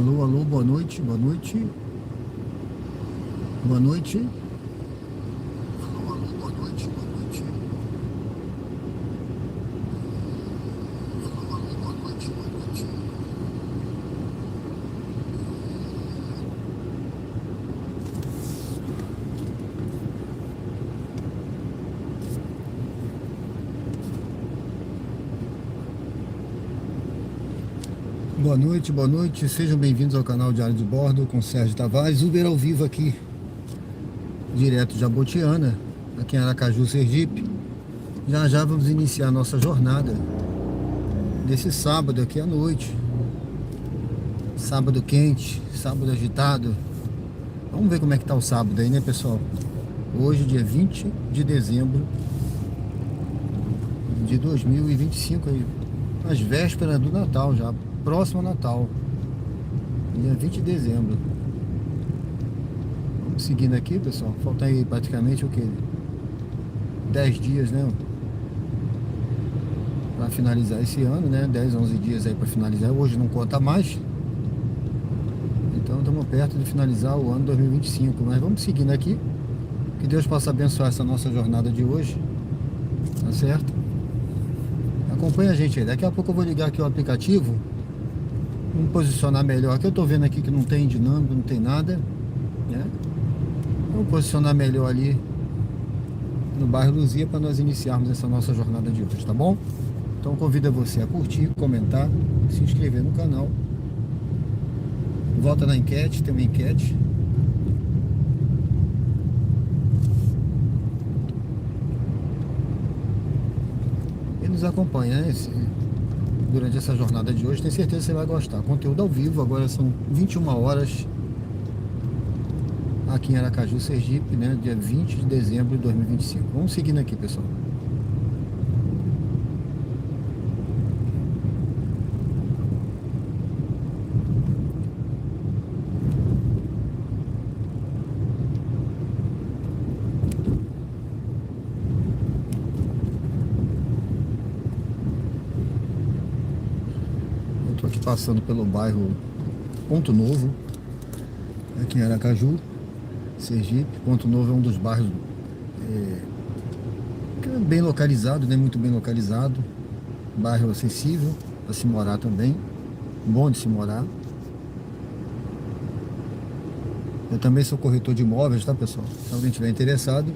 Alô, alô, boa noite, boa noite, boa noite. Alô, alô, boa noite, boa noite. Alô, alô, boa noite, boa noite. Boa noite, boa noite. Sejam bem-vindos ao canal Diário de Bordo com Sérgio Tavares. Uber ao vivo aqui, direto de Jabotiana, aqui em Aracaju, Sergipe. Já já vamos iniciar a nossa jornada desse sábado aqui à noite. Sábado quente, sábado agitado. Vamos ver como é que tá o sábado aí, né, pessoal? Hoje, dia 20 de dezembro de 2025, aí, às vésperas do Natal já, próximo ao Natal, dia 20 de dezembro. Vamos seguindo aqui, pessoal. Falta aí praticamente o que? 10 dias, né? Para finalizar esse ano, né? 10, 11 dias aí para finalizar. Hoje não conta mais. Então estamos perto de finalizar o ano 2025. Mas vamos seguindo aqui. Que Deus possa abençoar essa nossa jornada de hoje. Tá certo? Acompanha a gente aí. Daqui a pouco eu vou ligar aqui o aplicativo. Vamos posicionar melhor. Aqui eu tô vendo aqui que não tem dinâmico, não tem nada, né? Vamos posicionar melhor ali no bairro Luzia para nós iniciarmos essa nossa jornada de hoje, tá bom? Então convido você a curtir, comentar, se inscrever no canal. Volta na enquete, tem uma enquete. E nos acompanha, né? Durante essa jornada de hoje, tenho certeza que você vai gostar. Conteúdo ao vivo, agora são 21 horas aqui em Aracaju, Sergipe, né? Dia 20 de dezembro de 2025. Vamos seguindo aqui, pessoal. Eu tô aqui passando pelo bairro Ponto Novo, aqui em Aracaju, Sergipe. Ponto Novo é um dos bairros que é bem localizado, né? Muito bem localizado. Bairro acessível para se morar também. Bom de se morar. Eu também sou corretor de imóveis, tá, pessoal? Se alguém estiver interessado,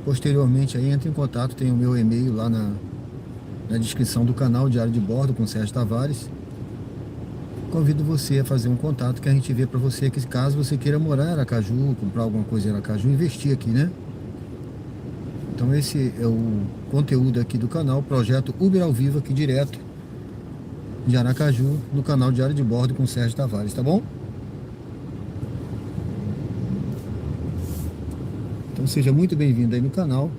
posteriormente aí entre em contato. Tem o meu e-mail lá na descrição do canal Diário de Bordo com Sérgio Tavares. Convido você a fazer um contato que a gente vê para você, que caso você queira morar em Aracaju, comprar alguma coisa em Aracaju, investir aqui, né? Então esse é o conteúdo aqui do canal, projeto Uber ao vivo aqui direto de Aracaju, no canal Diário de Bordo com Sérgio Tavares, tá bom? Então seja muito bem-vindo aí no canal.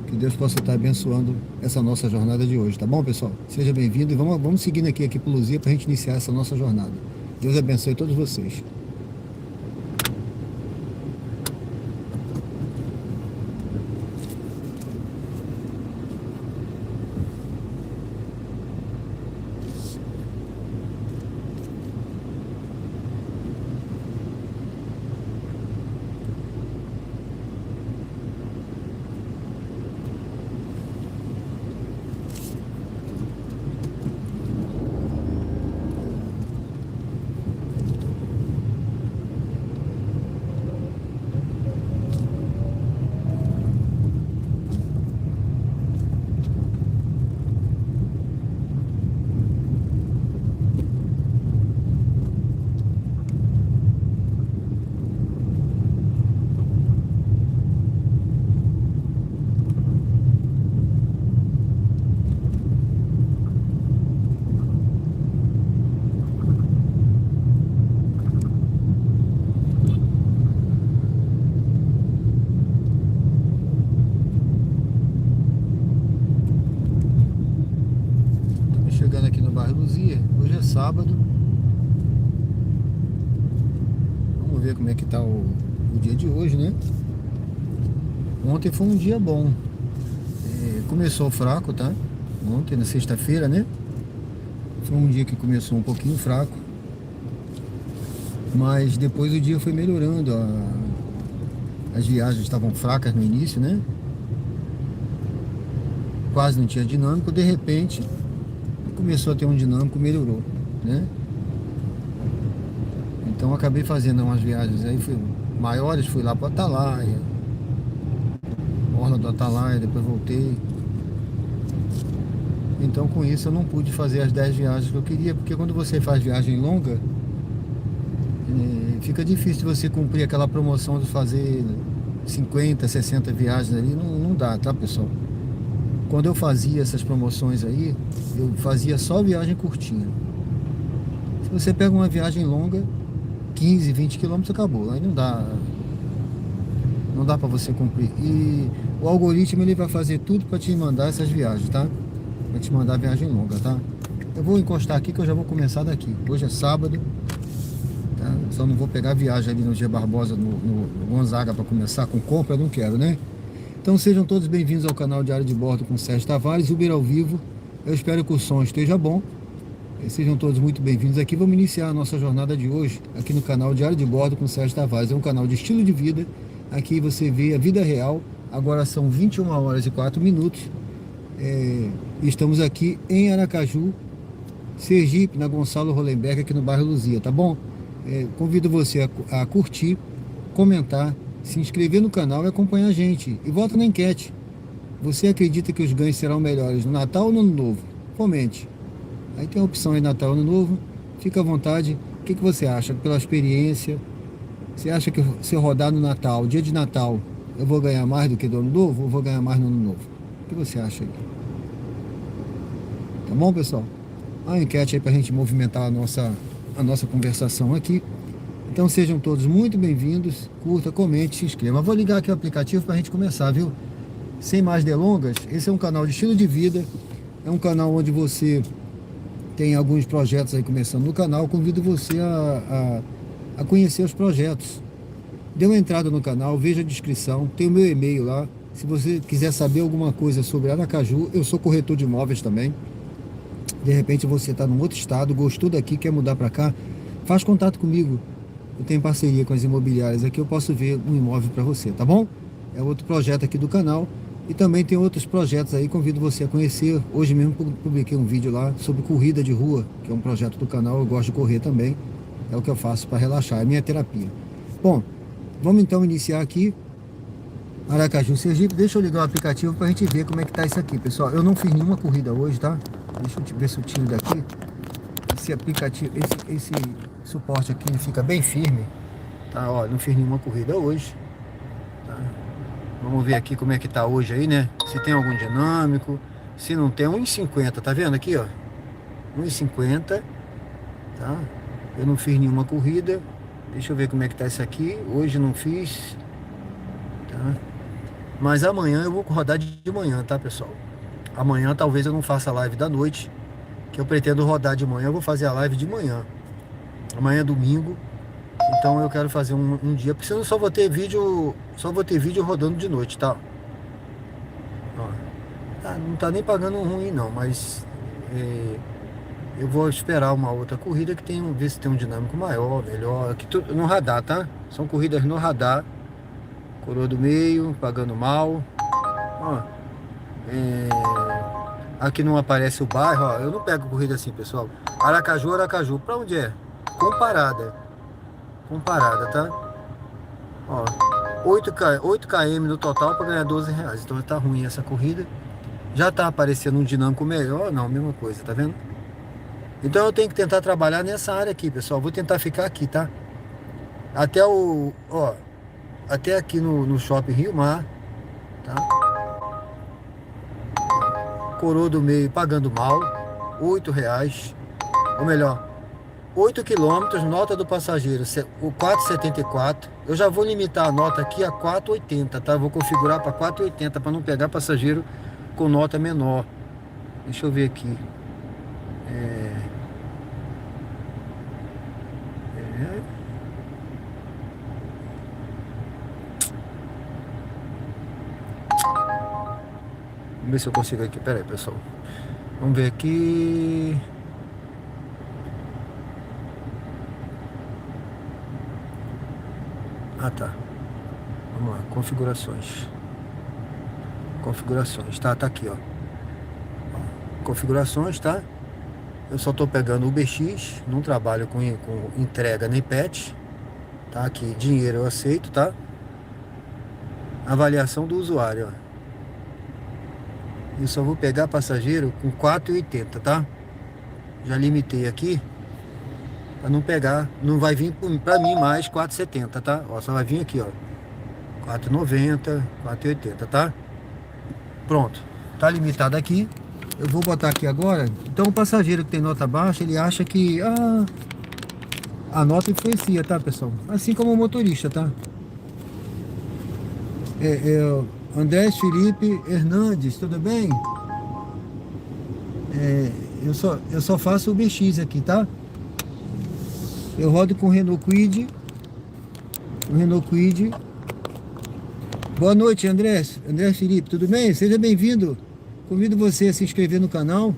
Que Deus possa estar abençoando essa nossa jornada de hoje, tá bom, pessoal? Seja bem-vindo e vamos seguindo aqui pro Luzia para a gente iniciar essa nossa jornada. Deus abençoe todos vocês. Chegando aqui no bairro Luzia. Hoje é sábado. Vamos ver como é que tá o dia de hoje, né? Ontem foi um dia bom. Começou fraco, tá? Ontem, na sexta-feira, né? Foi um dia que começou um pouquinho fraco. Mas depois o dia foi melhorando, as viagens estavam fracas no início, né? Quase não tinha dinâmico, de repente começou a ter um dinâmico, melhorou, né? Então acabei fazendo umas viagens aí, maiores, fui lá para Atalaia, Orla do Atalaia, depois voltei. Então com isso eu não pude fazer as 10 viagens que eu queria, porque quando você faz viagem longa, fica difícil você cumprir aquela promoção de fazer 50, 60 viagens ali, não dá, tá, pessoal? Quando eu fazia essas promoções aí, eu fazia só viagem curtinha. Se você pega uma viagem longa, 15, 20 quilômetros, acabou. Aí não dá para você cumprir. E o algoritmo ele vai fazer tudo para te mandar essas viagens, tá? Vai te mandar viagem longa, tá? Eu vou encostar aqui que eu já vou começar daqui. Hoje é sábado, tá? Só não vou pegar viagem ali no G Barbosa, no Gonzaga para começar com compra, eu não quero, né? Então sejam todos bem-vindos ao canal Diário de Bordo com Sérgio Tavares, Uber ao vivo. Eu espero que o som esteja bom. Sejam todos muito bem-vindos aqui. Vamos iniciar a nossa jornada de hoje aqui no canal Diário de Bordo com Sérgio Tavares. É um canal de estilo de vida. Aqui você vê a vida real. Agora são 21 horas e 4 minutos. Estamos aqui em Aracaju, Sergipe, na Gonçalo Hollenberg, aqui no bairro Luzia, tá bom? Convido você a curtir, comentar, se inscrever no canal e acompanhar a gente. E vota na enquete. Você acredita que os ganhos serão melhores no Natal ou no Ano Novo? Comente. Aí tem a opção aí Natal, Ano Novo. Fica à vontade. O que você acha pela experiência? Você acha que se eu rodar no Natal, dia de Natal, eu vou ganhar mais do que do Ano Novo? Ou vou ganhar mais no Ano Novo? O que você acha aí? Tá bom, pessoal? A enquete aí pra gente movimentar a nossa conversação aqui. Então sejam todos muito bem-vindos. Curta, comente, se inscreva. Vou ligar aqui o aplicativo pra gente começar, viu? Sem mais delongas, esse é um canal de estilo de vida. É um canal onde você tem alguns projetos aí começando no canal. Convido você a conhecer os projetos. Dê uma entrada no canal, veja a descrição, tem o meu e-mail lá. Se você quiser saber alguma coisa sobre Aracaju, eu sou corretor de imóveis também. De repente você está num outro estado, gostou daqui, quer mudar para cá, faz contato comigo. Eu tenho parceria com as imobiliárias aqui, eu posso ver um imóvel para você, tá bom? É outro projeto aqui do canal. E também tem outros projetos aí, convido você a conhecer. Hoje mesmo publiquei um vídeo lá sobre corrida de rua, que é um projeto do canal, eu gosto de correr também. É o que eu faço para relaxar, é a minha terapia. Bom, vamos então iniciar aqui. Aracaju, Sergipe. Deixa eu ligar o aplicativo para a gente ver como é que tá isso aqui, pessoal. Eu não fiz nenhuma corrida hoje, tá? Deixa eu ver se eu tiro daqui. Esse aplicativo, esse suporte aqui, ele fica bem firme. Tá, ó, não fiz nenhuma corrida hoje. Tá? Vamos ver aqui como é que tá hoje aí, né? Se tem algum dinâmico. Se não tem, 1,50, tá vendo aqui, ó? 1,50, tá? Eu não fiz nenhuma corrida. Deixa eu ver como é que tá isso aqui. Hoje não fiz, tá? Mas amanhã eu vou rodar de manhã, tá, pessoal? Amanhã talvez eu não faça a live da noite, que eu pretendo rodar de manhã. Eu vou fazer a live de manhã. Amanhã é domingo. Então eu quero fazer um dia, porque senão só vou ter vídeo rodando de noite, tá? Ó, não tá nem pagando ruim não, mas eu vou esperar uma outra corrida que tem, ver se tem um dinâmico maior, melhor, aqui tudo no radar, tá? São corridas no radar. Coroa do Meio, pagando mal. Ó, aqui não aparece o bairro, ó. Eu não pego corrida assim, pessoal. Aracaju, Aracaju, pra onde é? Comparada, tá? Ó, 8 km no total para ganhar R$ 12. Então tá ruim essa corrida. Já tá aparecendo um dinâmico melhor, não, mesma coisa, tá vendo? Então eu tenho que tentar trabalhar nessa área aqui, pessoal. Vou tentar ficar aqui, tá? Até até aqui no Shopping Rio Mar, tá? Coroa do Meio pagando mal, R$ 8. Ou melhor, 8 quilômetros, nota do passageiro, o 4,74. Eu já vou limitar a nota aqui a 4,80, tá? Eu vou configurar para 4,80 para não pegar passageiro com nota menor. Deixa eu ver aqui. Vamos ver se eu consigo aqui. Pera aí, pessoal. Vamos ver aqui. Ah, tá. Vamos lá, configurações. Configurações, tá aqui, ó. Configurações, tá? Eu só tô pegando o UBX, não trabalho com entrega nem pet, tá? Aqui, dinheiro eu aceito, tá? Avaliação do usuário, ó. Eu só vou pegar passageiro com 4,80, tá? Já limitei aqui, pra não pegar, não vai vir pra mim mais 4,70, tá? Ó, só vai vir aqui, ó. 4,90, 4,80, tá? Pronto, tá limitado aqui. Eu vou botar aqui agora. Então o passageiro que tem nota baixa, ele acha que a nota influencia, tá, pessoal? Assim como o motorista, tá? Andrés Felipe Hernandes, tudo bem? Eu só faço o BX aqui, tá? Eu rodo com o Renault Kwid. O Renault Kwid. Boa noite, Andrés Felipe, tudo bem? Seja bem-vindo. Convido você a se inscrever no canal,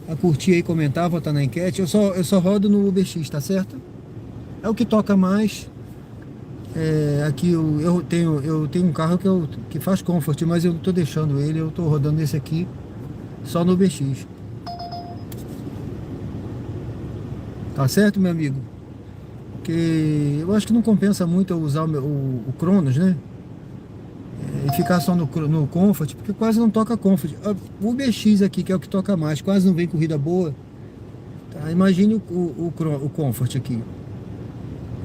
a curtir e comentar, votar na enquete. Eu só rodo no UberX, tá certo? É o que toca mais. Aqui eu tenho um carro que faz Comfort, mas eu não tô deixando ele, eu tô rodando esse aqui só no UberX. Tá certo, meu amigo? Que eu acho que não compensa muito eu usar o Cronos, né? E ficar só no Comfort, porque quase não toca Comfort. O UberX aqui, que é o que toca mais, quase não vem corrida boa. Tá? Imagine o Comfort aqui.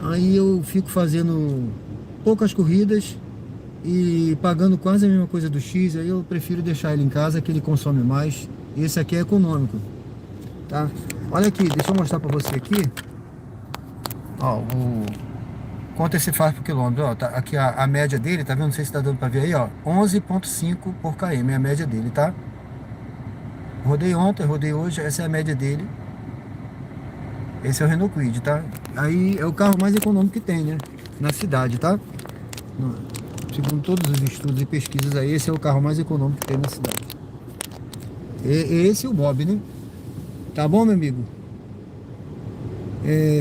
Aí eu fico fazendo poucas corridas e pagando quase a mesma coisa do X. Aí eu prefiro deixar ele em casa, que ele consome mais. Esse aqui é econômico, tá? Olha aqui, deixa eu mostrar pra você aqui. Ó, quanto esse faz por quilômetro, ó, tá aqui a média dele, tá vendo? Não sei se tá dando pra ver aí, ó, 11,5 por km é a média dele, tá? Rodei ontem, rodei hoje, essa é a média dele. Esse é o Renault Kwid, tá? Aí é o carro mais econômico que tem, né? Na cidade, tá? Segundo todos os estudos e pesquisas aí, esse é o carro mais econômico que tem na cidade. Esse e o Bob, né? Tá bom, meu amigo?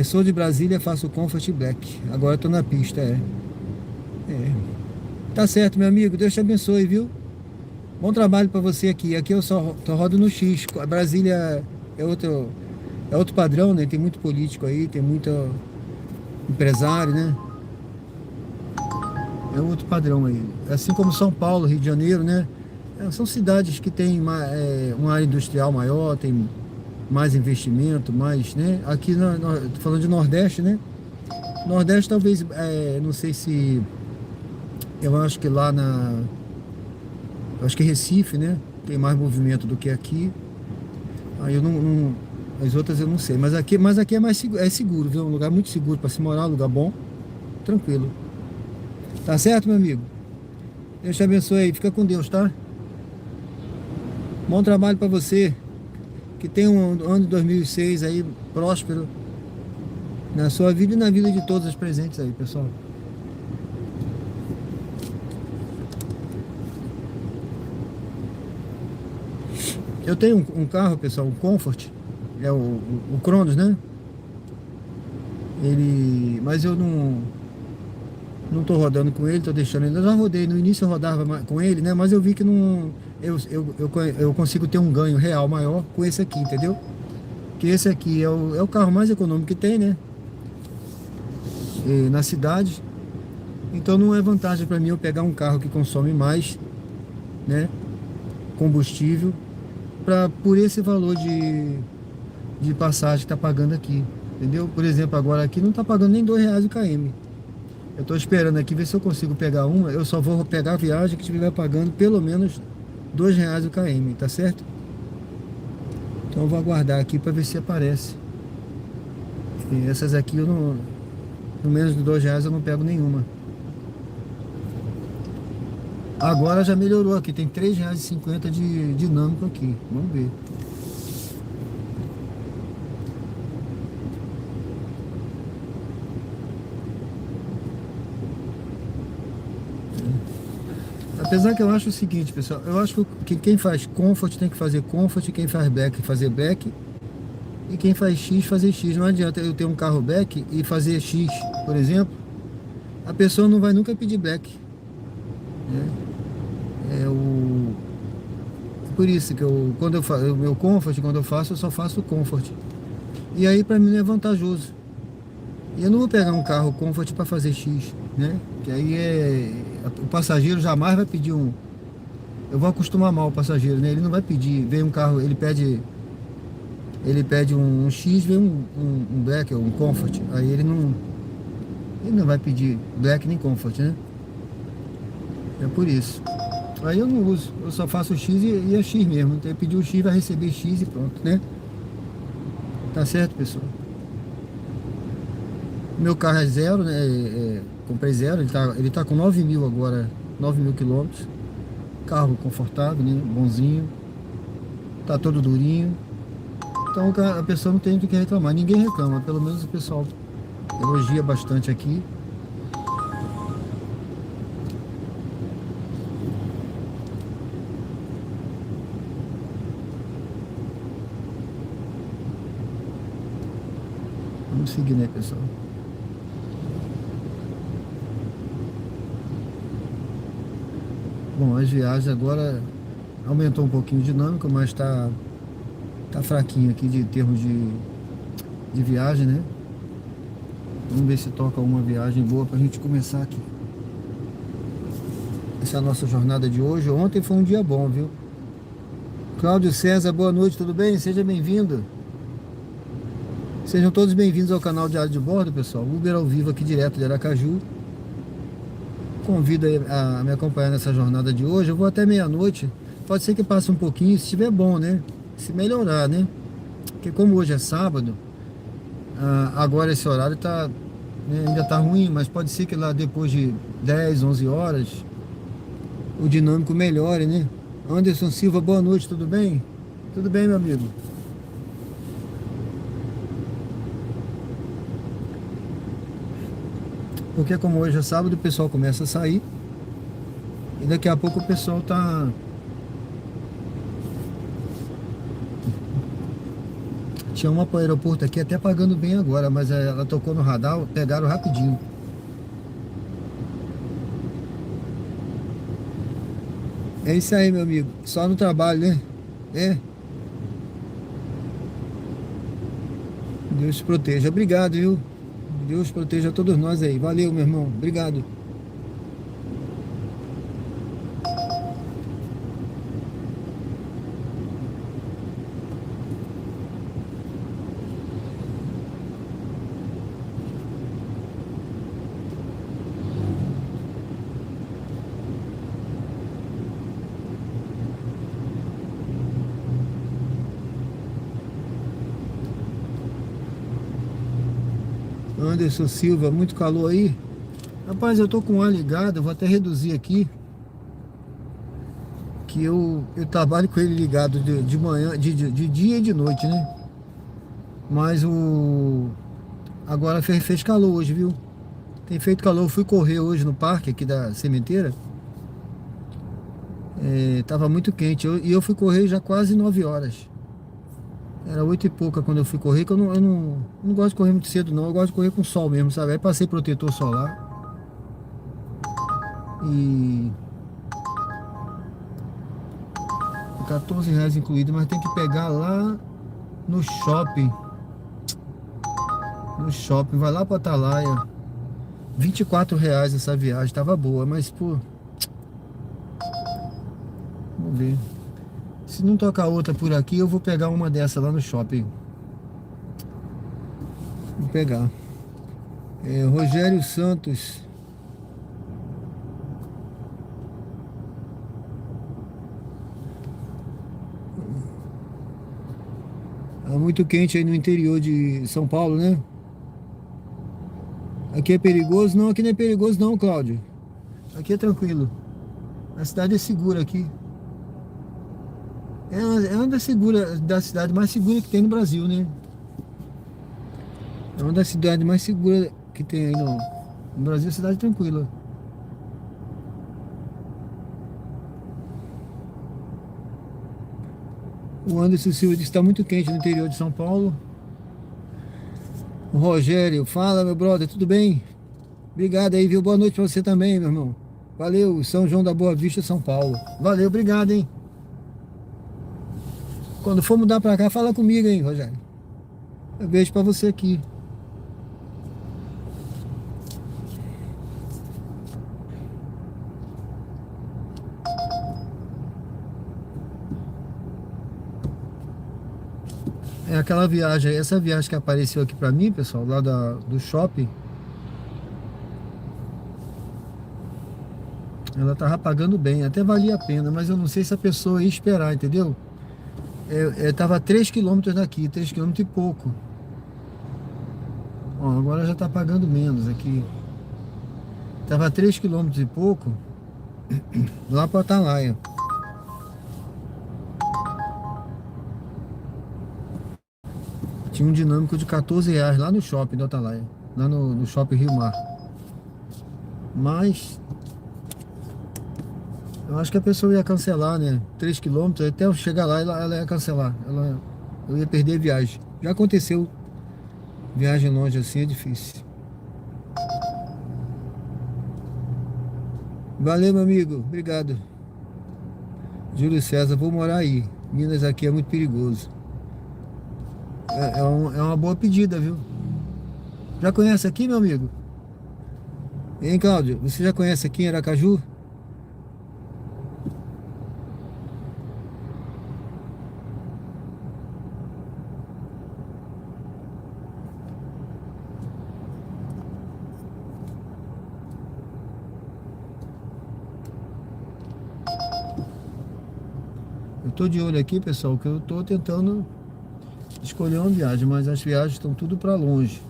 Sou de Brasília, faço Comfort Black. Agora tô na pista, Tá certo, meu amigo. Deus te abençoe, viu? Bom trabalho pra você aqui. Aqui eu só rodo no X. Brasília é outro padrão, né? Tem muito político aí, tem muito empresário, né? É outro padrão aí. Assim como São Paulo, Rio de Janeiro, né? São cidades que tem uma área industrial maior, tem mais investimento, mais, né? Aqui, tô falando de Nordeste, né? Nordeste talvez, não sei se... Eu acho que lá eu acho que Recife, né? Tem mais movimento do que aqui. Aí eu não as outras eu não sei. Mas aqui é mais seguro, seguro, viu? Um lugar muito seguro para se morar, um lugar bom. Tranquilo. Tá certo, meu amigo? Deus te abençoe aí. Fica com Deus, tá? Bom trabalho para você. Que tenha um ano de 2006 aí próspero na sua vida e na vida de todos os presentes aí, pessoal. Eu tenho um carro, pessoal, um Comfort, é o Cronos, né? Mas eu não tô rodando com ele, tô deixando ele. Eu já rodei, no início eu rodava com ele, né? Mas eu vi que não, eu consigo ter um ganho real maior com esse aqui, entendeu? Que esse aqui é o carro mais econômico que tem, né? Na cidade. Então não é vantagem para mim eu pegar um carro que consome mais, né? Combustível, por esse valor de passagem que tá pagando aqui, entendeu? Por exemplo, agora aqui não tá pagando nem R$2 o km. Eu tô esperando aqui ver se eu consigo pegar uma. Eu só vou pegar a viagem que estiver pagando pelo menos R$2 o km, tá certo? Então eu vou aguardar aqui para ver se aparece. E essas aqui eu não, no menos de R$2 eu não pego nenhuma. Agora já melhorou aqui, tem R$3,50 de dinâmico aqui. Vamos ver. Apesar que eu acho o seguinte, pessoal, eu acho que quem faz Comfort tem que fazer Comfort, quem faz Black fazer Black, e quem faz X fazer X. Não adianta eu ter um carro Black e fazer X, por exemplo, a pessoa não vai nunca pedir black, né? É o por isso que quando eu faço o meu comfort, quando eu faço, eu só faço o comfort. E aí para mim não é vantajoso. E eu não vou pegar um carro comfort para fazer X, né? Que aí o passageiro jamais vai pedir um. Eu vou acostumar mal o passageiro, né? Ele não vai pedir, vem um carro, ele pede um X, vem um black ou um comfort. Aí ele não vai pedir black nem comfort, né? É por isso. Aí eu não uso, eu só faço o X e é X mesmo. Então eu pedi o X, vai receber X e pronto, né? Tá certo, pessoal? Meu carro é zero, né? Comprei zero, ele tá com 9 mil agora, 9 mil quilômetros. Carro confortável, né? Bonzinho. Tá todo durinho. Então a pessoa não tem do que reclamar. Ninguém reclama, pelo menos o pessoal elogia bastante aqui. Vamos seguir, né, pessoal? Bom, as viagens agora aumentou um pouquinho de dinâmica, mas tá fraquinho aqui de termos de viagem, né? Vamos ver se toca uma viagem boa pra gente começar aqui. Essa é a nossa jornada de hoje. Ontem foi um dia bom, viu? Cláudio César, boa noite, tudo bem? Seja bem-vindo. Sejam todos bem-vindos ao canal Diário de Bordo, pessoal. Uber ao vivo aqui direto de Aracaju. Convido a me acompanhar nessa jornada de hoje. Eu vou até meia-noite. Pode ser que passe um pouquinho, se estiver bom, né? Se melhorar, né? Porque como hoje é sábado, agora esse horário tá, né, ainda tá ruim, mas pode ser que lá depois de 10, 11 horas o dinâmico melhore, né? Anderson Silva, boa noite, tudo bem? Tudo bem, meu amigo? Porque como hoje é sábado, o pessoal começa a sair e daqui a pouco o pessoal tá... Tinha uma para o aeroporto aqui até pagando bem agora, mas ela tocou no radar, pegaram rapidinho. É isso aí, meu amigo. Só no trabalho, né? É. Deus te proteja. Obrigado, viu? Deus proteja todos nós aí. Valeu, meu irmão. Obrigado. Anderson Silva, muito calor aí? Rapaz, eu tô com o ar ligado, eu vou até reduzir aqui. Que eu trabalho com ele ligado de manhã, de dia e de noite, né? Mas agora fez calor hoje, viu? Tem feito calor, eu fui correr hoje no parque aqui da Sementeira. Tava muito quente, e eu fui correr já quase 9 horas. Era 8 e pouca quando eu fui correr, que eu não gosto de correr muito cedo não, eu gosto de correr com sol mesmo, sabe? Aí passei protetor solar e R$ 14 incluído, mas tem que pegar lá no shopping. No shopping, vai lá pra Atalaia. R$ 24 essa viagem, tava boa, mas pô, vamos ver. Se não tocar outra por aqui, eu vou pegar uma dessa lá no shopping. Vou pegar. Rogério Santos. Tá muito quente aí no interior de São Paulo, né? Aqui é perigoso? Não, aqui não é perigoso não, Cláudio. Aqui é tranquilo. A cidade é segura aqui. É uma das cidades mais seguras que tem no Brasil, né? É uma das cidades mais seguras que tem aí no Brasil, é cidade tranquila. O Anderson Silva disse que está muito quente no interior de São Paulo. O Rogério, fala meu brother, tudo bem? Obrigado aí, viu? Boa noite pra você também, meu irmão. Valeu, São João da Boa Vista, São Paulo. Valeu, obrigado, hein? Quando for mudar pra cá, fala comigo, hein, Rogério? Eu vejo pra você aqui. É aquela viagem, essa viagem que apareceu aqui pra mim, pessoal, lá do shopping, ela tava pagando bem, até valia a pena, mas eu não sei se a pessoa ia esperar, entendeu? Tava a 3 quilômetros daqui, 3 quilômetros e pouco. Ó, agora já tá pagando menos aqui. Tava a 3 quilômetros e pouco, lá pra Atalaia. Tinha um dinâmico de R$ 14 lá no shopping do Atalaia, lá no shopping Rio Mar. Mas eu acho que a pessoa ia cancelar, né? 3 quilômetros, até eu chegar lá, ela ia cancelar. Eu ia perder a viagem. Já aconteceu, viagem longe assim é difícil. Valeu, meu amigo. Obrigado. Júlio César, vou morar aí. Minas aqui é muito perigoso. É uma boa pedida, viu? Já conhece aqui, meu amigo? Hein, Cláudio? Você já conhece aqui em Aracaju? Eu tô de olho aqui, pessoal, que eu tô tentando escolher uma viagem, mas as viagens estão tudo para longe.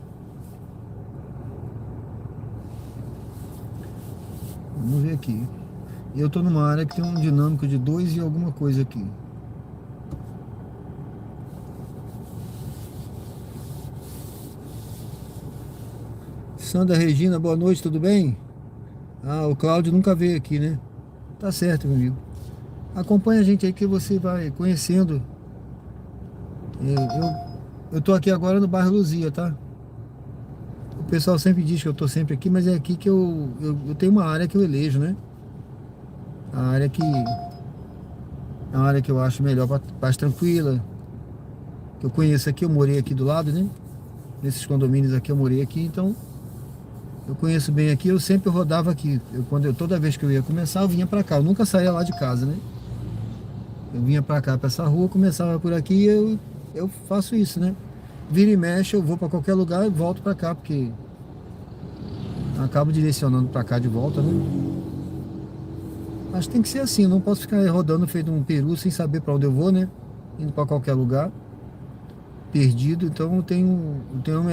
Vamos ver aqui. E eu tô numa área que tem um dinâmico de 2 e alguma coisa aqui. Sandra Regina, boa noite, tudo bem? Ah, o Cláudio nunca veio aqui, né? Tá certo, meu amigo. Acompanha a gente aí que você vai conhecendo. Eu tô aqui agora no bairro Luzia, tá? O pessoal sempre diz que eu tô sempre aqui, mas é aqui que eu tenho uma área que eu elejo, né? A área que é uma área que eu acho melhor, mais tranquila. Que eu conheço aqui, eu morei aqui do lado, né? Nesses condomínios aqui eu morei aqui, então eu conheço bem aqui, eu sempre rodava aqui. Toda vez que eu ia começar, eu vinha pra cá. Eu nunca saía lá de casa, né? Eu vinha pra cá, pra essa rua, começava por aqui e eu faço isso, né? Vira e mexe, eu vou pra qualquer lugar e volto pra cá, porque eu acabo direcionando pra cá de volta, né? Acho que tem que ser assim, eu não posso ficar aí rodando feito um peru sem saber pra onde eu vou, né? Indo pra qualquer lugar, perdido. Então eu tenho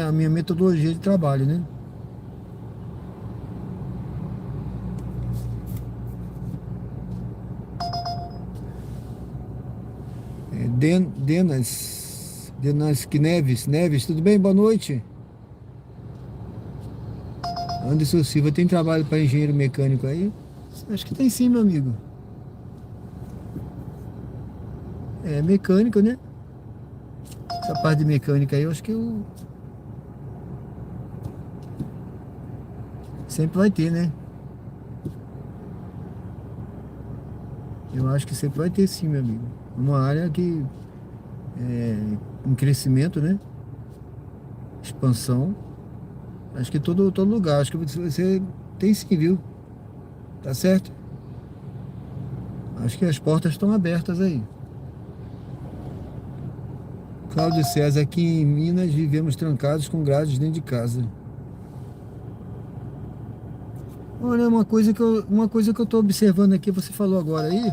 a minha metodologia de trabalho, né? Denas que Neves, tudo bem? Boa noite. Anderson Silva, tem trabalho para engenheiro mecânico aí? Acho que tem sim, meu amigo. É mecânico, né? Essa parte de mecânica aí, eu acho que sempre vai ter, né? Eu acho que sempre vai ter sim, meu amigo. Uma área que é em crescimento, né? Expansão. Acho que todo lugar. Acho que você tem sim, viu? Tá certo? Acho que as portas estão abertas aí. Cláudio César, aqui em Minas vivemos trancados com grades dentro de casa. Olha, uma coisa que eu tô observando aqui, você falou agora aí,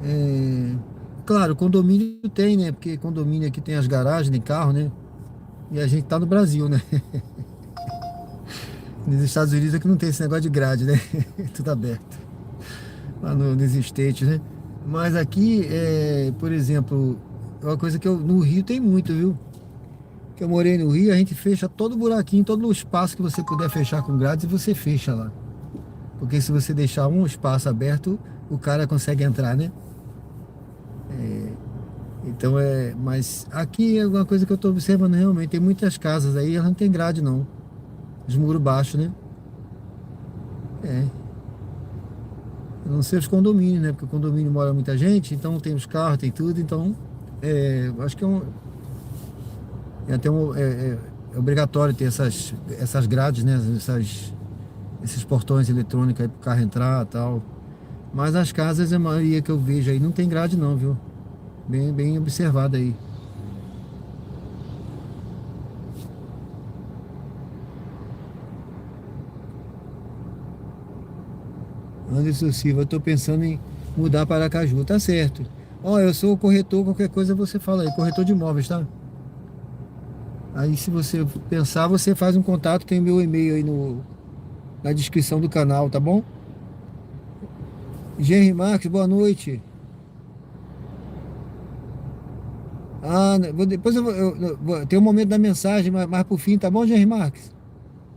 é, claro, condomínio tem, né? Porque condomínio aqui tem as garagens, tem carro, né? E a gente tá no Brasil, né? Nos Estados Unidos é que não tem esse negócio de grade, né? Tudo aberto. Lá nos States, né? Mas aqui, por exemplo, é uma coisa que no Rio tem muito, viu? Que eu morei no Rio, a gente fecha todo buraquinho, todo o espaço que você puder fechar com grades, você fecha lá. Porque se você deixar um espaço aberto, o cara consegue entrar, né? Então mas aqui é uma coisa que eu tô observando realmente, tem muitas casas aí, elas não tem grade não. Os muros baixos, né? É. A não ser os condomínios, né? Porque o condomínio mora muita gente, então tem os carros, tem tudo, então acho que é até é obrigatório ter essas grades, né? Esses portões eletrônicos aí pro carro entrar e tal. Mas as casas, a maioria que eu vejo aí, não tem grade não, viu? Bem observado aí. Anderson Silva, eu tô pensando em mudar para Aracaju, tá certo. Ó, eu sou corretor, qualquer coisa você fala aí, corretor de imóveis, tá? Aí se você pensar, você faz um contato, tem meu e-mail aí na descrição do canal, tá bom? Henry Marques, boa noite. Ah, depois tem um momento da mensagem, mais pro fim, tá bom, Henry Marques?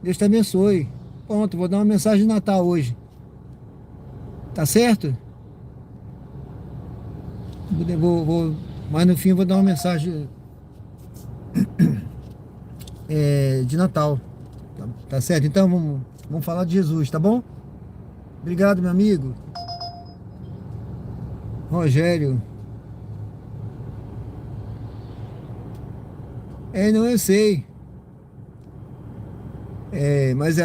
Deus te abençoe. Pronto, vou dar uma mensagem de Natal hoje, tá certo? Mas no fim eu vou dar uma mensagem de Natal, tá certo? Então vamos falar de Jesus, tá bom? Obrigado, meu amigo. Rogério. Não, eu sei. Mas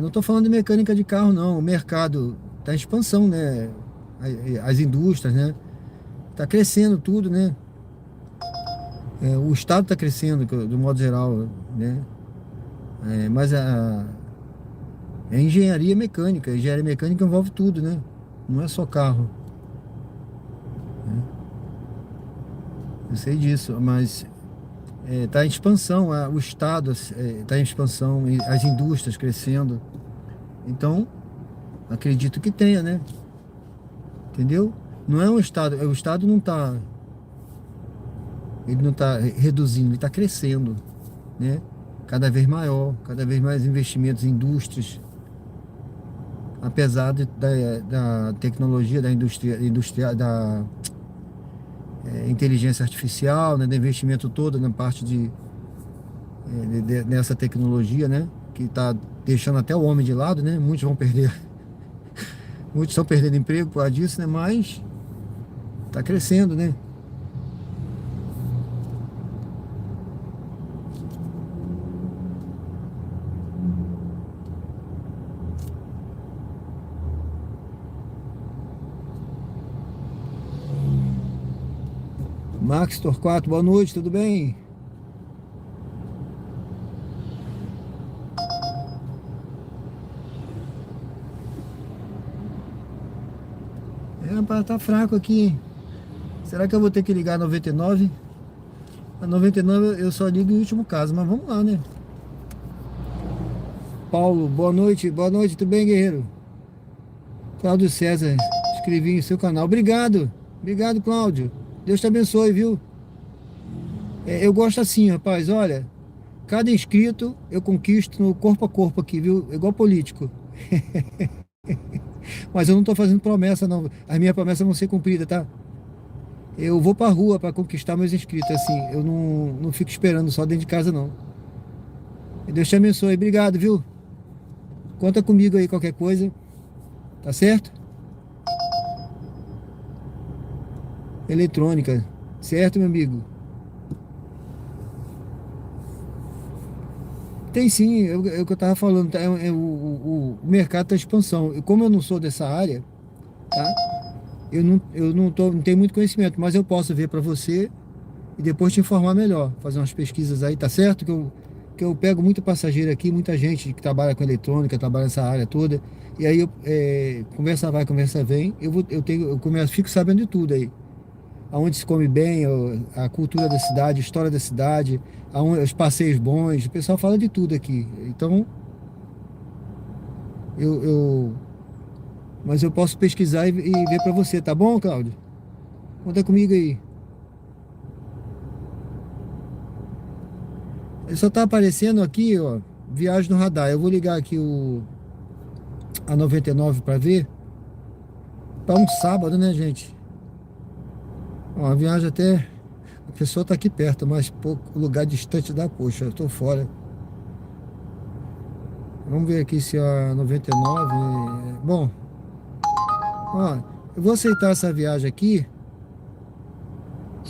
não estou falando de mecânica de carro, não. O mercado está em expansão, né? As indústrias, né? Está crescendo tudo, né? O estado está crescendo, do modo geral, né? Mas é engenharia mecânica. Engenharia mecânica envolve tudo, né? Não é só carro. Eu sei disso, mas está em expansão. O estado está em expansão, e as indústrias crescendo. Então, acredito que tenha, né? Entendeu? Não é um estado, o estado ele não tá reduzindo, ele está crescendo, né? Cada vez maior, cada vez mais investimentos em indústrias, apesar da tecnologia, da inteligência artificial, né? Do investimento todo na parte nessa tecnologia, né? Que está deixando até o homem de lado, né? Muitos estão perdendo emprego por causa disso, né? Mas está crescendo, né? Max Torquato, boa noite, tudo bem? Rapaz, tá fraco aqui. Será que eu vou ter que ligar a 99? A 99 eu só ligo em último caso, mas vamos lá, né? Paulo, boa noite, tudo bem, guerreiro? Cláudio César, inscrevi em seu canal. Obrigado, Cláudio. Deus te abençoe, viu? Eu gosto assim, rapaz, olha, cada inscrito eu conquisto no corpo a corpo aqui, viu? Igual político. Mas eu não tô fazendo promessa, não. As minhas promessas vão ser cumpridas, tá? Eu vou pra rua pra conquistar meus inscritos, assim. Eu não fico esperando só dentro de casa, não. E Deus te abençoe. Obrigado, viu? Conta comigo aí qualquer coisa, tá certo? Eletrônica, certo, meu amigo? Tem sim, é o que eu tava falando, tá? O mercado tá em expansão. Como eu não sou dessa área, tá? Eu não tenho muito conhecimento, mas eu posso ver para você e depois te informar melhor, fazer umas pesquisas aí, tá certo? Que eu pego muito passageiro aqui, muita gente que trabalha com eletrônica, trabalha nessa área toda, e aí conversa vai, conversa vem, eu começo, fico sabendo de tudo aí. Aonde se come bem, a cultura da cidade, a história da cidade, os passeios bons, o pessoal fala de tudo aqui. Então, eu, eu- mas eu posso pesquisar e ver para você, tá bom, Cláudio? Conta comigo aí. Ele só tá aparecendo aqui, ó, viagem no radar. Eu vou ligar aqui a 99 para ver. Para um sábado, né, gente? Ó, a viagem até. A pessoa tá aqui perto, mas pouco lugar distante da poxa. Eu tô fora. Vamos ver aqui se a 99. Bom, ó, eu vou aceitar essa viagem aqui.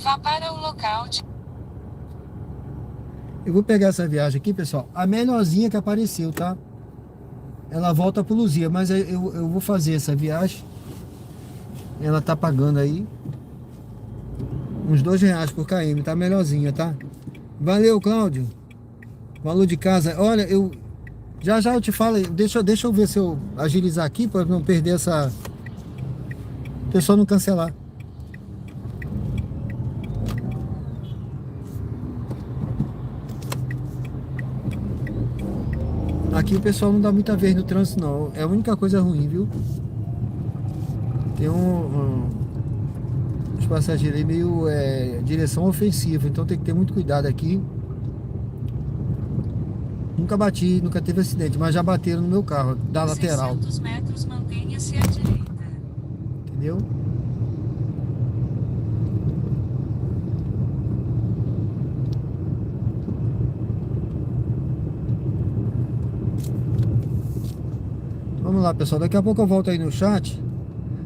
Vá para o local de... Eu vou pegar essa viagem aqui, pessoal. A melhorzinha que apareceu, tá? Ela volta pro Luzia, mas eu vou fazer essa viagem. Ela tá pagando aí uns R$ 2 por km, tá melhorzinha, tá? Valeu, Cláudio. Valor de casa. Olha, já eu te falo, deixa eu ver se eu agilizar aqui para não perder essa. O pessoal não cancelar. Aqui o pessoal não dá muita vez no trânsito, não. É a única coisa ruim, viu? Tem os passageiros aí meio direção ofensiva, então tem que ter muito cuidado aqui. Nunca bati, nunca teve acidente, mas já bateram no meu carro, da lateral. 600 metros, mantenha-se à direita. Entendeu? Vamos lá, pessoal. Daqui a pouco eu volto aí no chat.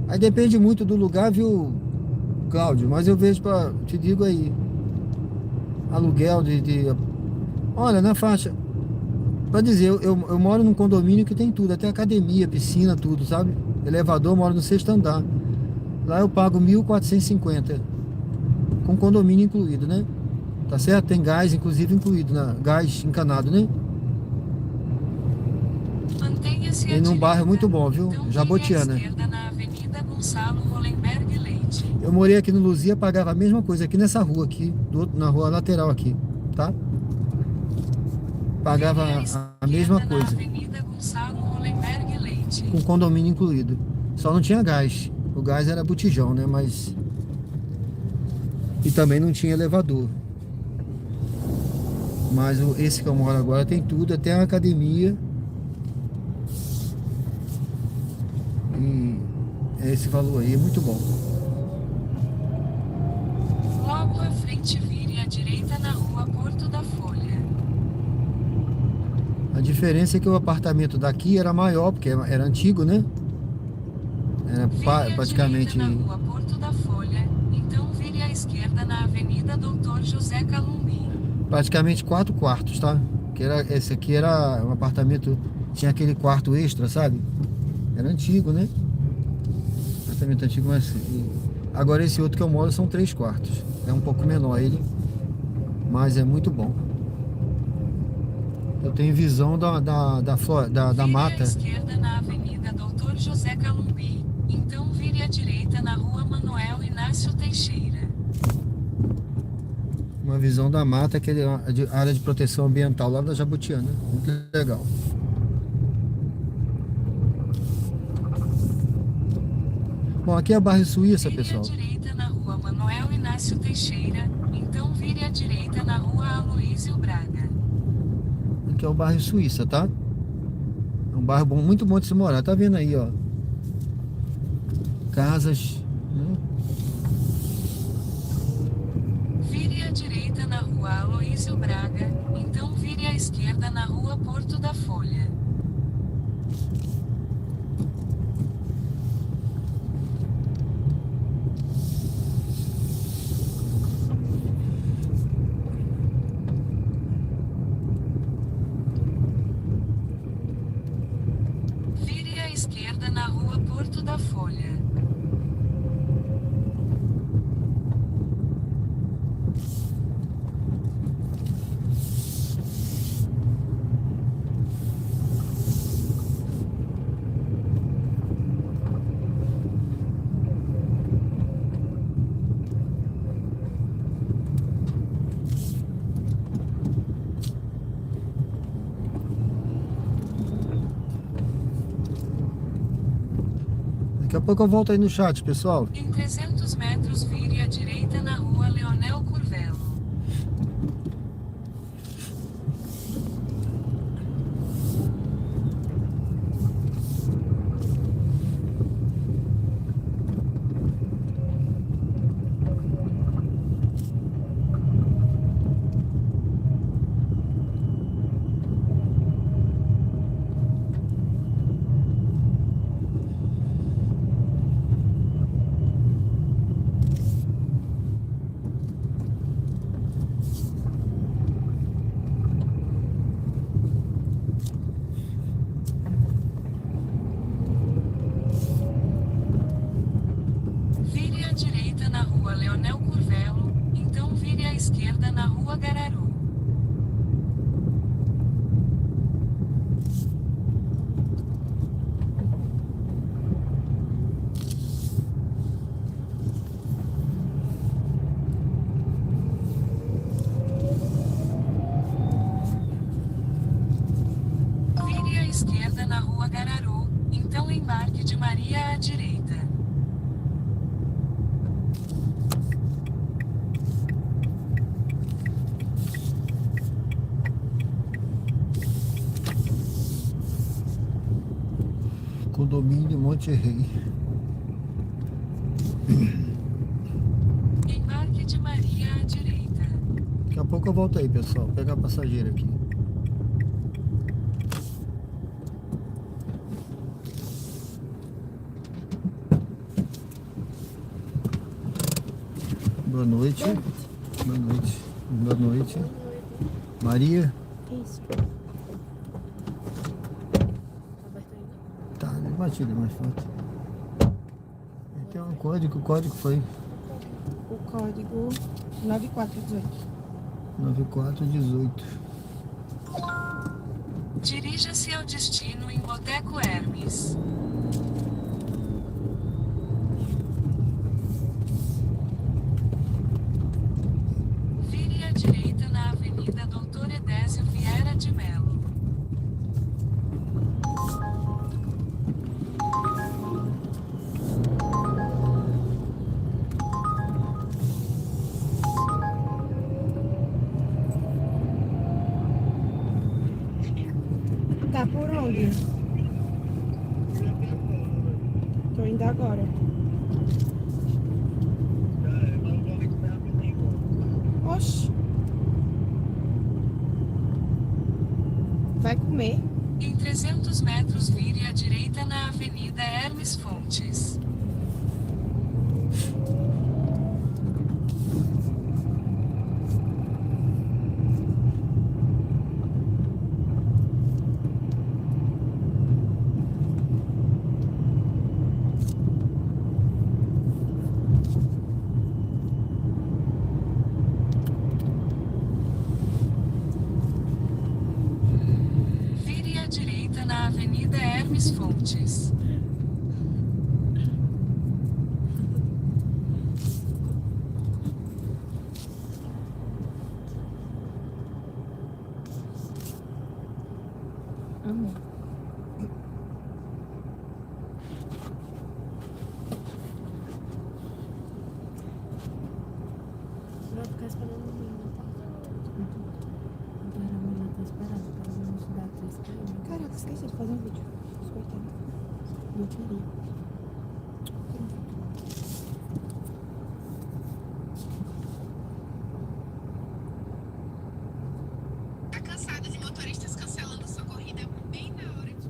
Aí depende muito do lugar, viu, Cláudio? Mas eu vejo te digo aí, aluguel olha, na faixa. Pra dizer, eu moro num condomínio que tem tudo, até academia, piscina, tudo, sabe? Elevador, moro no sexto andar. Lá eu pago 1.450, com condomínio incluído, né? Tá certo? Tem gás, inclusive, incluído, gás encanado, né? Mantenha-se à E num bairro direita. muito bom, viu? Então, vire à Jabotiana. esquerda na Avenida Gonçalo Hollenberg Leite. Eu morei aqui no Luzia, pagava a mesma coisa aqui nessa rua aqui, na rua lateral aqui, tá? Pagava Vire à a mesma esquerda na coisa, Avenida Gonçalo Hollenberg Leite. com condomínio incluído. Só não tinha gás. O gás era botijão, né? Mas... E também não tinha elevador. Mas esse que eu moro agora tem tudo, até a academia. E esse valor aí é muito bom. Logo à frente, vire à direita na rua Porto da Folha. A diferença é que o apartamento daqui era maior, porque era antigo, né? Era Vire à praticamente... direita na rua Porto da Folha, então vire à esquerda na Avenida Doutor José Calumbi. praticamente 4 quartos, tá? Esse aqui era um apartamento, tinha aquele quarto extra, sabe? Era antigo, né? Apartamento antigo, mas agora esse outro que eu moro são 3 quartos. É um pouco menor ele, mas é muito bom. Eu tenho visão da Vire mata. à esquerda na Avenida Doutor José Calumbi, então vire à direita na Rua Manuel Inácio Teixeira. Uma visão da mata, aquele área de proteção ambiental lá da Jabotiana. Muito legal. Bom, aqui é a Barra Suíça, pessoal. Vire à direita na Rua Manuel Inácio Teixeira, então vire à direita na Rua Aloísio Braga. Aqui é o bairro Suíça, tá? É um bairro bom, muito bom de se morar. Tá vendo aí, ó? Casas, né? Vire à direita na Rua Aloísio Braga, então vire à esquerda na Rua Porto da Folha. Vire à esquerda na Rua Porto da Folha. Daqui a pouco eu volto aí no chat, pessoal. Em 300 metros, vire à direita na Rua Leonel Curvelo. esquerda na Rua Gararu. Vire à esquerda na Rua Gararu, então embarque de Maria à direita. Condomínio de Monte Rei. Embarque de Maria à direita. Daqui a pouco eu volto aí, pessoal. Vou pegar a passageira aqui. Boa noite. Boa noite. Boa noite. Maria? Isso. Aberto ainda? Tá, batida mais forte. Tem um código, o código foi O código 9418. 9418. Dirija-se ao destino em Boteco Hermes. Vire à direita na Avenida Doutor Edésio Vieira de Melo. Tá por onde? Tô indo agora. Oxi. Vai comer? Em 300 metros vire à direita na Avenida Hermes Fontes. Vire à direita na Avenida Hermes Fontes. Amém. Vai ficar esperando o menino, tá? Agora a menina tá esperando para não nos dar 3 km. Caraca, esqueci de fazer um vídeo. Coitado. Não queria. Tá cansada de motoristas cancelando sua corrida bem na hora de...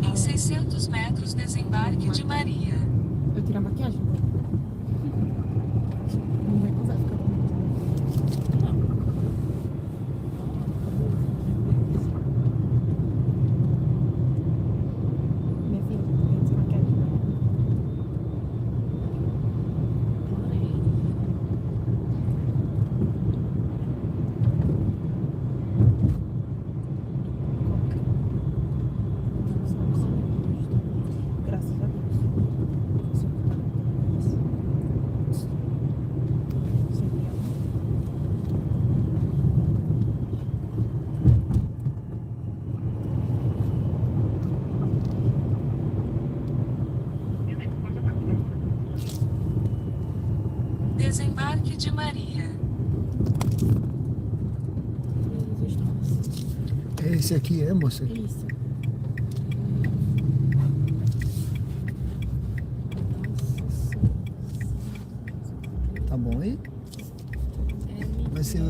Em 600 metros desembarque de Maria. Eu tiro a maquiagem? Não vai casar, fica bom. Maria. Jesus Torres. Esse aqui é, moça? Isso. Tá bom aí? Vai ser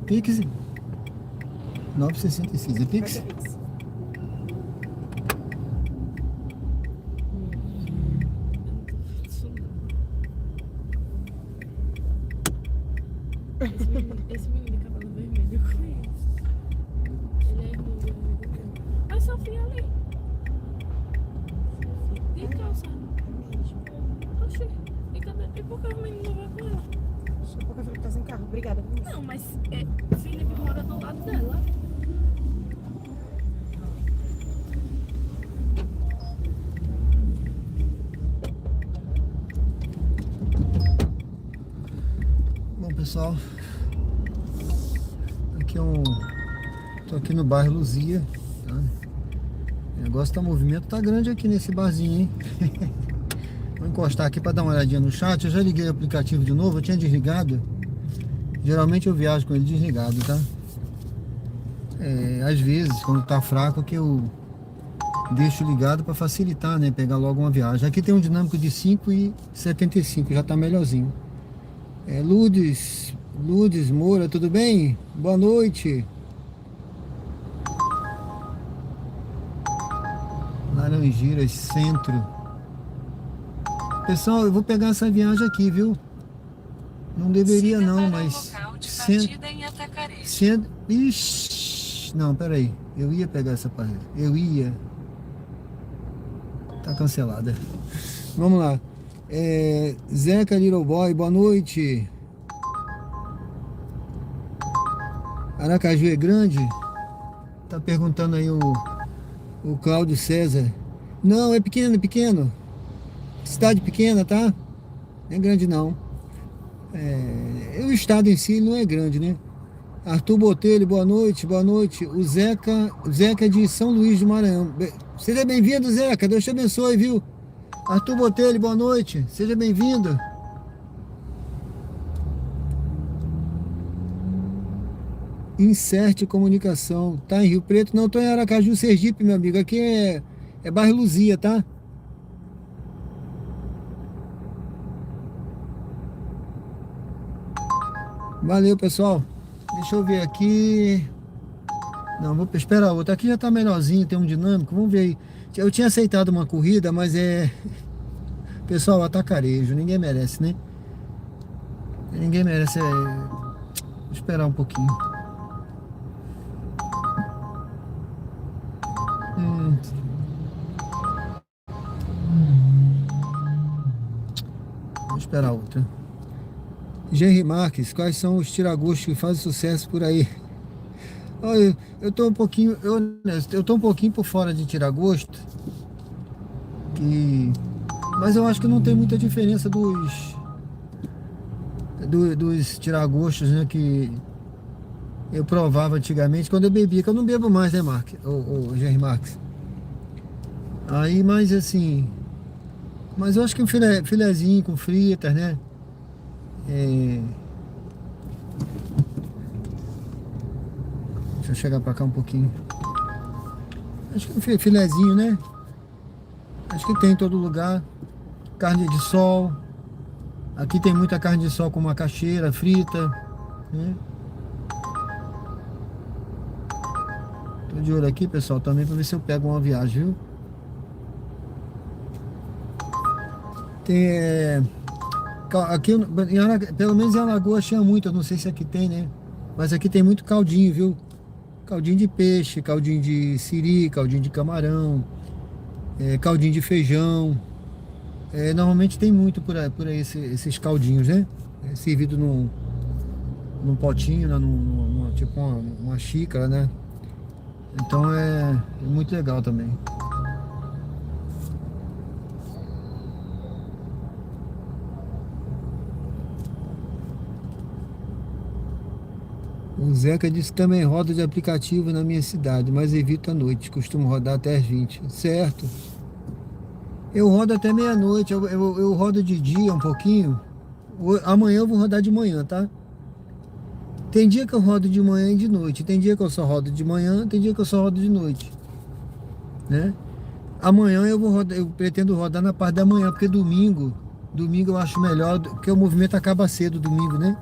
Pix. Pix 9,66. É Pix? Esse menino de cabelo vermelho eu conheço. Ele é irmão de um amigo meu. Olha a Sofia ali. De calça. Oxi. E cadê? E por que o menino não vai com ela? Porque o Felipe tá sem carro. Obrigada. Não, mas Felipe mora do lado dela. Bom, pessoal, aqui é tô aqui no bairro Luzia, tá? O negócio tá, movimento tá grande aqui nesse barzinho, hein? Vou encostar aqui para dar uma olhadinha no chat. Eu já liguei o aplicativo de novo, eu tinha desligado. Geralmente eu viajo com ele desligado, tá? Às vezes, quando tá fraco, que eu deixo ligado para facilitar, né? Pegar logo uma viagem. Aqui tem um dinâmico de 5,75, já tá melhorzinho. Lourdes Moura, tudo bem? Boa noite. Laranjeiras, centro. Pessoal, eu vou pegar essa viagem aqui, viu? Não deveria Siga não, para o mas... local de partida em Atacarejo. Ixi, não, peraí. Eu ia pegar essa parte. Eu ia. Tá cancelada. Vamos lá. Zeca Little Boy, boa noite. Aracaju é grande? Tá perguntando aí o Cláudio César. Não, é pequeno, é pequeno. Cidade pequena, tá? Não é grande não. O estado em si não é grande, né? Arthur Botelho, boa noite, boa noite. O Zeca é de São Luís do Maranhão. Seja bem-vindo, Zeca, Deus te abençoe, viu? Arthur Botelho, boa noite, seja bem-vindo. Inserte Comunicação, tá em Rio Preto? Não, tô em Aracaju, Sergipe, meu amigo. Aqui é bairro Luzia, tá? Valeu, pessoal. Deixa eu ver aqui. Não, vou esperar outra. Aqui já tá melhorzinho, tem um dinâmico. Vamos ver aí. Eu tinha aceitado uma corrida, mas pessoal, atacarejo. Ninguém merece, né? Ninguém merece. Vou esperar um pouquinho. Vou esperar outra. Henry Marques, quais são os tiragostos que fazem sucesso por aí? Olha, eu tô um pouquinho por fora de tiragosto, mas eu acho que não tem muita diferença dos tiragostos, né, que eu provava antigamente quando eu bebia, que eu não bebo mais, né, o Henry Marques? Aí, mas assim, mas eu acho que um filezinho com fritas, né? Deixa eu chegar pra cá um pouquinho. Acho que um filezinho, né? Acho que tem em todo lugar. Carne de sol. Aqui tem muita carne de sol com macaxeira frita, né? Tô de olho aqui, pessoal, também pra ver se eu pego uma viagem, viu? Tem aqui, pelo menos em Alagoas tinha muito, eu não sei se aqui tem, né? Mas aqui tem muito caldinho, viu? Caldinho de peixe, caldinho de siri, caldinho de camarão, caldinho de feijão. Normalmente tem muito por aí esses caldinhos, né? Servido num potinho, né? Tipo uma xícara, né? Então é muito legal também. O Zeca disse que também roda de aplicativo na minha cidade, mas evito à noite. Costumo rodar até as 20. Certo. Eu rodo até meia-noite. Eu rodo de dia um pouquinho, Amanhã eu vou rodar de manhã, tá? Tem dia que eu rodo de manhã e de noite. Tem dia que eu só rodo de manhã, tem dia que eu só rodo de noite, né? Amanhã eu vou rodar, eu pretendo rodar na parte da manhã, porque domingo eu acho melhor, porque o movimento acaba cedo domingo, né?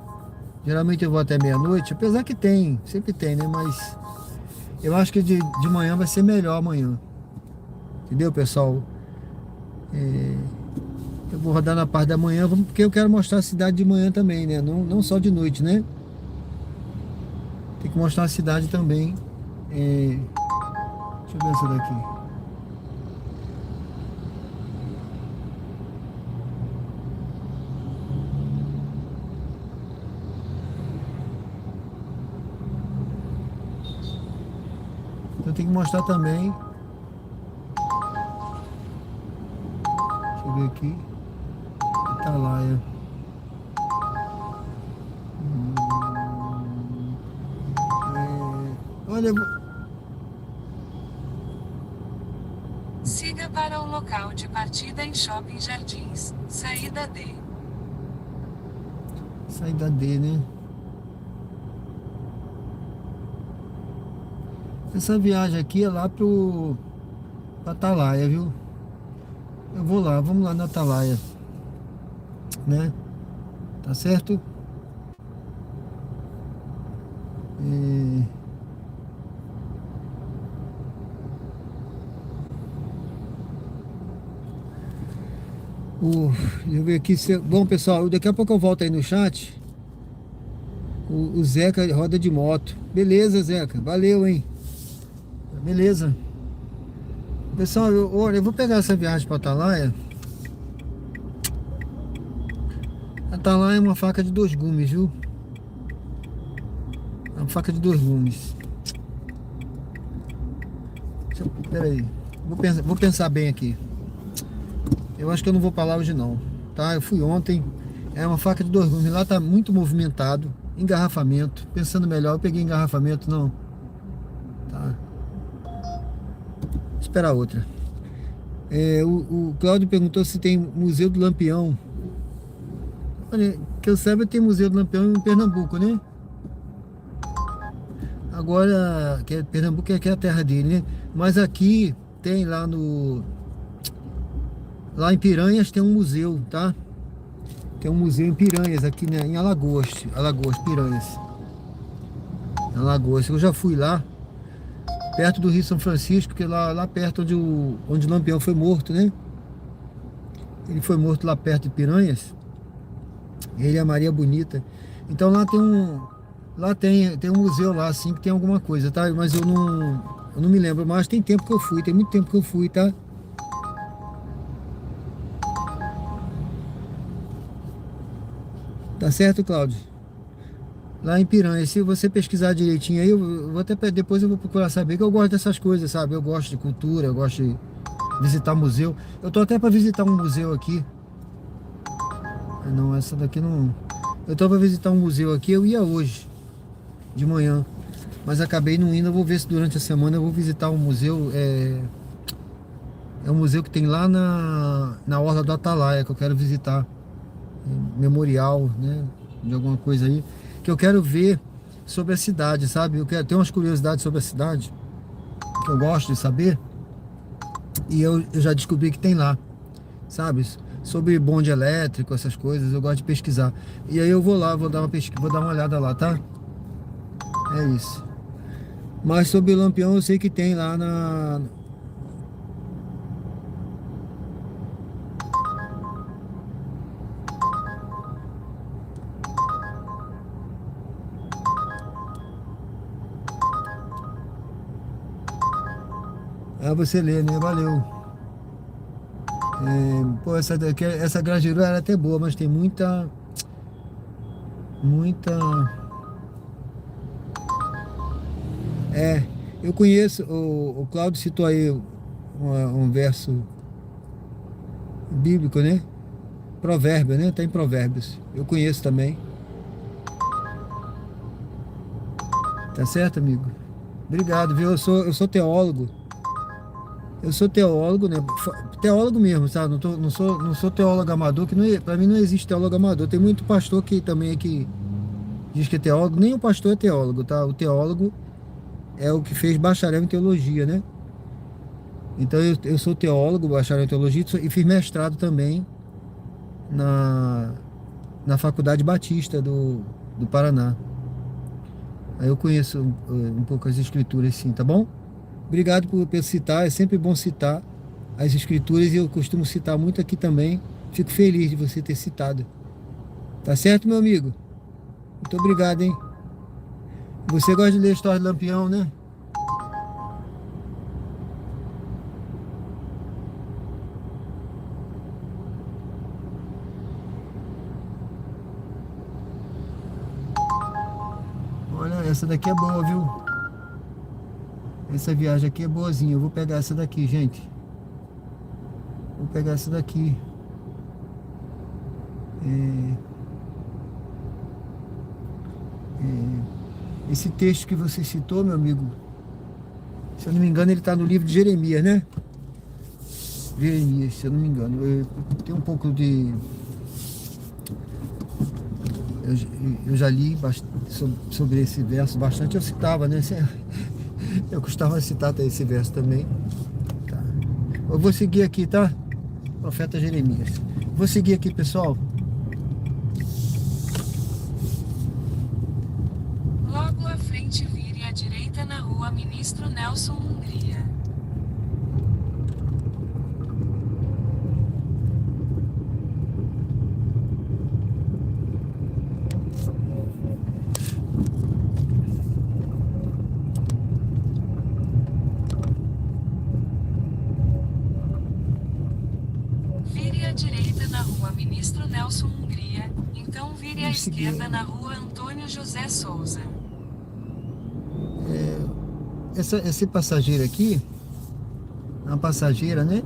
Geralmente eu vou até meia-noite, apesar que tem, sempre tem, né? Mas eu acho que de manhã vai ser melhor amanhã. Entendeu, pessoal? Eu vou rodar na parte da manhã, porque eu quero mostrar a cidade de manhã também, né? Não só de noite, né? Tem que mostrar a cidade também. Deixa eu ver essa daqui. Então tem que mostrar também. Deixa eu ver aqui. Atalaia. Olha, Siga para o local de partida em Shopping Jardins, saída D. saída D, né? Essa viagem aqui é lá pra Atalaia, viu? Eu vou lá, vamos lá na Atalaia, né? Tá certo? Deixa eu ver aqui. Bom, pessoal, daqui a pouco eu volto aí no chat. O Zeca roda de moto. Beleza, Zeca. Valeu, hein? Beleza. Pessoal, olha, eu vou pegar essa viagem para Atalaia. Atalaia é uma faca de 2 gumes, viu? É uma faca de 2 gumes. Pera aí. Vou pensar bem aqui. Eu acho que eu não vou pra lá hoje não, tá? Eu fui ontem. É uma faca de 2 gumes. Lá tá muito movimentado. Engarrafamento. Pensando melhor, eu peguei engarrafamento, não. Tá. Vou esperar outra. O Cláudio perguntou se tem Museu do Lampião. Olha, que eu saiba, tem Museu do Lampião em Pernambuco, né? Agora, que Pernambuco é a terra dele, né? Mas aqui tem lá em Piranhas tem um museu, tá? Tem um museu em Piranhas, aqui, né? Em Alagoas, Piranhas. Alagoas, eu já fui lá, perto do Rio São Francisco, que lá perto onde o Lampião foi morto, né? Ele foi morto lá perto de Piranhas. Ele e a Maria Bonita. Então lá tem um museu lá, assim, que tem alguma coisa, tá? Mas eu não me lembro, mas tem tempo que eu fui, tem muito tempo que eu fui, tá? Tá certo, Cláudio? Lá em Piranha, se você pesquisar direitinho aí, eu vou até depois eu vou procurar saber, que eu gosto dessas coisas, sabe? Eu gosto de cultura, eu gosto de visitar museu. Eu tô até para visitar um museu aqui. Não, essa daqui não. Eu tô para visitar um museu aqui, eu ia hoje, de manhã, mas acabei não indo. Eu vou ver se durante a semana eu vou visitar um museu. É um museu que tem lá na Orla do Atalaia, que eu quero visitar. Memorial, né? De alguma coisa aí. Que eu quero ver sobre a cidade, sabe? Eu quero ter umas curiosidades sobre a cidade, que eu gosto de saber. E eu já descobri que tem lá, sabe? Sobre bonde elétrico, essas coisas, eu gosto de pesquisar. E aí eu vou lá, vou dar uma olhada lá, tá? É isso. Mas sobre o Lampião eu sei que tem lá na... você lê, né? Valeu. Pô, essa Grajaú era até boa, mas tem muita... Eu conheço, o Cláudio citou aí um verso bíblico, né? Provérbio, né? Tem Provérbios. Eu conheço também. Tá certo, amigo? Obrigado, viu? Eu sou teólogo. Eu sou teólogo, né? teólogo mesmo, sabe? Não sou teólogo amador, que não, pra mim não existe teólogo amador. Tem muito pastor que também que diz que é teólogo. Nem o pastor é teólogo, tá? O teólogo é o que fez bacharel em teologia, né? Então eu sou teólogo, bacharel em teologia e fiz mestrado também na Faculdade Batista do Paraná. Aí eu conheço um pouco as escrituras, sim, tá bom? Obrigado por citar, é sempre bom citar as escrituras e eu costumo citar muito aqui também. Fico feliz de você ter citado. Tá certo, meu amigo? Muito obrigado, hein? Você gosta de ler a história do Lampião, né? Olha, essa daqui é boa, viu? Essa viagem aqui é boazinha. Eu vou pegar essa daqui, gente. Vou pegar essa daqui. Esse texto que você citou, meu amigo, se eu não me engano, ele está no livro de Jeremias, né? Jeremias, se eu não me engano. Eu tenho um pouco de... Eu já li sobre esse verso bastante. Eu citava, né? Eu costumava citar até esse verso também. Tá. Eu vou seguir aqui, tá? Profeta Jeremias. Vou seguir aqui, pessoal. Logo à frente vire à direita na rua Ministro Nelson Hungria. Vire à direita na rua Ministro Nelson Hungria, então vire à esquerda na rua Antônio José Souza. Esse passageiro aqui, uma passageira, né?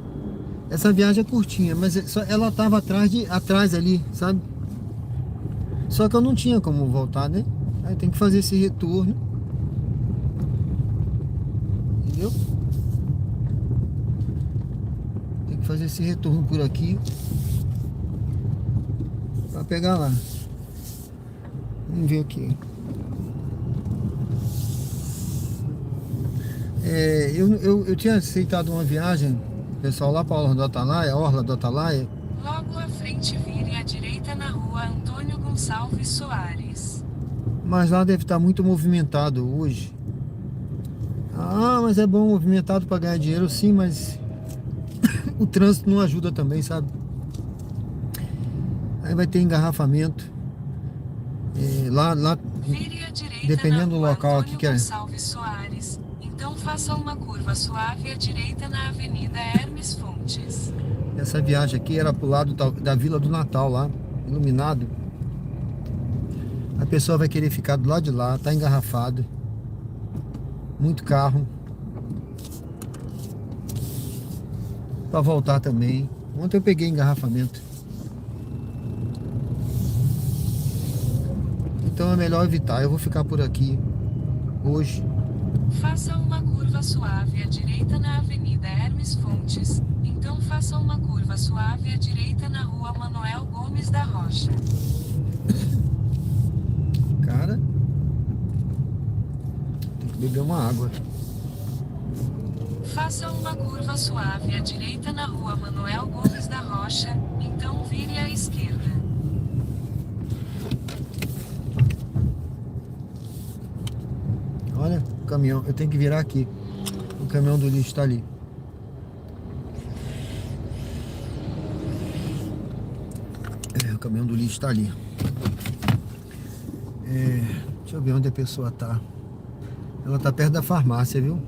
Essa viagem é curtinha, mas ela tava atrás ali, sabe? Só que eu não tinha como voltar, né? Aí tem que fazer esse retorno. Entendeu? Tem que fazer esse retorno por aqui pra pegar lá. Vamos ver aqui. Eu tinha aceitado uma viagem, pessoal, lá para a Orla do Atalaia. Logo à frente vire à direita na rua Antônio Gonçalves Soares. Mas lá deve estar muito movimentado hoje. Ah, mas é bom movimentado para ganhar dinheiro, sim, mas o trânsito não ajuda também, sabe? Aí vai ter engarrafamento. Lá Vire à direita dependendo na do rua local Antônio aqui que é. Gonçalves Soares. Então faça uma curva suave à direita na Avenida Hermes Fontes. Essa viagem aqui era pro lado da Vila do Natal lá, iluminado. A pessoa vai querer ficar do lado de lá, tá engarrafado. Muito carro. Pra voltar também. Ontem eu peguei engarrafamento. Então é melhor evitar. Eu vou ficar por aqui hoje. Faça uma curva suave à direita na Avenida Hermes Fontes. Então faça uma curva suave à direita na rua Manuel Gomes da Rocha. Cara, tem que beber uma água. Faça uma curva suave à direita na rua Manuel Gomes da Rocha. Então vire à esquerda. Olha, o caminhão, eu tenho que virar aqui. O caminhão do lixo tá ali. O caminhão do lixo tá ali. Deixa eu ver onde a pessoa tá. Ela tá perto da farmácia, viu?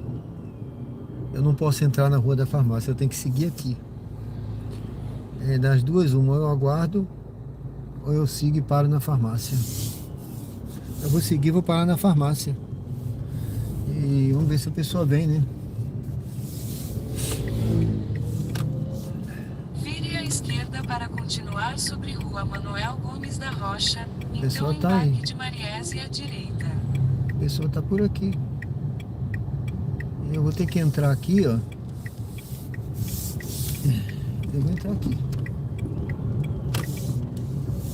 Eu não posso entrar na rua da farmácia, eu tenho que seguir aqui. Das duas, uma, ou eu aguardo, ou eu sigo e paro na farmácia. Eu vou seguir, vou parar na farmácia. E vamos ver se a pessoa vem, né? Vire à esquerda para continuar sobre rua Manuel Gomes da Rocha. Pessoa Então tá aí. embarque de Mariese à direita. A pessoa tá por aqui. Eu vou ter que entrar aqui, ó. que eu vou entrar aqui.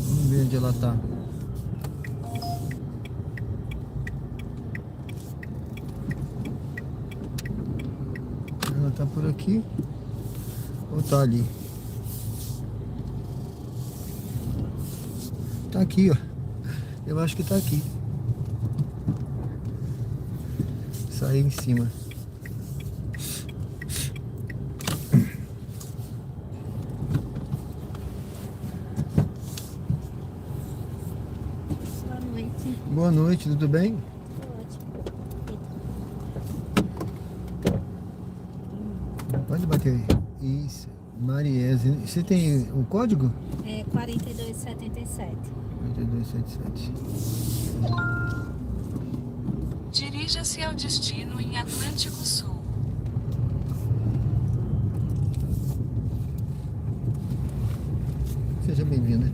Vamos ver onde ela tá. Ela tá por aqui ou tá ali? Tá aqui, ó. Eu acho que tá aqui. Saí em cima. Boa noite. Boa noite, tudo bem? Pode bater aí. Isso. Mariese. Você tem o código? É 4277. 8277. Dirija-se ao destino em Atlântico Sul. Seja bem-vinda.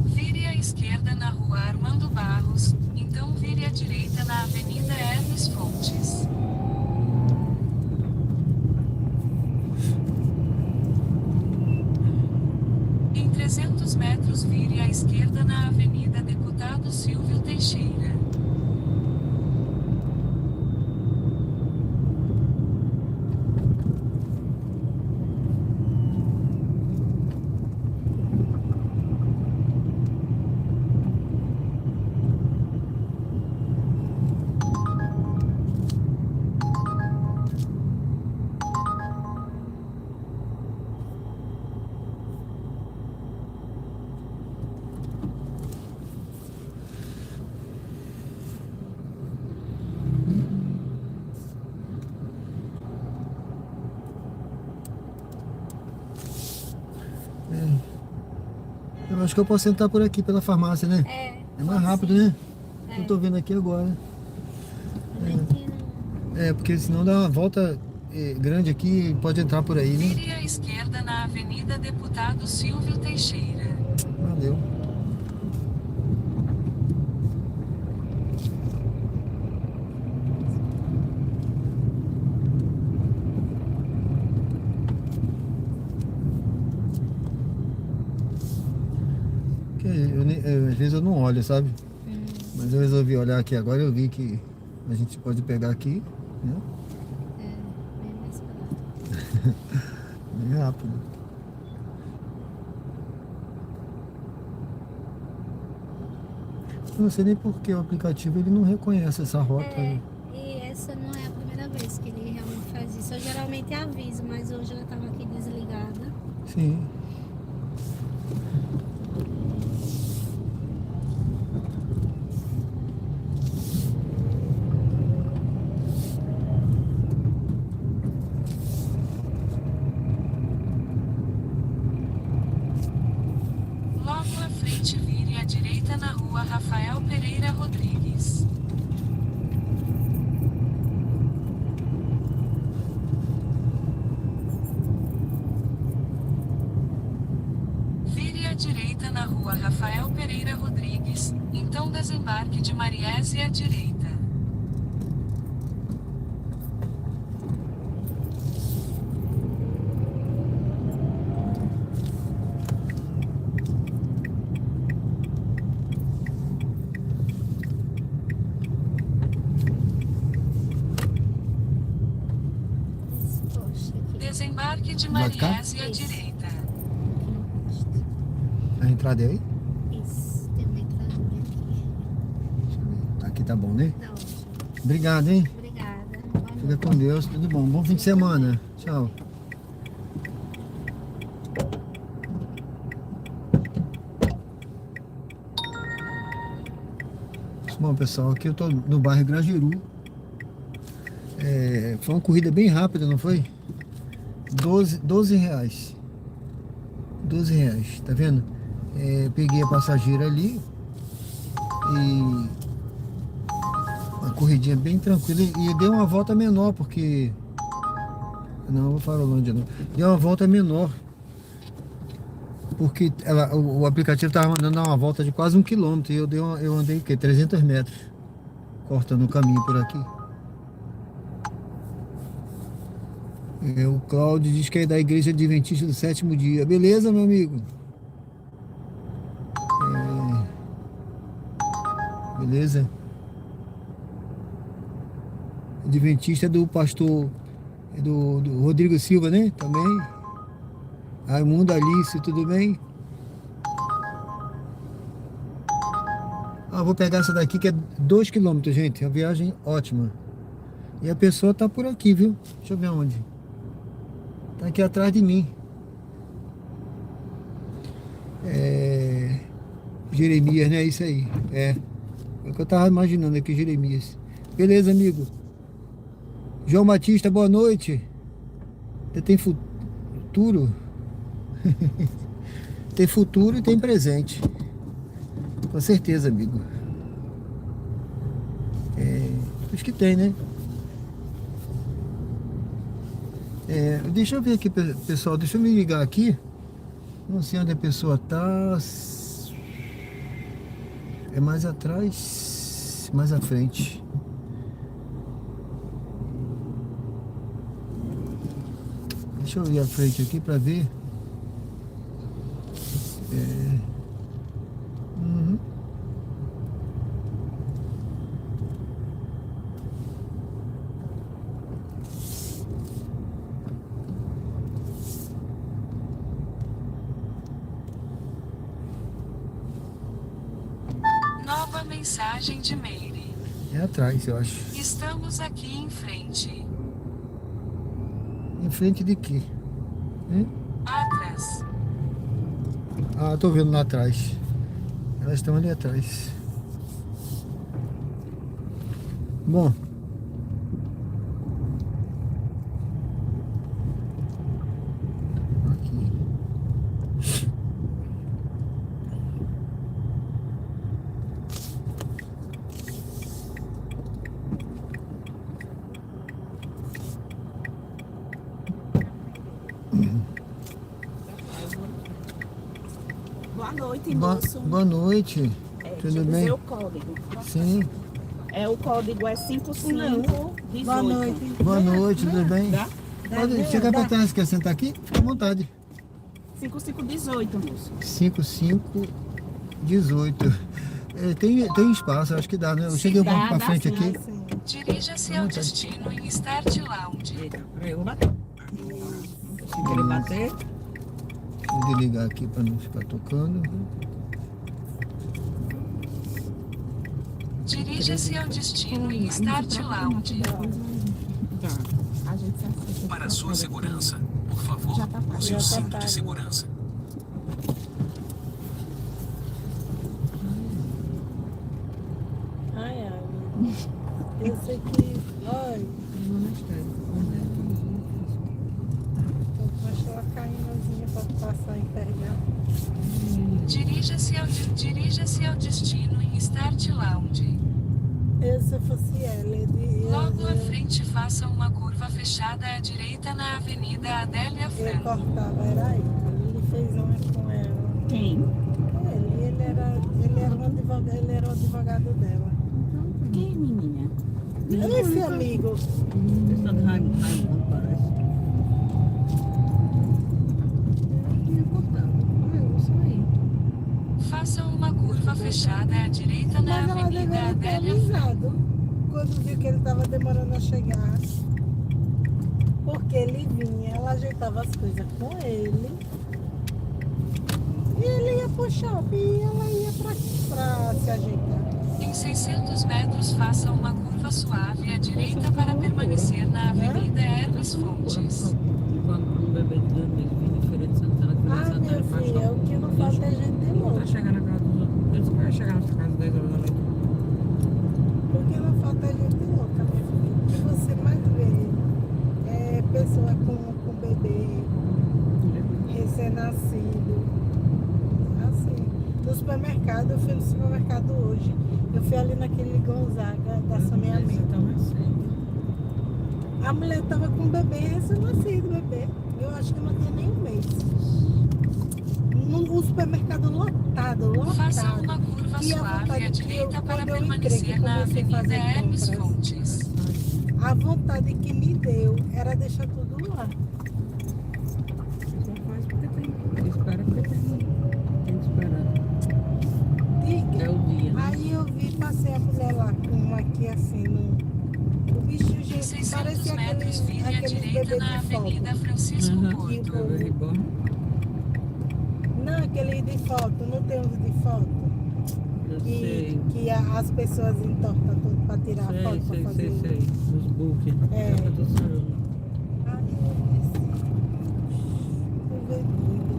Vire à esquerda na rua Armando Barros, então vire à direita na Avenida Hermes Fontes. Em 300 metros vire à esquerda na Avenida Deputado Silvio Teixeira. Eu acho que eu posso entrar por aqui, pela farmácia, né? É mais rápido, né? Eu tô vendo aqui agora. É, porque senão dá uma volta grande aqui e pode entrar por aí, né? Vire à esquerda na Avenida Deputado Silvio Teixeira. Valeu. Às vezes eu não olho, sabe? Mas eu resolvi olhar aqui agora, eu vi que a gente pode pegar aqui, né? Bem mais barato. Bem rápido. Eu não sei nem porque o aplicativo ele não reconhece essa rota. Aí. E essa não é a primeira vez que ele realmente faz isso. Eu geralmente aviso, mas hoje ela estava aqui desligada. Sim. Logo à frente vire à direita na rua Rafael Pereira Rodrigues. Vire à direita na rua Rafael Pereira Rodrigues, então desembarque de Mariese à direita. Poxa, aqui Desembarque de Vai cá? Mariese à direita. no posto. A entrada é aí? Isso, tem uma entradinha aqui. Deixa eu ver. Aqui tá bom, né? Tá ótimo. Obrigado, hein? Obrigada. Boa Fica noite. com Deus, tudo bom. Bom fim de semana. Tchau. Bom, pessoal, aqui eu tô no bairro Grajaru. Foi uma corrida bem rápida, não foi? 12 reais. 12 reais, tá vendo? Peguei a passageira ali e uma corridinha bem tranquila e dei uma volta menor, porque não vou Farolândia não. Dei uma volta menor Porque o aplicativo estava mandando dar uma volta de quase 1 quilômetro. E eu andei o quê? 300 metros. Cortando o caminho por aqui. O Cláudio diz que é da Igreja Adventista do Sétimo Dia. Beleza, meu amigo? Beleza? Adventista é do pastor do Rodrigo Silva, né? Também. Raimundo Alice, tudo bem? Vou pegar essa daqui que é 2 quilômetros, gente. A viagem ótima. E a pessoa tá por aqui, viu? Deixa eu ver onde. Tá aqui atrás de mim. Jeremias, né? Isso aí. É o que eu tava imaginando aqui, Jeremias. Beleza, amigo. João Batista, boa noite. Você tem futuro? Tem futuro e tem presente. Com certeza, amigo. Acho que tem, né? Deixa eu ver aqui, pessoal. Deixa eu me ligar aqui. Não sei onde a pessoa tá. É mais atrás, mais à frente. Deixa eu ir à frente aqui para ver. Uhum. Nova mensagem de Meire. É atrás, eu acho. Estamos aqui em frente. Em frente de quê? Atrás. Tô vendo lá atrás. Elas estão ali atrás. Bom. Aqui. Boa noite, moço. Boa noite. Tudo bem? Dizer o código. Sim. O código é 5518. Boa noite. Boa noite, tudo bem? Dá? Pode chegar para trás, quer sentar aqui? Fica à vontade. 5518, moço. 5518. Tem espaço, acho que dá, né? Eu cheguei um pouco para frente aqui. Dirija-se ao destino em Start Lounge. Peraí, eu vou bater. Se querer bater. Vou desligar aqui para não ficar tocando. Dirija-se ao destino em Start Lounge. A gente se aceita. Para a sua segurança, por favor, use o cinto de segurança. Ai. Eu sei que. Ai. Tô com aquela caínazinha pra passar e pegar. Dirija-se ao destino em Start Lounge. Se eu fosse ela, Logo à frente, faça uma curva fechada à direita na Avenida Adélia eu Franco. cortava, era ele. Ele fez uma com ela. Quem? Ele era o advogado dela. Quem, menina? Esse amigo. Pessoa do Raimundo, parece. Faça uma curva fechada à direita na Mas ela Avenida deveria ter Adélia Franco. avisado quando viu que ele estava demorando a chegar. Porque ele vinha, ela ajeitava as coisas com ele. E ele ia puxar e ela ia pra se ajeitar. Em 600 metros, faça uma curva suave à direita para permanecer na Avenida Hermes Fontes. Quando um bebê de 2 meses vem de Feira de Santana, que Ah, meu filho, o que não falta é gente louca. Vai chegar na casa dos outros. Eles vão chegar na sua casa 10 horas da noite. O que não falta é gente louca, meu filho. O que você mais vê é pessoa com bebê, recém-nascido. Assim, no supermercado, eu fui no supermercado hoje. Eu fui ali naquele Gonzaga da saneamento. A mulher tava com um bebê recém-nascido, bebê. Eu acho que não tinha nem um mês. O supermercado lotado, Faça lotado. uma curva E a suave vontade à que direita para quando eu entrei, permanecer que na comecei a Avenida fazer Hermes compras, Fontes. a vontade que me deu era deixar tudo lá. Só faz porque tem. Espera porque tem que esperar. Diga. É o dia, né? Aí eu vi, passei a mulher lá com uma aqui assim, o bicho, Em gente, 600 parecia metros, vire à aqueles direita bebês na de foto. Avenida Francisco Aham. E o Porto. Vai ver povo, reborn. não, aquele de foto, não tem uns de foto. Eu sei. Que as pessoas entortam tudo pra tirar Sei, foto, pra fazer. sei. Os book. É. É o que eu tô falando. Aí eu disse, tô vendido.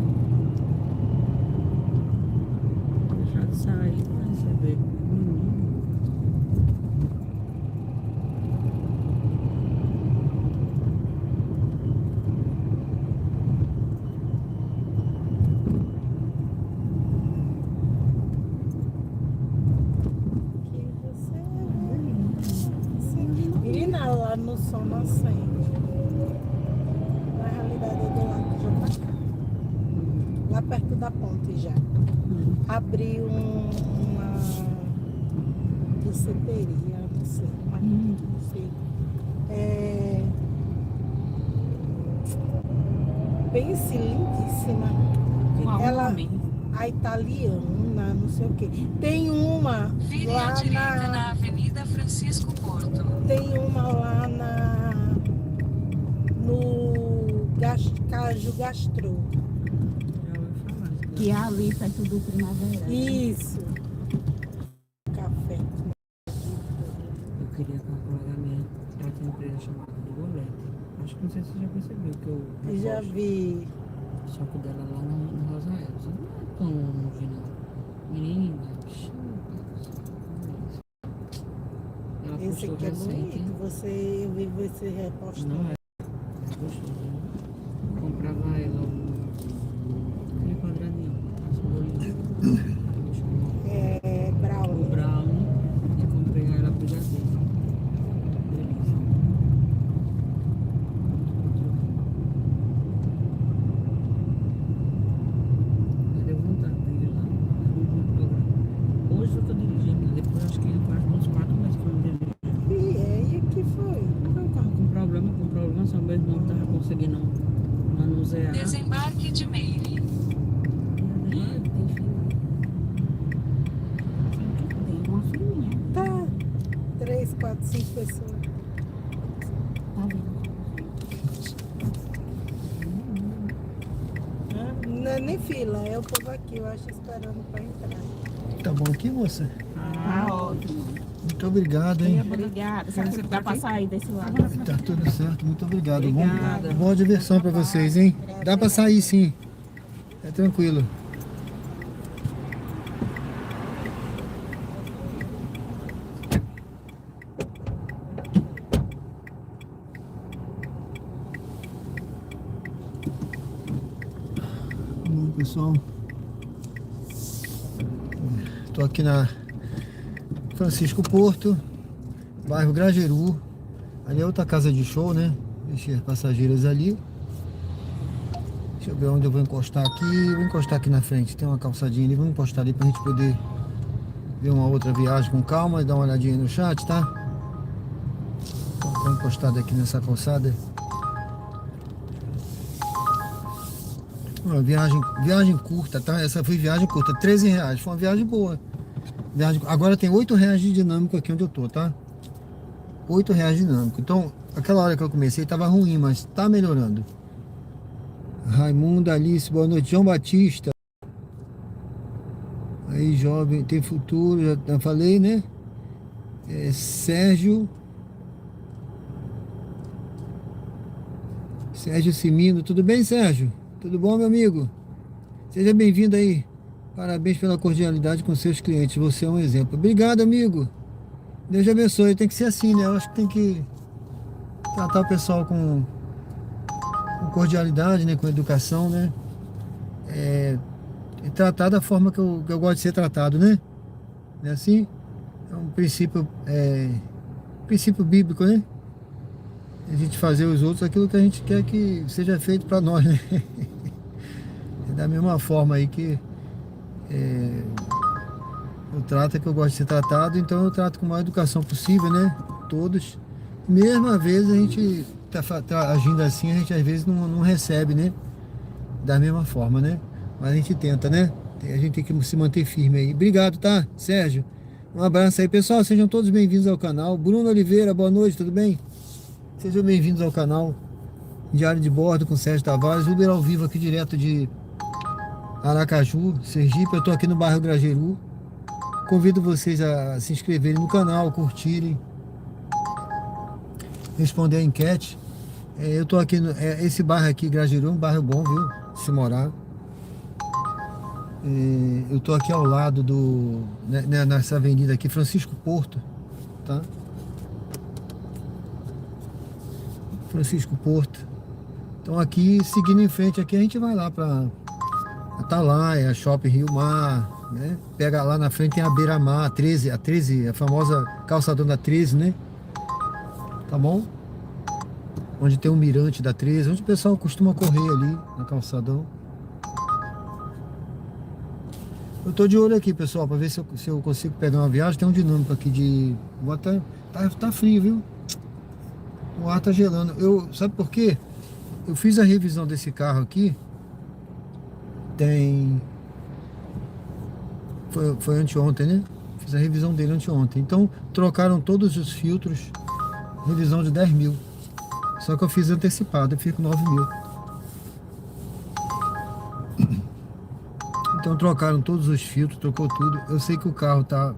Deixar de sair pra receber. Que você menina lá no sol nascendo. Na realidade é do lado de Jacatá. Lá perto da ponte já. Abriu uma doceteria, não sei, não sei. Pense lindíssima. Ela, a italiana, não sei o que. Tem uma Vire à lá direita na. na Avenida Francisco Porto. Tem uma lá no Caju Gastro. Já ouvi falar. Que é ali perto do Primavera. Isso. Café. Eu queria que uma colega minha, ela tem uma empresa chamada do Golete. Acho que não sei se você já percebeu que eu Já reposto. vi. Só que o dela lá no Rosa Elza. Não é tão longe, não. Menina, ela Esse postou aqui é recente. bonito. Eu vi você repostando. Não é gostoso, né? Comprava ela aquele quadradinho, as bolinhas. É O brownie. brownie e comprei ela pro jardim. Delícia. Me deu vontade de ir lá no programa. Hoje eu tô dirigindo, né? Depois acho que faz uns 4 meses que eu não dirijo. E o que foi? Não foi o carro com problema, só meu irmão não tava conseguindo manusear. Desembarque de Meire. Tem uma filhinha. Tá. 3, 4, 5 pessoas. Tá vendo? Não é nem fila, é o povo aqui, eu acho, esperando pra entrar. Tá bom aqui, moça? Tá ótimo. Muito obrigado, hein? Obrigada. Você dá pra sair desse lado. Tá tudo certo, muito obrigado. Obrigada. Boa diversão pra vocês, hein? Dá pra sair sim. É tranquilo. Bom, pessoal. Tô aqui na Francisco Porto, bairro Grajeru. Ali é outra casa de show, né? Deixei as passageiras ali. Deixa eu ver onde eu vou encostar aqui. Vou encostar aqui na frente. Tem uma calçadinha ali. Vamos encostar ali pra gente poder ver uma outra viagem com calma e dar uma olhadinha no chat, tá? Então, tô encostado aqui nessa calçada. Uma viagem curta, tá? Essa foi viagem curta, R$13. Foi uma viagem boa. Agora tem R$8 de dinâmico aqui onde eu tô, tá? R$8 dinâmico. Então, aquela hora que eu comecei tava ruim, mas tá melhorando. Raimundo, Alice, boa noite. João Batista. Aí, jovem, tem futuro, já falei, né? Sérgio Simino, tudo bem, Sérgio? Tudo bom, meu amigo? Seja bem-vindo aí. Parabéns pela cordialidade com seus clientes. Você é um exemplo. Obrigado, amigo. Deus te abençoe. Tem que ser assim, né? Eu acho que tem que tratar o pessoal com cordialidade, né? Com educação, né? E tratar da forma que eu gosto de ser tratado, né? Não é assim? É um princípio bíblico, né? A gente fazer os outros aquilo que a gente quer que seja feito para nós, né? da mesma forma aí que eu trato, que eu gosto de ser tratado, então eu trato com a maior educação possível, né? Todos. Mesmo às vezes a gente agindo assim, a gente às vezes não recebe, né? Da mesma forma, né? Mas a gente tenta, né? A gente tem que se manter firme aí. Obrigado, tá, Sérgio? Um abraço aí, pessoal. Sejam todos bem-vindos ao canal. Bruno Oliveira, boa noite, tudo bem? Sejam bem-vindos ao canal Diário de Bordo com Sérgio Tavares. Uber ao vivo aqui direto de Aracaju, Sergipe. Eu tô aqui no bairro Grajeru. Convido vocês a se inscreverem no canal, curtirem, responder a enquete. Eu tô aqui, esse bairro aqui, Grajeru, é um bairro bom, viu? Se morar. Eu tô aqui ao lado nessa avenida aqui, Francisco Porto, tá? Francisco Porto. Então aqui, seguindo em frente aqui, a gente vai lá para Atalaia, Shopping Rio Mar, né? Pega lá na frente tem a Beira-Mar, a famosa calçadona 13, né? Tá bom? Onde tem um mirante da 13, onde o pessoal costuma correr ali na calçadão. Eu tô de olho aqui, pessoal, para ver se eu consigo pegar uma viagem. Tem um dinâmico aqui de... Tá frio, viu? O ar tá gelando. Sabe por quê? Eu fiz a revisão desse carro aqui. Foi anteontem, né? Fiz a revisão dele anteontem. Então, trocaram todos os filtros. Revisão de 10 mil. Só que eu fiz antecipado, eu fico 9 mil. Então trocaram todos os filtros, trocou tudo. Eu sei que o carro tá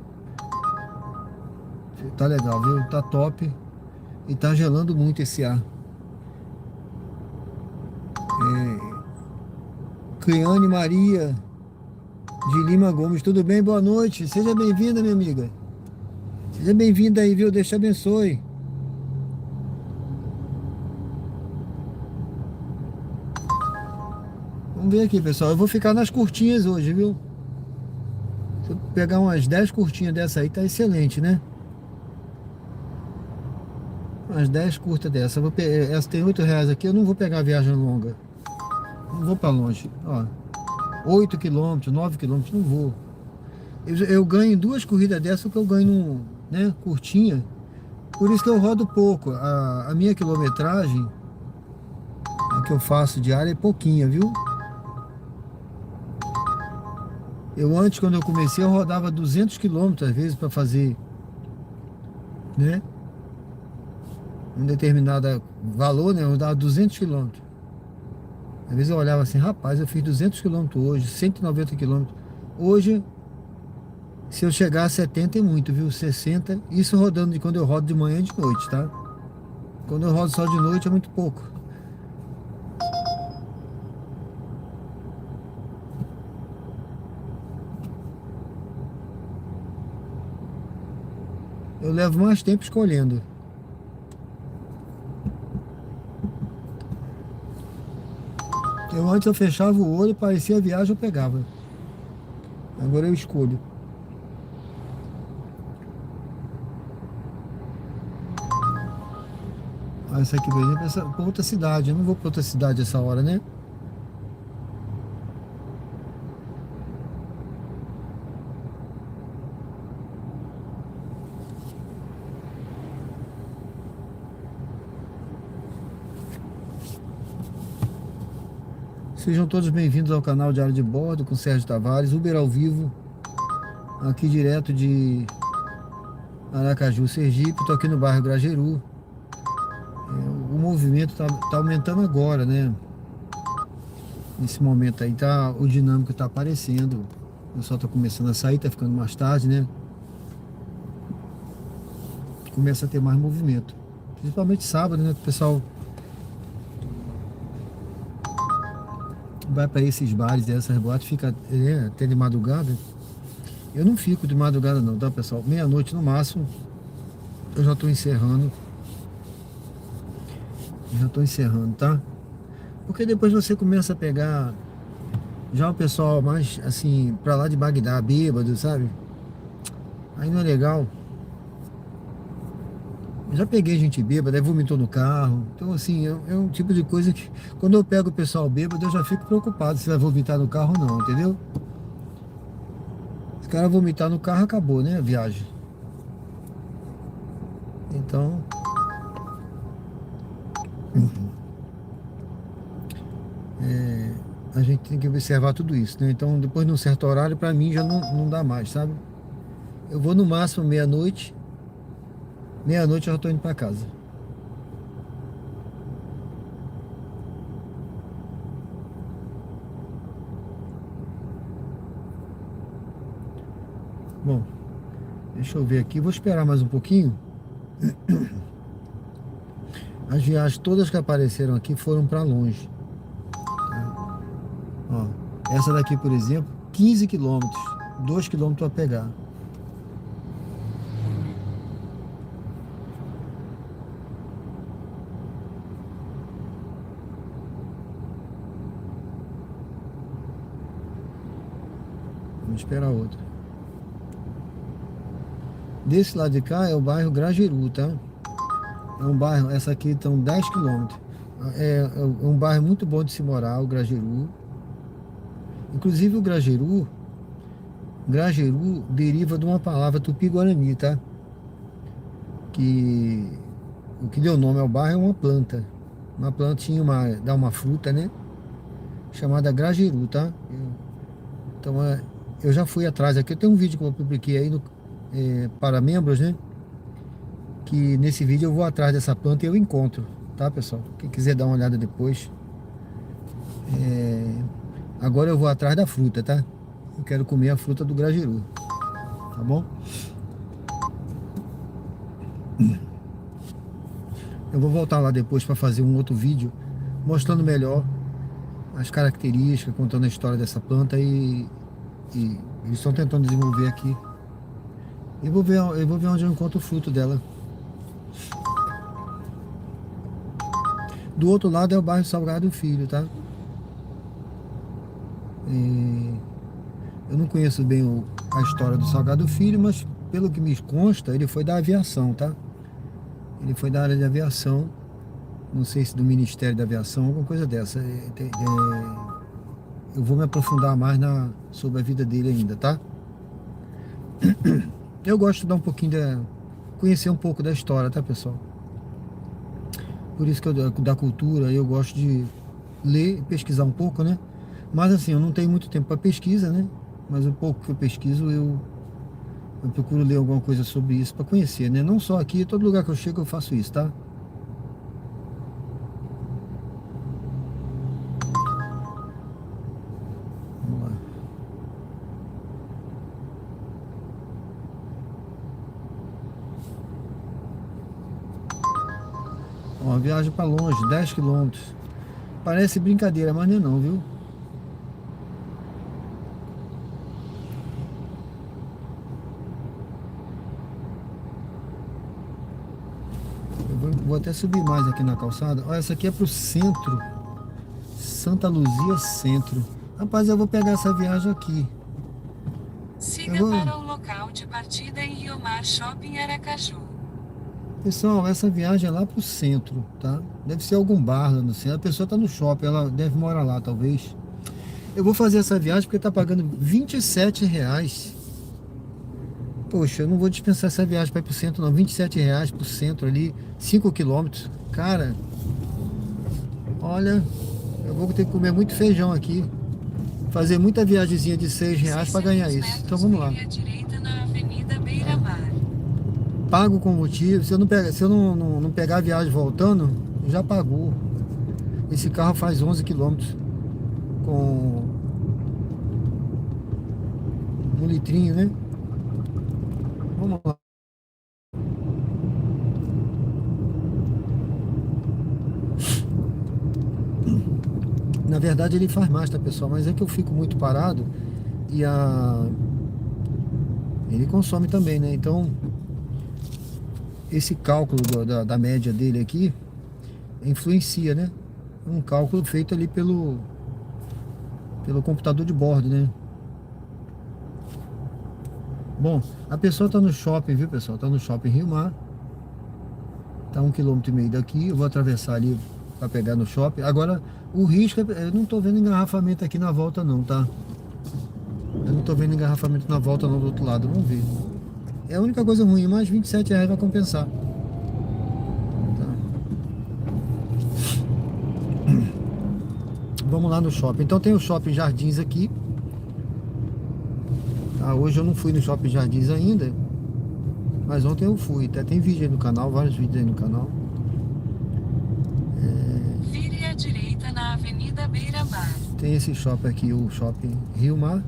legal, viu? Tá top. E tá gelando muito esse ar. Criane Maria de Lima Gomes, tudo bem? Boa noite. Seja bem-vinda, minha amiga. Seja bem-vinda aí, viu? Deus te abençoe. Vamos ver aqui, pessoal. Eu vou ficar nas curtinhas hoje, viu? Se eu pegar umas 10 curtinhas dessa aí, tá excelente, né? Umas 10 curtas dessa. Essa tem R$8 aqui. Eu não vou pegar viagem longa. Não vou pra longe. Ó, 8 km, 9 km, não vou. Eu ganho em 2 corridas dessa o que eu ganho né, curtinha. Por isso que eu rodo pouco. A minha quilometragem, a que eu faço diária, é pouquinha, viu? Eu antes, quando eu comecei, eu rodava 200 km às vezes para fazer, né? Um determinado valor, né? Eu dava 200 km. Às vezes eu olhava assim, rapaz, eu fiz 200 km hoje, 190 km. Hoje, se eu chegar a 70 é muito, viu? 60, isso rodando de quando eu rodo de manhã e de noite, tá? Quando eu rodo só de noite é muito pouco. Eu levo mais tempo escolhendo. Antes eu fechava o olho, parecia a viagem, eu pegava. Agora eu escolho. Essa aqui, por exemplo, é pra outra cidade. Eu não vou pra outra cidade essa hora, né? Sejam todos bem-vindos ao canal Diário de Bordo com Sérgio Tavares, Uber ao vivo, aqui direto de Aracaju, Sergipe. Estou aqui no bairro Grajeru. O movimento tá aumentando agora, né? Nesse momento aí, o dinâmico está aparecendo. O pessoal está começando a sair, está ficando mais tarde, né? Começa a ter mais movimento. Principalmente sábado, né? Que o pessoal vai para esses bares, essas boates, fica até de madrugada. Eu não fico de madrugada não, tá, pessoal? Meia-noite no máximo. Eu já estou encerrando. Tá? Porque depois você começa a pegar já o pessoal mais assim, pra lá de Bagdá, bêbado, sabe? Aí não é legal. Eu já peguei gente bêbada, aí vomitou no carro. Então, assim, é um tipo de coisa que, quando eu pego o pessoal bêbado, eu já fico preocupado se vai vomitar no carro ou não, entendeu? Se o cara vomitar no carro, acabou, né, a viagem. Então, a gente tem que observar tudo isso, né? Então, depois de um certo horário, pra mim já não dá mais, sabe? Eu vou no máximo meia-noite. Meia-noite eu já tô indo pra casa. Bom, deixa eu ver aqui. Vou esperar mais um pouquinho. As viagens todas que apareceram aqui foram pra longe. Ó, essa daqui, por exemplo, 15 quilômetros. 2 quilômetros a pegar. Vamos esperar outra. Desse lado de cá é o bairro Grajeru, tá? É um bairro, essa aqui estão 10 quilômetros. É um bairro muito bom de se morar, o Grajeru. Inclusive o Grajeru deriva de uma palavra tupi-guarani, tá? Que o que deu nome ao bairro é uma planta. Uma plantinha, dá uma fruta, né? Chamada Grajeru, tá? Então, eu já fui atrás aqui. Eu tenho um vídeo que eu publiquei aí para membros, né? Que nesse vídeo eu vou atrás dessa planta e eu encontro, tá, pessoal? Quem quiser dar uma olhada depois. Agora eu vou atrás da fruta, tá? Eu quero comer a fruta do Grajeru, tá bom? Eu vou voltar lá depois para fazer um outro vídeo mostrando melhor as características, contando a história dessa planta e eles estão tentando desenvolver aqui. Eu vou ver onde eu encontro o fruto dela. Do outro lado é o bairro Salgado Filho, tá? Eu não conheço bem a história do Salgado Filho, mas pelo que me consta, ele foi da aviação, tá? Ele foi da área de aviação, não sei se do Ministério da Aviação, alguma coisa dessa. Eu vou me aprofundar mais sobre a vida dele ainda, tá? Eu gosto de estudar um pouquinho, conhecer um pouco da história, tá, pessoal? Por isso que da cultura eu gosto de ler e pesquisar um pouco, né? Mas assim, eu não tenho muito tempo para pesquisa, né? Mas o pouco que eu pesquiso, eu procuro ler alguma coisa sobre isso para conhecer, né? Não só aqui, todo lugar que eu chego eu faço isso, tá? Vamos lá. Ó, viagem para longe, 10 quilômetros. Parece brincadeira, mas não é não, viu? Vou até subir mais aqui na calçada. Olha, essa aqui é pro centro. Santa Luzia Centro. Rapaz, eu vou pegar essa viagem aqui. Siga para o local de partida em Rio Mar Shopping Aracaju. Pessoal, essa viagem é lá pro centro, tá? Deve ser algum bar lá no centro. A pessoa tá no shopping, ela deve morar lá, talvez. Eu vou fazer essa viagem porque tá pagando R$27. Poxa, eu não vou dispensar essa viagem para ir pro centro, não. R$27 pro centro ali, 5 quilômetros. Cara, olha, eu vou ter que comer muito feijão aqui. Fazer muita viagemzinha de R$6 para ganhar isso. Então vamos lá. Direita na Avenida Beira Mar. Pago com motivo. Se eu não pegar a viagem voltando, já pagou. Esse carro faz 11 quilômetros com um litrinho, né? Vamos lá. Na verdade ele faz mais, tá, pessoal? Mas é que eu fico muito parado e ele consome também, né? Então esse cálculo da média dele aqui influencia, né? Um cálculo feito ali pelo computador de bordo, né? Bom, a pessoa tá no shopping, viu, pessoal? Tá no shopping Rio Mar. Tá 1,5 km daqui, eu vou atravessar ali para pegar no shopping. Agora, o risco, eu não tô vendo engarrafamento aqui na volta não, tá? Eu não tô vendo engarrafamento na volta não, do outro lado, vamos ver. É a única coisa ruim, mas R$27 vai compensar. Tá. Vamos lá no shopping. Então tem o Shopping Jardins aqui. Tá, hoje eu não fui no Shopping Jardins ainda, mas ontem eu fui. Até tem vídeo aí no canal, vários vídeos aí no canal. Vire à direita na Avenida Beira Mar. Tem esse shopping aqui, o Shopping Rio Mar,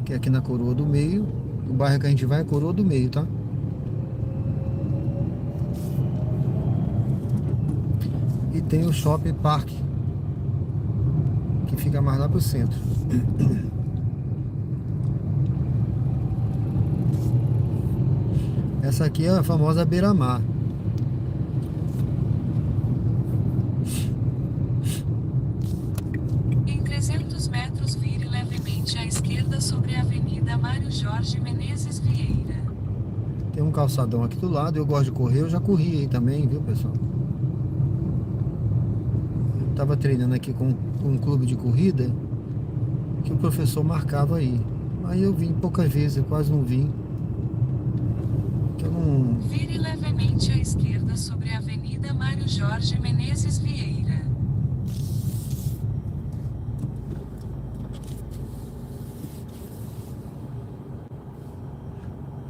que é aqui na Coroa do Meio. O bairro que a gente vai é Coroa do Meio, tá? E tem o Shopping Park, que fica mais lá pro centro. Essa aqui é a famosa Beira-Mar. Em 300 metros, vire levemente à esquerda sobre a Avenida Mário Jorge Menezes Vieira. Tem um calçadão aqui do lado. Eu gosto de correr, eu já corri aí também, viu, pessoal? Eu tava treinando aqui com um clube de corrida que o professor marcava aí. Aí eu vim poucas vezes, eu quase não vim. Que eu não... Vire levemente à esquerda sobre a Avenida Mário Jorge Menezes Vieira.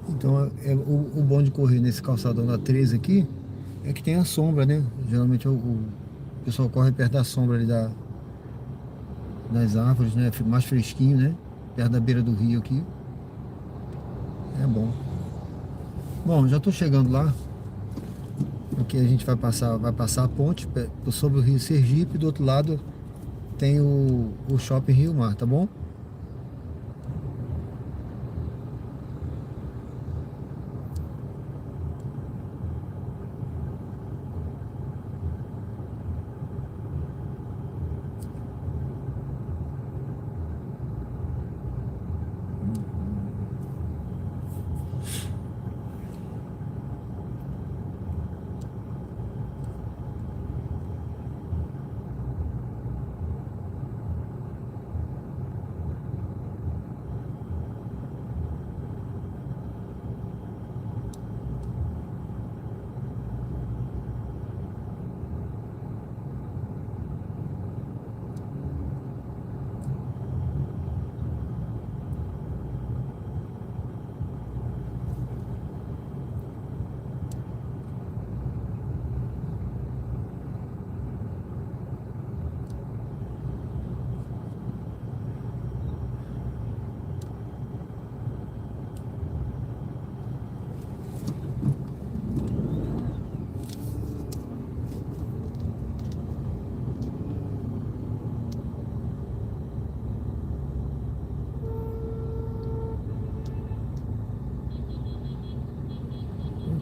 Então, o bom de correr nesse calçadão da 13 aqui é que tem a sombra, né? Geralmente o pessoal corre perto da sombra ali das árvores, né? Fica mais fresquinho, né? Perto da beira do rio aqui. É bom. Bom, já tô chegando lá. Aqui a gente vai passar a ponte sobre o rio Sergipe. Do outro lado tem o Shopping Rio Mar, tá bom?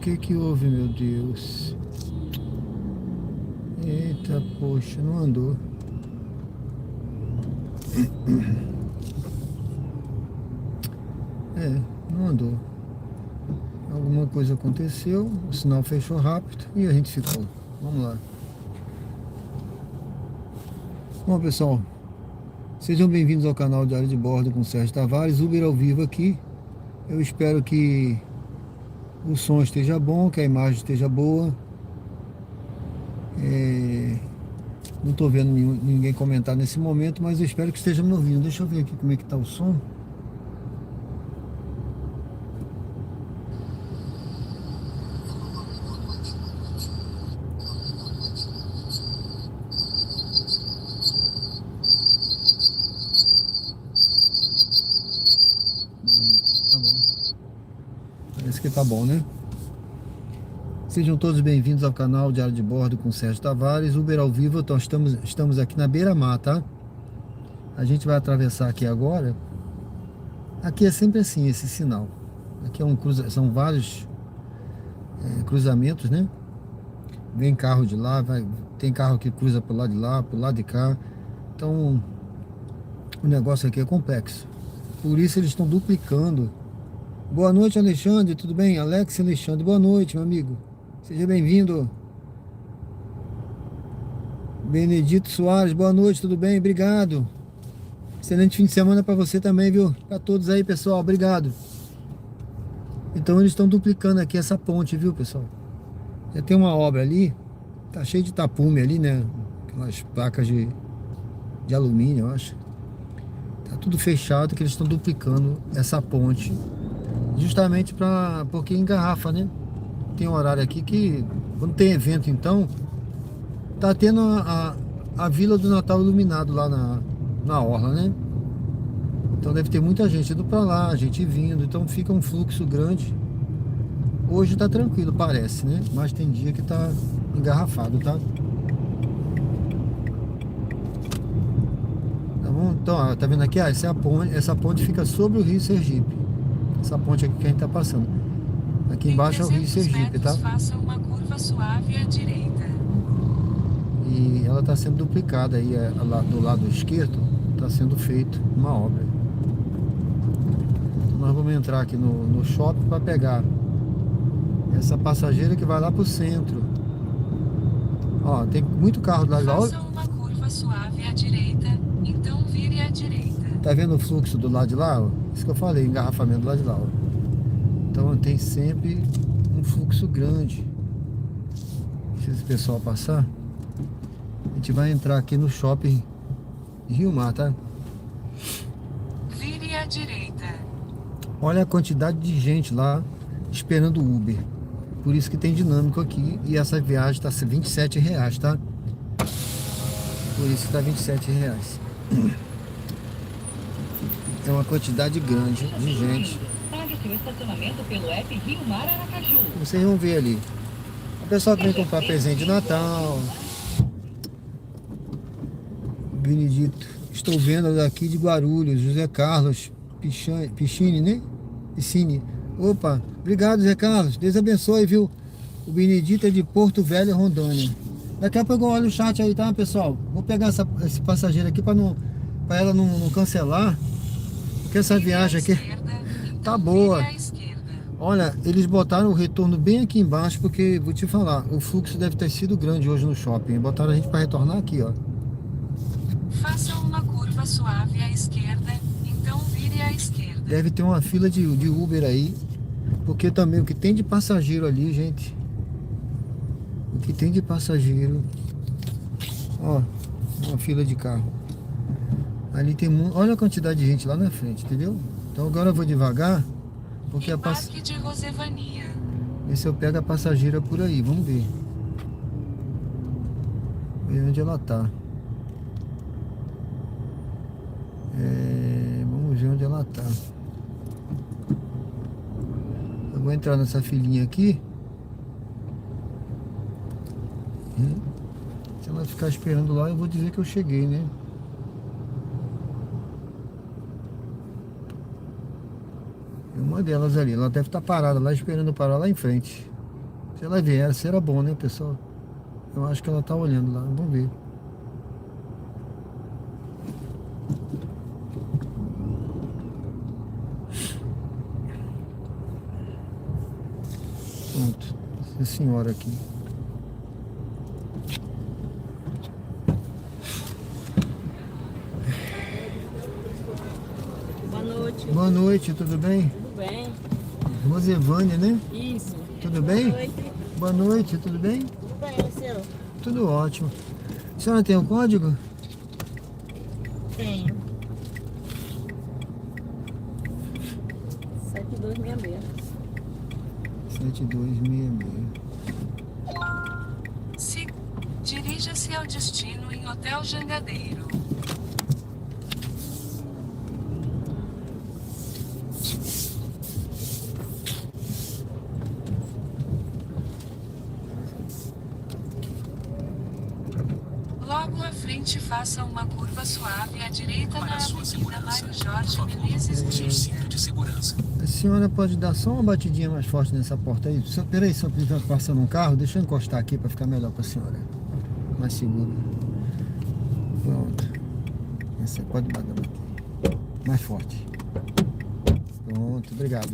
O que houve, meu Deus? Eita, poxa, não andou. Não andou. Alguma coisa aconteceu, o sinal fechou rápido e a gente ficou. Vamos lá. Bom, pessoal, sejam bem-vindos ao canal Diário de Bordo com Sérgio Tavares, Uber ao vivo aqui. Eu espero que o som esteja bom, que a imagem esteja boa. Não estou vendo ninguém comentar nesse momento, mas eu espero que esteja me ouvindo. Deixa eu ver aqui como é que está o som. Tá bom. Parece que tá bom, né? Sejam todos bem-vindos ao canal Diário de Bordo com Sérgio Tavares, Uber ao vivo. Então estamos aqui na Beira-Mar, tá? A gente vai atravessar aqui agora. Aqui é sempre assim, esse sinal. Aqui são vários cruzamentos, né? Vem carro de lá, tem carro que cruza pro lado de lá, pro lado de cá. Então, o negócio aqui é complexo. Por isso eles estão duplicando. Boa noite, Alexandre, tudo bem? Alex e Alexandre, boa noite, meu amigo. Seja bem-vindo. Benedito Soares, boa noite, tudo bem? Obrigado. Excelente fim de semana para você também, viu? Para todos aí, pessoal, obrigado. Então eles estão duplicando aqui essa ponte, viu, pessoal? Já tem uma obra ali, tá cheio de tapume ali, né? Aquelas placas de alumínio, eu acho. Tá tudo fechado, que eles estão duplicando essa ponte. Justamente porque engarrafa, né? Tem um horário aqui que, quando tem evento, então, tá tendo a Vila do Natal iluminado lá na orla, né? Então deve ter muita gente indo pra lá, gente vindo, então fica um fluxo grande. Hoje tá tranquilo, parece, né? Mas tem dia que tá engarrafado, tá? Tá bom? Então, ó, tá vendo aqui? Essa ponte fica sobre o Rio Sergipe. Essa ponte aqui que a gente tá passando. Aqui embaixo é o Rio Sergipe, tá? Faça uma curva suave à direita. E ela tá sendo duplicada aí, lá do lado esquerdo, tá sendo feito uma obra. Então nós vamos entrar aqui no shopping para pegar essa passageira que vai lá pro centro. Ó, tem muito carro do lado de lá. Faça uma curva suave à direita, então vire à direita. Tá vendo o fluxo do lado de lá? Ó? Isso que eu falei, engarrafamento do lado de lá. Ó. Então tem sempre um fluxo grande. Se esse pessoal passar, a gente vai entrar aqui no shopping Rio Mar, tá? Vire à direita. Olha a quantidade de gente lá esperando o Uber. Por isso que tem dinâmico aqui. E essa viagem tá R$27, tá? Por isso que tá R$27. É uma quantidade grande de gente. Pague seu estacionamento pelo app Rio Mar Aracaju. Vocês vão ver ali. O pessoal que vem comprar presente de Natal. Benedito. Estou vendo daqui de Guarulhos. José Carlos Pichini, né? Piscine. Opa, obrigado, Zé Carlos. Deus abençoe, viu? O Benedito é de Porto Velho, Rondônia. Daqui a pouco eu olho o chat aí, tá, pessoal? Vou pegar esse passageiro aqui para ela não cancelar. Porque essa viagem aqui tá boa. Olha, eles botaram o retorno bem aqui embaixo, porque, vou te falar, o fluxo deve ter sido grande hoje no shopping. Botaram a gente para retornar aqui, ó. Faça uma curva suave à esquerda, então vire à esquerda. Deve ter uma fila de Uber aí. Porque também o que tem de passageiro ali, gente. O que tem de passageiro. Ó, uma fila de carro. Ali tem olha a quantidade de gente lá na frente, entendeu? Então agora eu vou devagar. Porque Parque de Rosevania. Ver se eu pego a passageira por aí, vamos ver. Ver onde ela tá. Vamos ver onde ela tá. Eu vou entrar nessa filinha aqui. Se ela ficar esperando lá, eu vou dizer que eu cheguei, né? É uma delas ali. Ela deve estar parada lá, esperando parar lá em frente. Se ela vier, será bom, né, pessoal? Eu acho que ela tá olhando lá. Vamos ver. Pronto. Essa senhora aqui. Boa noite. Boa noite, tudo bem? Tudo bem? Rosevânia, né? Isso. Tudo bem? Boa noite. Boa noite, tudo bem? Tudo bem, senhor? Tudo ótimo. A senhora tem o código? Tenho. 7266. 7266. Dirija-se ao destino em Hotel Jangadeiro. Logo à frente, faça uma curva suave à direita na Avenida Mário Jorge Menezes Use o Dias. cinto de segurança. A senhora pode dar só uma batidinha mais forte nessa porta aí? Peraí, só que está passando um carro. Deixa eu encostar aqui para ficar melhor para a senhora. Mais seguro. Pronto. Você pode bater aqui. Mais forte. Pronto, obrigado.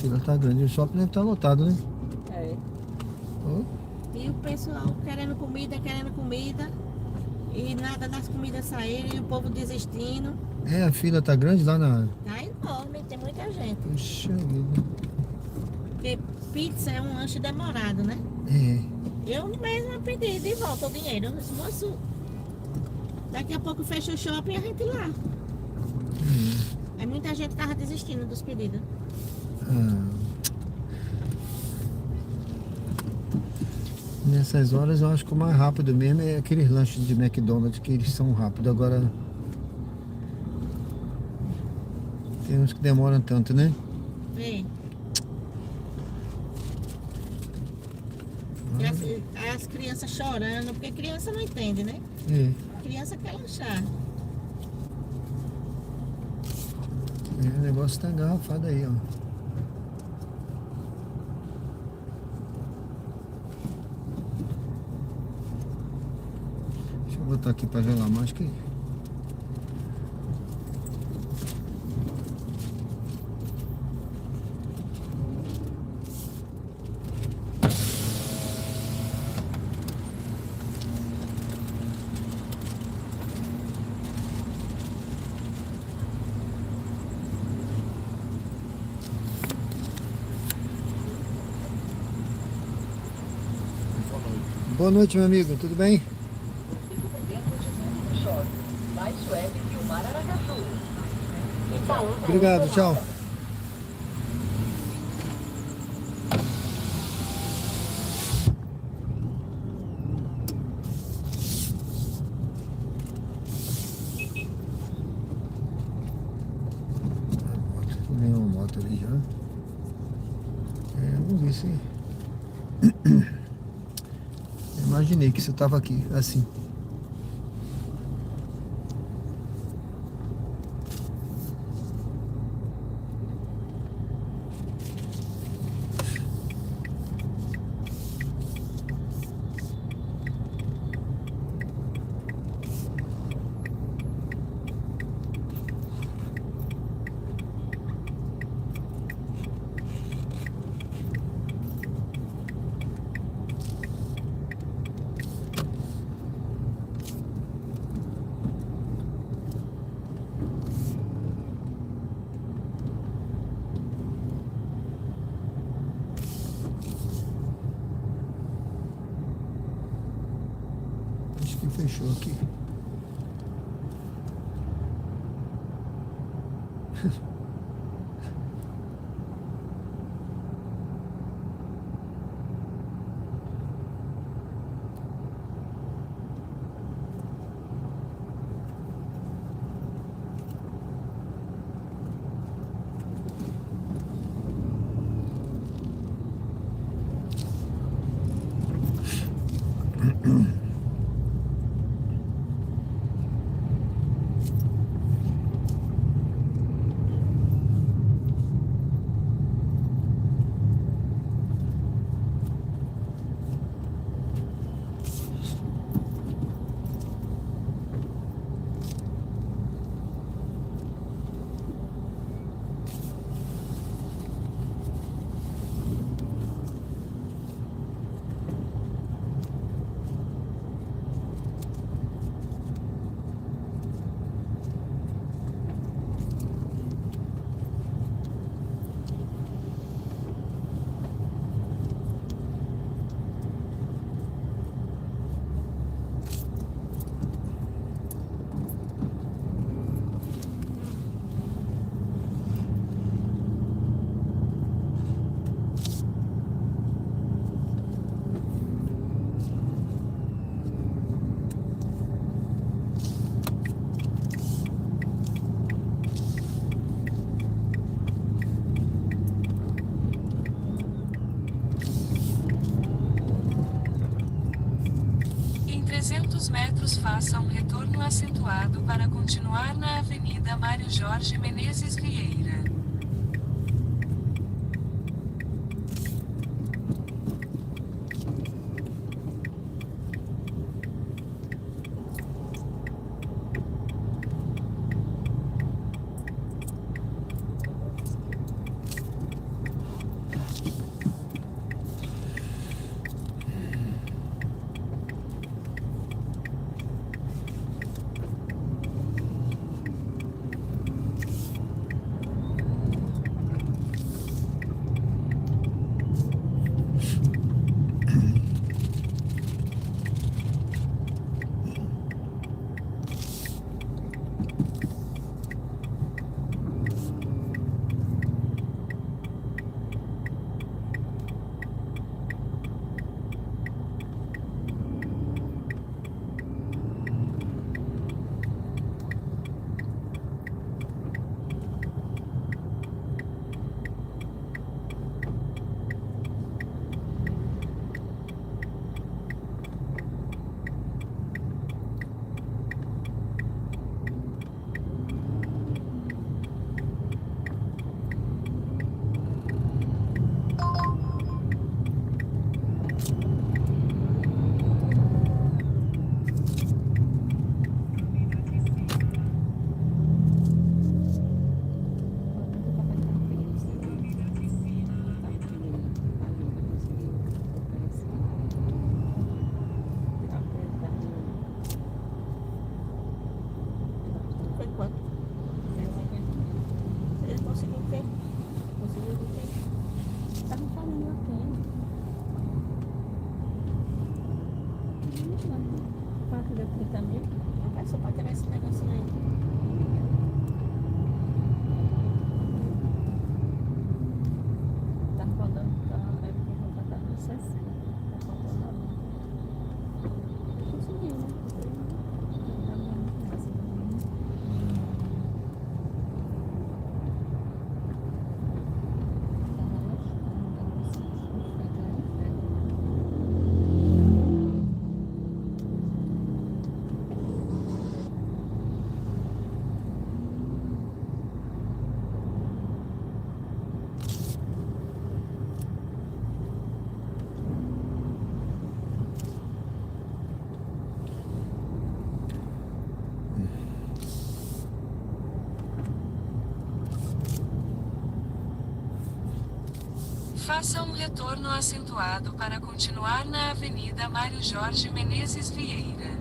fila tá grande. O shopping deve estar lotado, né? É. Ô, E o pessoal querendo comida. E nada das comidas saírem, e o povo desistindo. é, a fila tá grande lá na. Tá enorme, tem muita gente. Puxa vida. Porque pizza é um lanche demorado, né? É. Eu mesma pedi de volta o dinheiro. Eu disse, moço, daqui a pouco fecha o shopping e a gente lá. Aí muita gente tava desistindo dos pedidos. Ah. Nessas horas eu acho que o mais rápido mesmo é aqueles lanches de McDonald's que eles são rápidos. Agora tem uns que demoram tanto, né? É. E as crianças chorando, porque criança não entende, né? É. Criança quer lanchar. O negócio tá engarrafado aí, ó. Deixa eu botar aqui pra gelar mais que. Boa noite, meu amigo, tudo bem? Obrigado, tchau. Vem uma moto ali já. Vamos ver se. Imaginei que você estava aqui, assim. Acho que fechou aqui. Em 300 metros faça um retorno acentuado para continuar na Avenida Mário Jorge Menezes Vieira. quanto deu 30 mil? É só pra tirar esse negocinho aí. Tá faltando, é porque eu vou botar no 60. Tá faltando ali. Conseguiu, né? Tá bom, tá assim. Faça um retorno acentuado para continuar na Avenida Mário Jorge Menezes Vieira.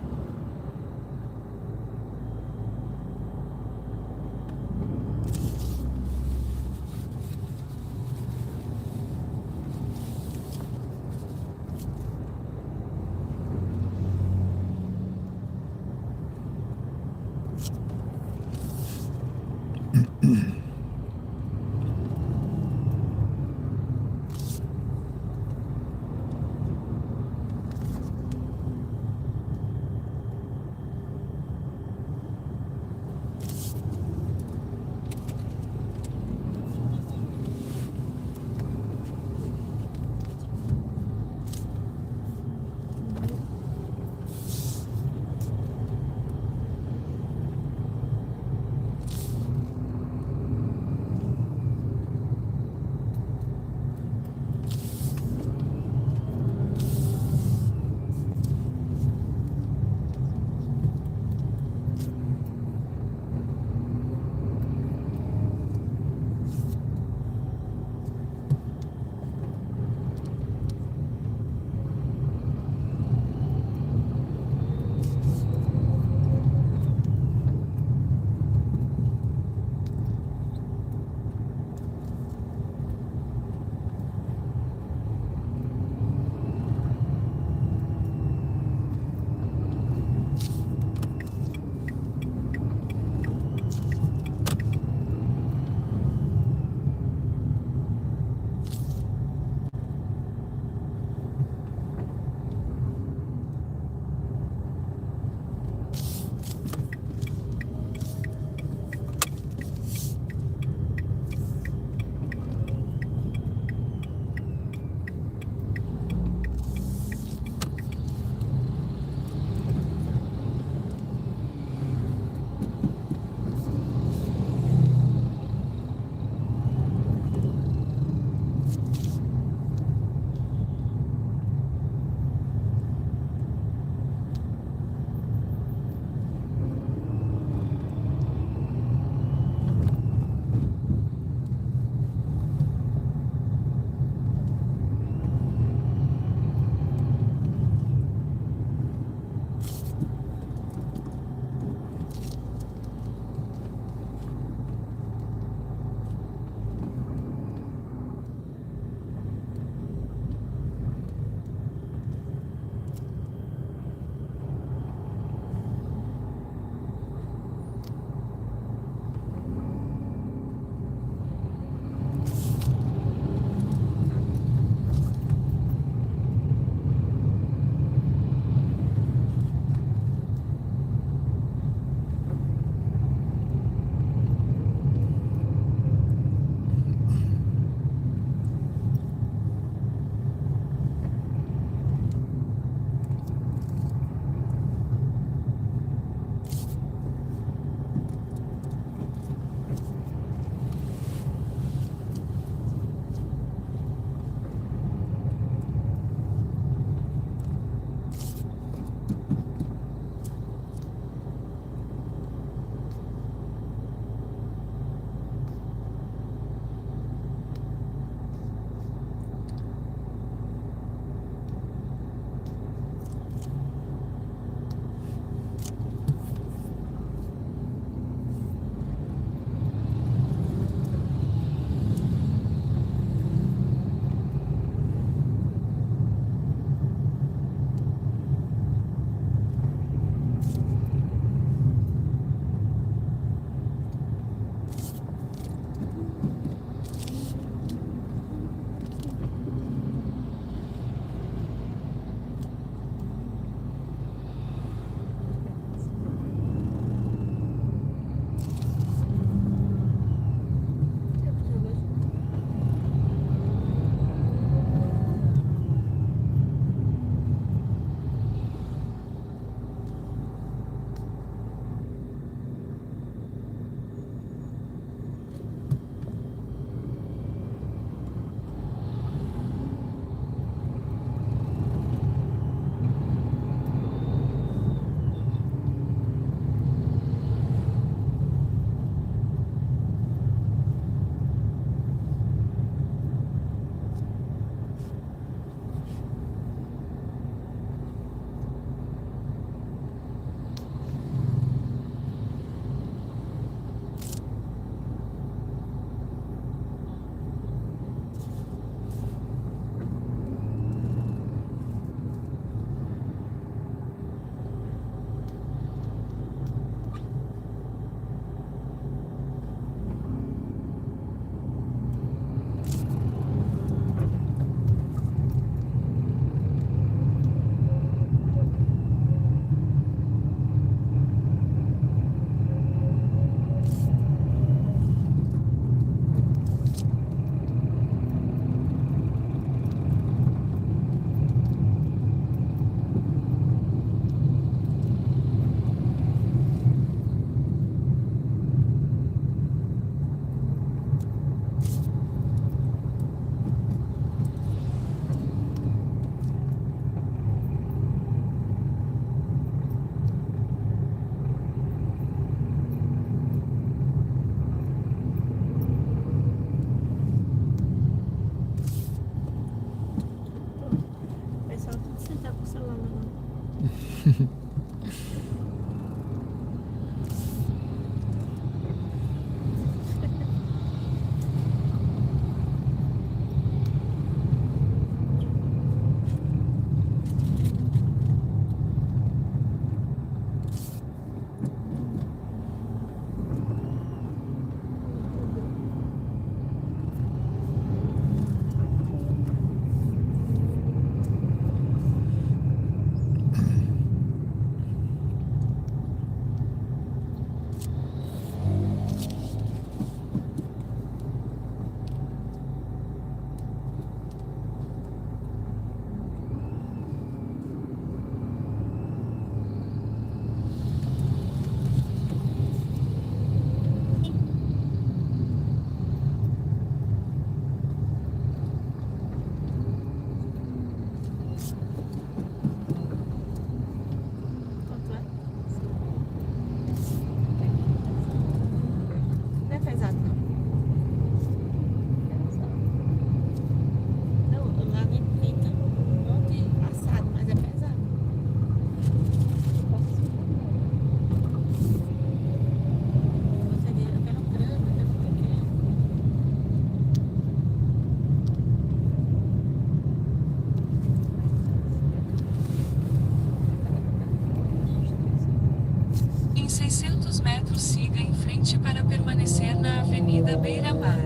600 metros, siga em frente para permanecer na Avenida Beira-Mar.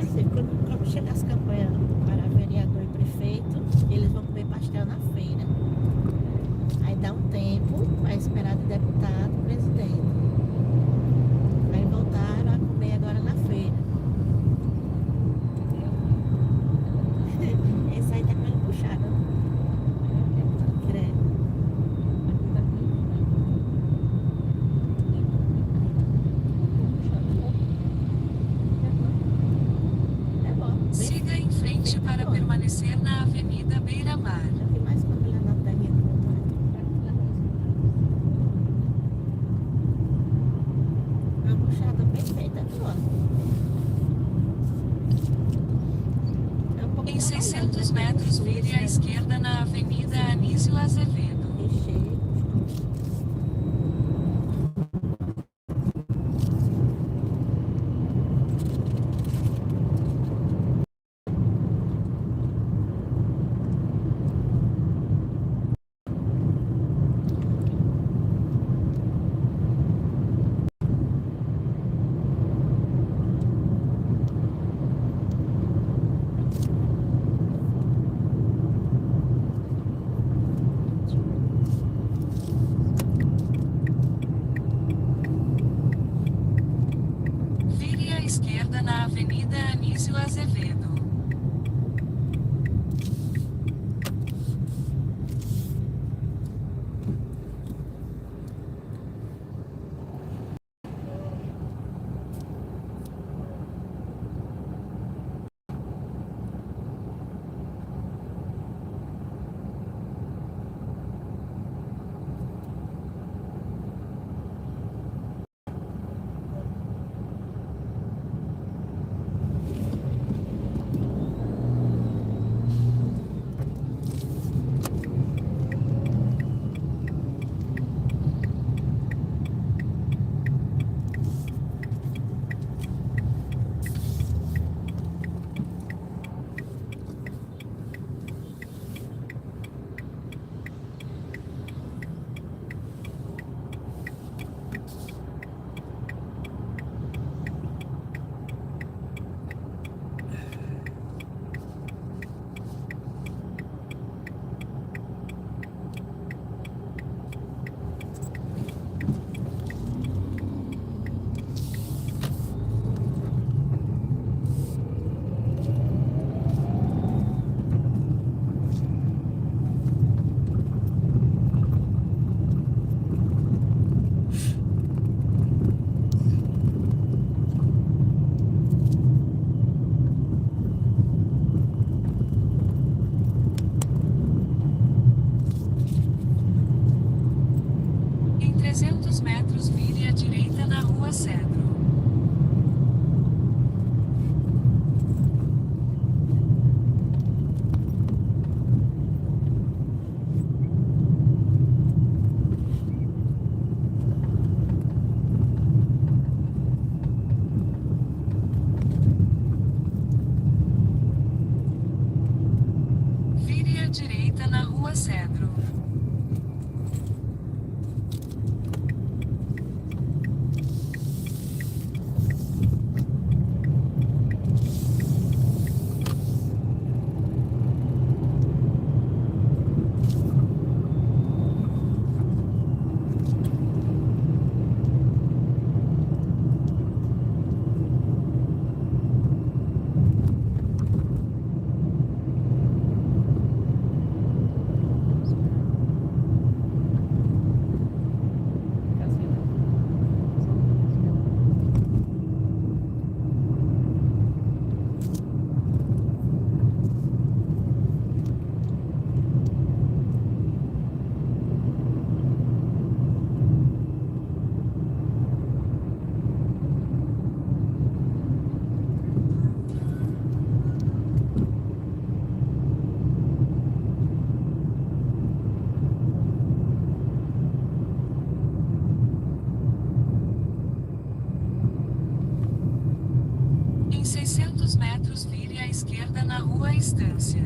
Assim, quando chega as campanhas para vereador e prefeito, eles vão comer pastel na feira. Aí dá um tempo para esperar de deputado, presidente. Aí voltaram a comer agora na feira. Esse aí tá com ele puxado. Credo. É bom. Siga em frente para permanecer na Avenida Beira-Mar. Já vi mais família na terra. Uma puxada bem feita, viu? É um pouquinho Em 600 metros, vire à esquerda na Avenida Anísio Azevedo. recheio. Vire à esquerda na Avenida Anísio Azevedo. Em 300 metros, vire à direita na Rua Cedro. Vire à direita na Rua Cedro. Estância.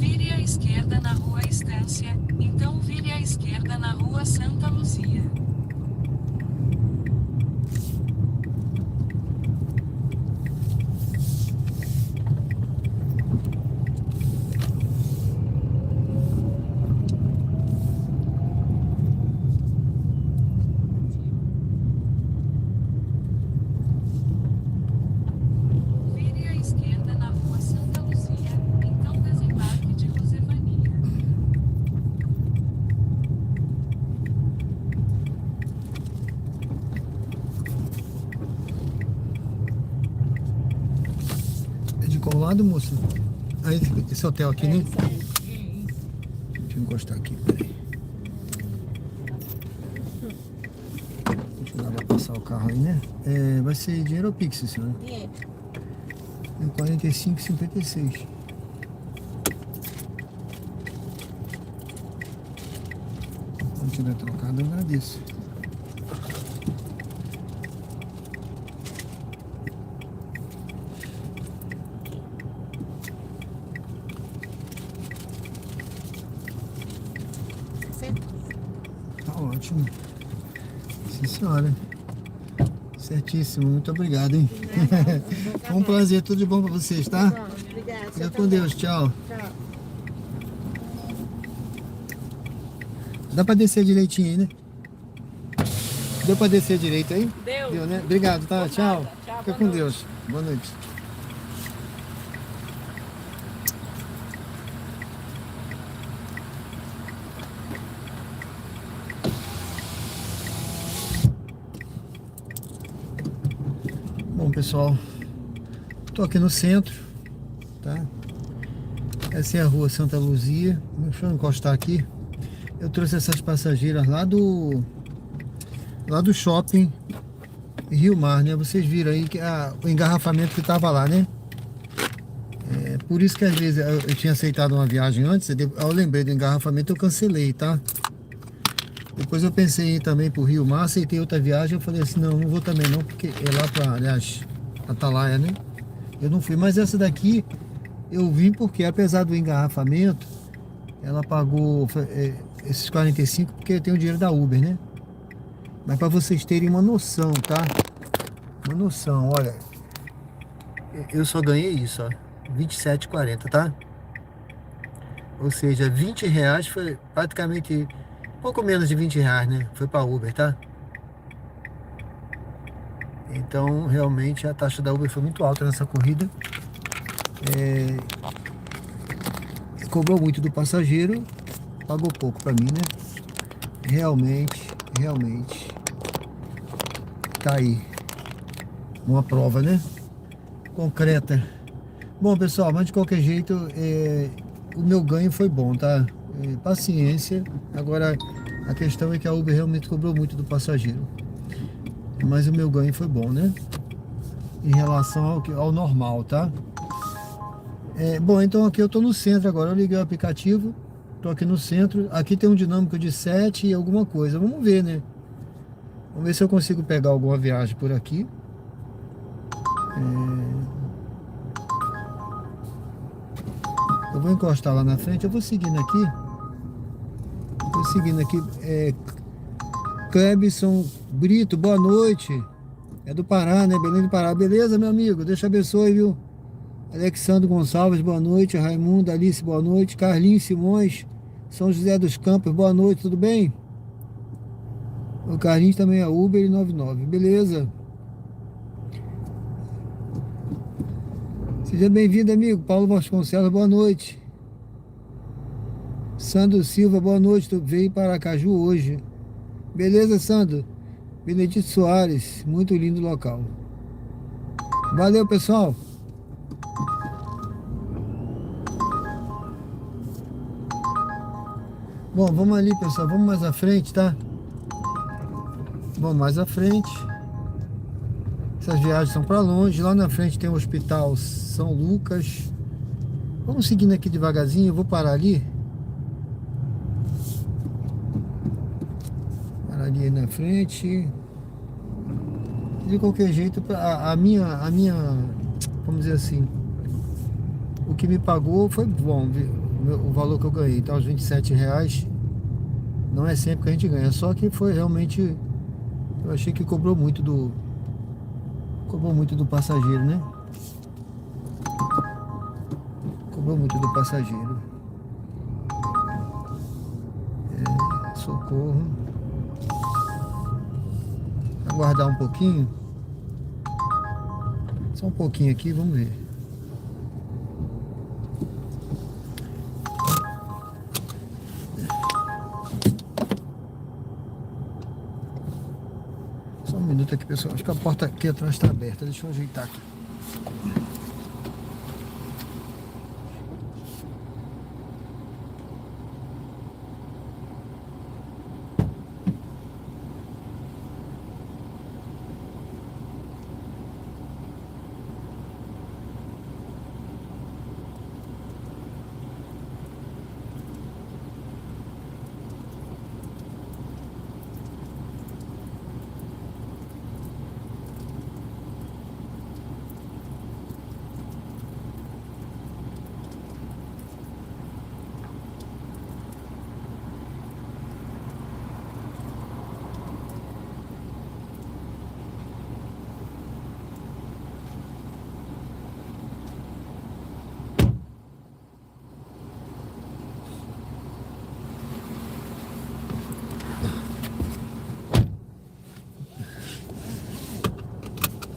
Vire à esquerda na rua Estância, então vire à esquerda na rua Santa Luzia. Vire à esquerda na rua Santa Luzia, então desembarque de Rosevania. É de qual lado, moça? Ah, esse hotel aqui, né? Deixa eu encostar aqui, peraí. Deixa eu dar pra passar o carro aí, né? Vai ser dinheiro ou Pix, senhora? Dinheiro. 45,56. Quando tiver trocado, eu agradeço. Tá ótimo. Sim, senhora. Certíssimo. Muito obrigado, hein? Foi um prazer. Tudo de bom pra vocês, tá? Obrigada. Fica com Deus. Tchau. Tchau. Dá pra descer direitinho aí, né? Deu pra descer direito aí? Deu. Deu, né? Obrigado, tá? Tchau. Tchau, Fica boa com noite. Deus. Boa noite. Bom, pessoal, tô aqui no centro, tá? Essa é a rua Santa Luzia. Deixa eu encostar aqui. Eu trouxe essas passageiras lá do shopping Rio Mar, né? Vocês viram aí que o engarrafamento que tava lá, né? Por isso que às vezes eu tinha aceitado uma viagem antes, eu lembrei do engarrafamento, eu cancelei, tá? Depois eu pensei em ir também pro Rio Mar, aceitei outra viagem, eu falei assim, não vou também não, porque é lá pra, aliás, Atalaia, né? Eu não fui, mas essa daqui eu vim porque, apesar do engarrafamento, ela pagou esses 45 porque tem o dinheiro da Uber, né? Mas para vocês terem uma noção, tá? Uma noção, olha, eu só ganhei isso, ó, 27,40, tá? Ou seja, 20 reais foi praticamente pouco menos de 20 reais, né? Foi para Uber, tá? Então, realmente, a taxa da Uber foi muito alta nessa corrida. Cobrou muito do passageiro, pagou pouco para mim, né? Realmente tá aí uma prova, né? Concreta. Bom, pessoal, mas de qualquer jeito, o meu ganho foi bom, tá? Paciência. Agora, a questão é que a Uber realmente cobrou muito do passageiro. Mas o meu ganho foi bom, né? Em relação ao normal, tá? Bom, então aqui eu tô no centro agora. Eu liguei o aplicativo. Tô aqui no centro. Aqui tem um dinâmico de 7 e alguma coisa. Vamos ver, né? Vamos ver se eu consigo pegar alguma viagem por aqui. Eu vou encostar lá na frente. Eu vou seguindo aqui. Clebson Brito, boa noite. É do Pará, né? Belém do Pará. Beleza, meu amigo? Deus te abençoe, viu? Alexandre Gonçalves, boa noite. Raimundo, Alice, boa noite. Carlinhos Simões, São José dos Campos, boa noite, tudo bem? O Carlinhos também é Uber 99, beleza? Seja bem-vindo, amigo. Paulo Vasconcelos, boa noite. Sandro Silva, boa noite. Tu veio para Aracaju hoje. Beleza, Sandro? Benedito Soares, muito lindo local. Valeu, pessoal. Bom, vamos ali, pessoal. Vamos mais à frente, tá? Vamos mais à frente. Essas viagens são para longe. Lá na frente tem o Hospital São Lucas. Vamos seguindo aqui devagarzinho. Eu vou parar ali. Parar ali na frente. De qualquer jeito, a minha, vamos dizer assim, o que me pagou foi bom, o valor que eu ganhei. Então, os R$27 não é sempre que a gente ganha. Só que foi realmente, eu achei que cobrou muito do passageiro, né? Cobrou muito do passageiro. Socorro. Aguardar um pouquinho. Só um pouquinho aqui, vamos ver. Só um minuto aqui, pessoal. Acho que a porta aqui atrás está aberta. Deixa eu ajeitar aqui.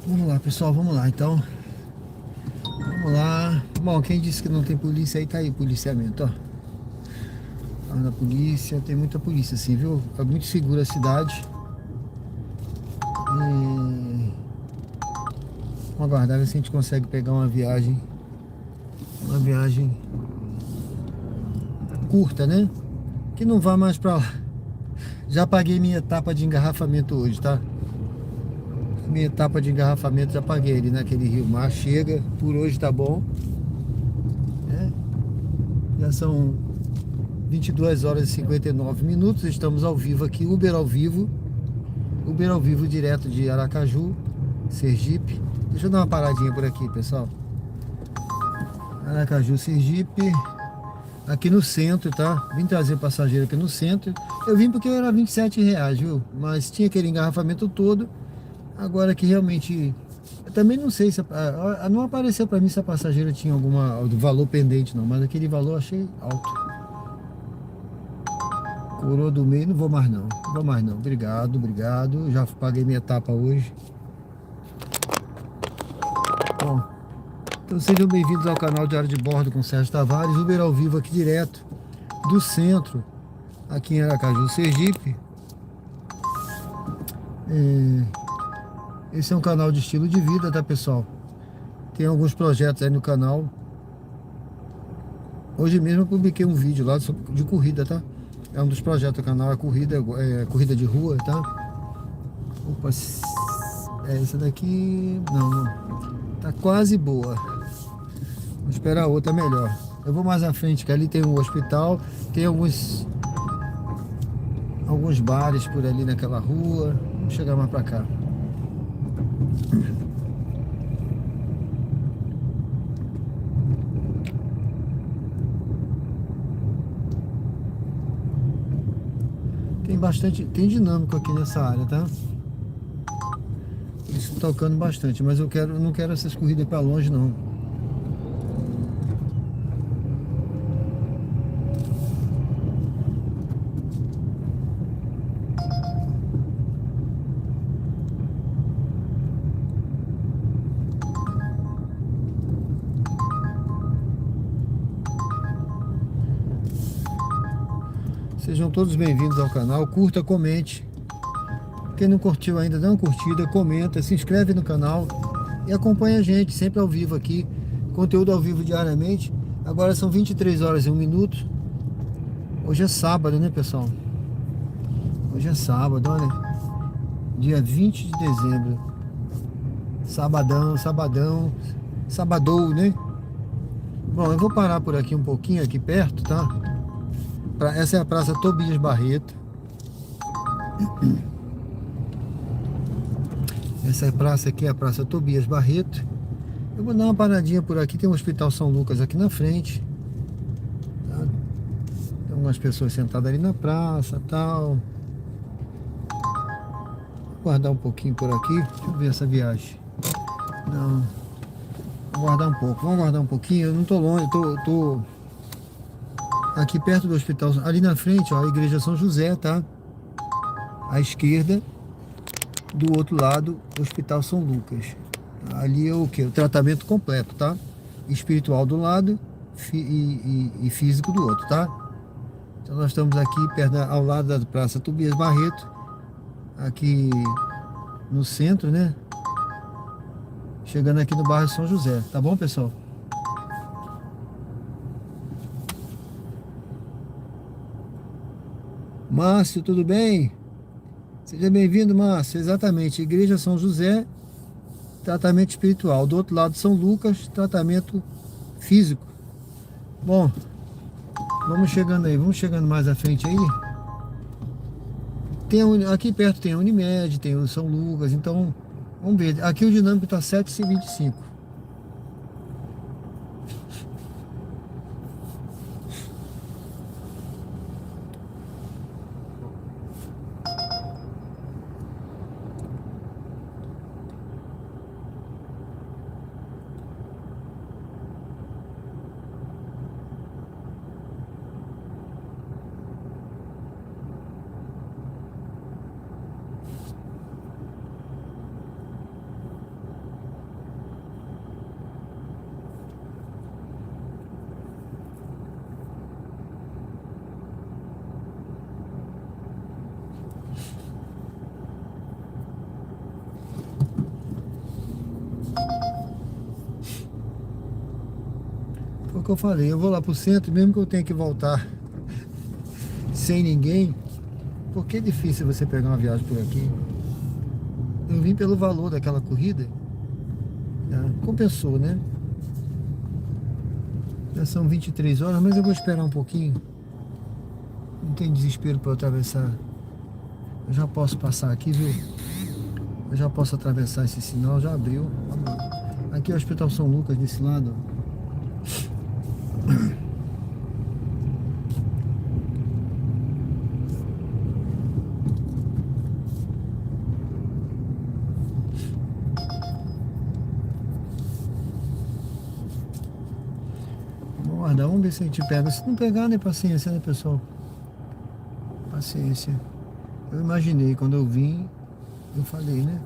Vamos lá, pessoal, vamos lá, então. Vamos lá. Bom, quem disse que não tem polícia aí, tá aí, policiamento, ó. Lá na polícia, tem muita polícia, assim, viu? É muito segura a cidade. Vamos aguardar ver se a gente consegue pegar uma viagem curta, né? Que não vá mais pra lá. Já paguei minha etapa de engarrafamento hoje, tá? Minha etapa de engarrafamento já paguei ali naquele Rio Mar. Chega, por hoje tá bom, né? Já são 22 horas e 59 minutos. Estamos ao vivo aqui, Uber ao vivo direto de Aracaju, Sergipe. Deixa eu dar uma paradinha por aqui, pessoal. Aracaju, Sergipe, aqui no centro, tá? Vim trazer passageiro aqui no centro. Eu vim porque era R$27, viu? Mas tinha aquele engarrafamento todo. Agora que realmente, eu também não sei se não apareceu para mim se a passageira tinha alguma valor pendente não, mas aquele valor eu achei alto. Coroa do meio, não vou mais não, obrigado, já paguei minha etapa hoje. Bom, então sejam bem-vindos ao canal Diário de Bordo com Sérgio Tavares, Uber ao vivo aqui direto do centro, aqui em Aracaju, Sergipe. Esse é um canal de estilo de vida, tá, pessoal? Tem alguns projetos aí no canal. Hoje mesmo eu publiquei um vídeo lá de corrida, tá? É um dos projetos do canal, corrida de rua, tá? Opa, essa daqui... Não, tá quase boa. Vou esperar a outra melhor. Eu vou mais à frente, que ali tem um hospital, tem alguns bares por ali naquela rua. Vamos chegar mais pra cá. Tem dinâmico aqui nessa área, tá? Isso tocando bastante, mas eu não quero essas corridas para longe não. Sejam todos bem-vindos ao canal, curta, comente. Quem não curtiu ainda, dá uma curtida, comenta, se inscreve no canal e acompanha a gente sempre ao vivo aqui, conteúdo ao vivo diariamente. Agora são 23 horas e 1 minuto. Hoje é sábado, né, pessoal? Hoje é sábado, olha. Dia 20 de dezembro. Sabadão, sabadou, né? Bom, eu vou parar por aqui um pouquinho, aqui perto, tá? Essa é a Praça Tobias Barreto. Essa praça aqui é a Praça Tobias Barreto. Eu vou dar uma paradinha por aqui. Tem um Hospital São Lucas aqui na frente, tá? Tem algumas pessoas sentadas ali na praça, tal. Vou guardar um pouquinho por aqui. Deixa eu ver essa viagem. Não. Vou guardar um pouco. Vamos guardar um pouquinho. Eu não tô longe. Tô aqui perto do hospital. Ali na frente, ó, a Igreja São José, tá? À esquerda. Do outro lado, o Hospital São Lucas. Ali é o que? O tratamento completo, tá? Espiritual do lado e físico do outro, tá? Então nós estamos aqui perto, ao lado da Praça Tobias Barreto, aqui no centro, né? Chegando aqui no bairro São José, tá bom, pessoal? Márcio, tudo bem? Seja bem-vindo, Márcio. Exatamente, Igreja São José, tratamento espiritual. Do outro lado, São Lucas, tratamento físico. Bom, vamos chegando aí, vamos chegando mais à frente aí. Aqui perto tem a Unimed, tem o São Lucas, então vamos ver. Aqui o dinâmico está 7h25. Foi o que eu falei, eu vou lá pro centro, mesmo que eu tenha que voltar sem ninguém, porque é difícil você pegar uma viagem por aqui. Eu vim pelo valor daquela corrida, né? Compensou, né? Já são 23 horas, mas eu vou esperar um pouquinho. Não tem desespero para eu atravessar. Eu já posso passar aqui, viu? Eu já posso atravessar esse sinal, já abriu. Aqui é o Hospital São Lucas, desse lado. Vamos ver se a gente pega. Se não pegar, né? Paciência, né, pessoal? Paciência. Eu imaginei, quando eu vim, eu falei, né?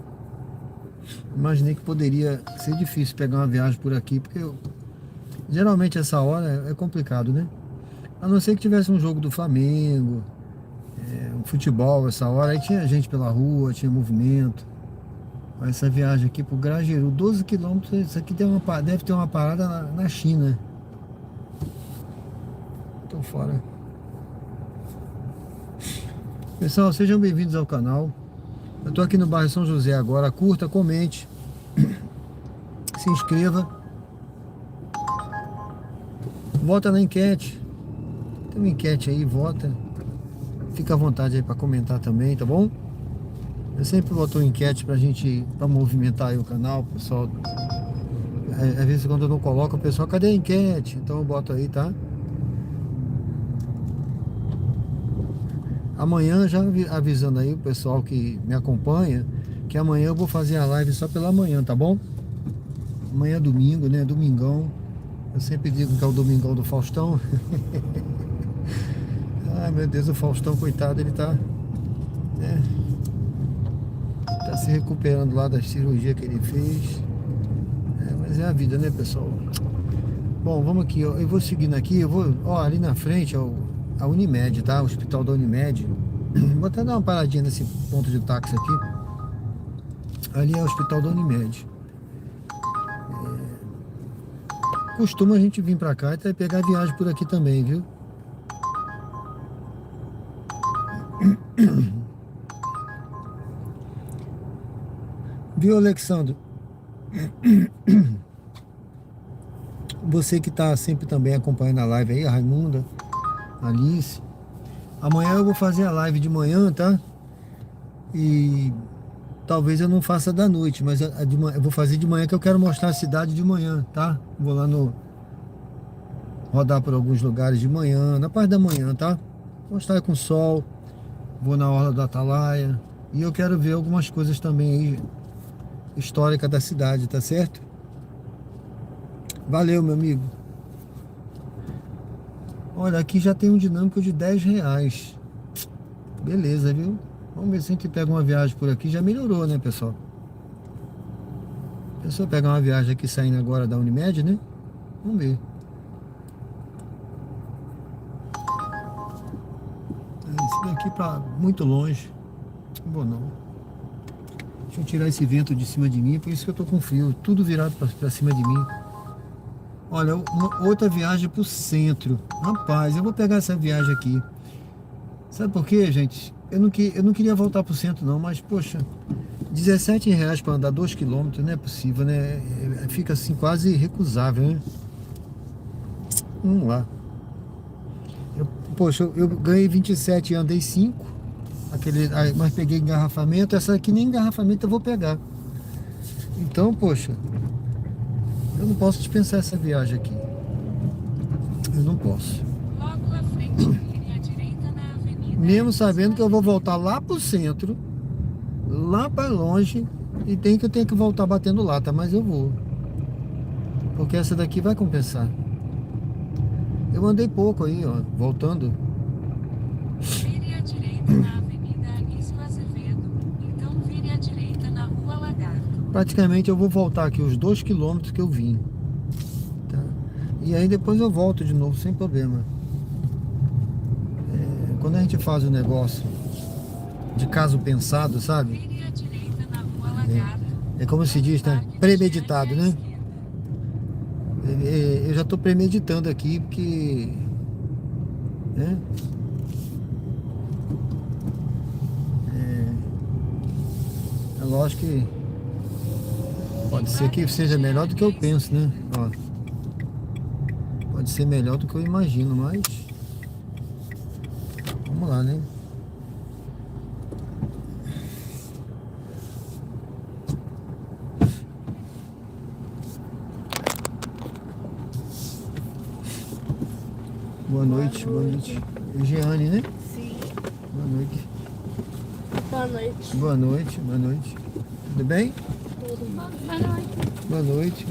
Imaginei que poderia ser difícil pegar uma viagem por aqui, porque geralmente essa hora é complicado, né? A não ser que tivesse um jogo do Flamengo, um futebol essa hora, aí tinha gente pela rua, tinha movimento. Mas essa viagem aqui pro Grajaú, 12 quilômetros, isso aqui deve ter uma parada na China. Tô fora. Pessoal, sejam bem-vindos ao canal. Eu tô aqui no bairro São José agora. Curta, comente, se inscreva. Vota na enquete. Tem uma enquete aí, vota. Fica à vontade aí para comentar também, tá bom? Eu sempre boto uma enquete pra gente, pra movimentar aí o canal, pessoal. Às vezes quando eu não coloco, o pessoal, cadê a enquete? Então eu boto aí, tá? Amanhã, já avisando aí o pessoal que me acompanha, que amanhã eu vou fazer a live só pela manhã, tá bom? Amanhã é domingo, né? Domingão. Eu sempre digo que é o domingão do Faustão. Ai, meu Deus, o Faustão, coitado, ele tá, né, tá se recuperando lá da cirurgia que ele fez. Mas é a vida, né, pessoal? Bom, vamos aqui, ó. Eu vou seguindo aqui, eu vou, ó, ali na frente, ó, a Unimed, tá? O hospital da Unimed. Vou até dar uma paradinha nesse ponto de táxi aqui. Ali é o hospital da Unimed. Costuma a gente vir pra cá e até pegar viagem por aqui também, viu? Viu, Alexandre? Você que tá sempre também acompanhando a live aí, a Raimunda, a Alice. Amanhã eu vou fazer a live de manhã, tá? E talvez eu não faça da noite, mas eu vou fazer de manhã, que eu quero mostrar a cidade de manhã, tá? Vou lá rodar por alguns lugares de manhã, na parte da manhã, tá? Mostrar com sol. Vou na Orla do Atalaia. E eu quero ver algumas coisas também aí histórica da cidade, tá certo? Valeu, meu amigo. Olha, aqui já tem um dinâmico de R$10. Beleza, viu? Vamos ver se a gente pega uma viagem por aqui. Já melhorou, né, pessoal? A pessoa pegar uma viagem aqui saindo agora da Unimed, né? Vamos ver. Esse daqui pra muito longe. Não vou não. Deixa eu tirar esse vento de cima de mim, por isso que eu tô com frio. Tudo virado pra cima de mim. Olha, outra viagem pro centro. Rapaz, eu vou pegar essa viagem aqui. Sabe por quê, gente? Eu não queria voltar pro centro não, mas poxa, R$17 para andar 2 km não é possível, né? Fica assim quase irrecusável, né? Vamos lá. Poxa, eu ganhei 27 e andei 5. Mas peguei engarrafamento. Essa aqui nem engarrafamento eu vou pegar. Então, poxa, eu não posso dispensar essa viagem aqui. Eu não posso. Logo à frente, vire à direita na avenida. Mesmo sabendo que eu vou voltar lá pro centro, lá para longe, e eu tenho que voltar batendo lata, mas eu vou. Porque essa daqui vai compensar. Eu andei pouco aí, ó, voltando. Vire à direita na Avenida Anísio Azevedo. Então vire à direita na Rua Lagarto. Praticamente eu vou voltar aqui os 2 km que eu vim. Tá? E aí depois eu volto de novo, sem problema. Quando a gente faz o negócio de caso pensado, sabe? Vire à direita na Rua Lagarto. É como se diz, né? Premeditado, né? Eu já estou premeditando aqui, porque, né? É lógico que pode ser que seja melhor do que eu penso, né? Ó, pode ser melhor do que eu imagino, mas vamos lá, né? Boa noite, boa noite. Jeane, né? Sim. Boa noite. Boa noite. Boa noite, boa noite. Tudo bem? Tudo bom? Boa noite. Boa noite.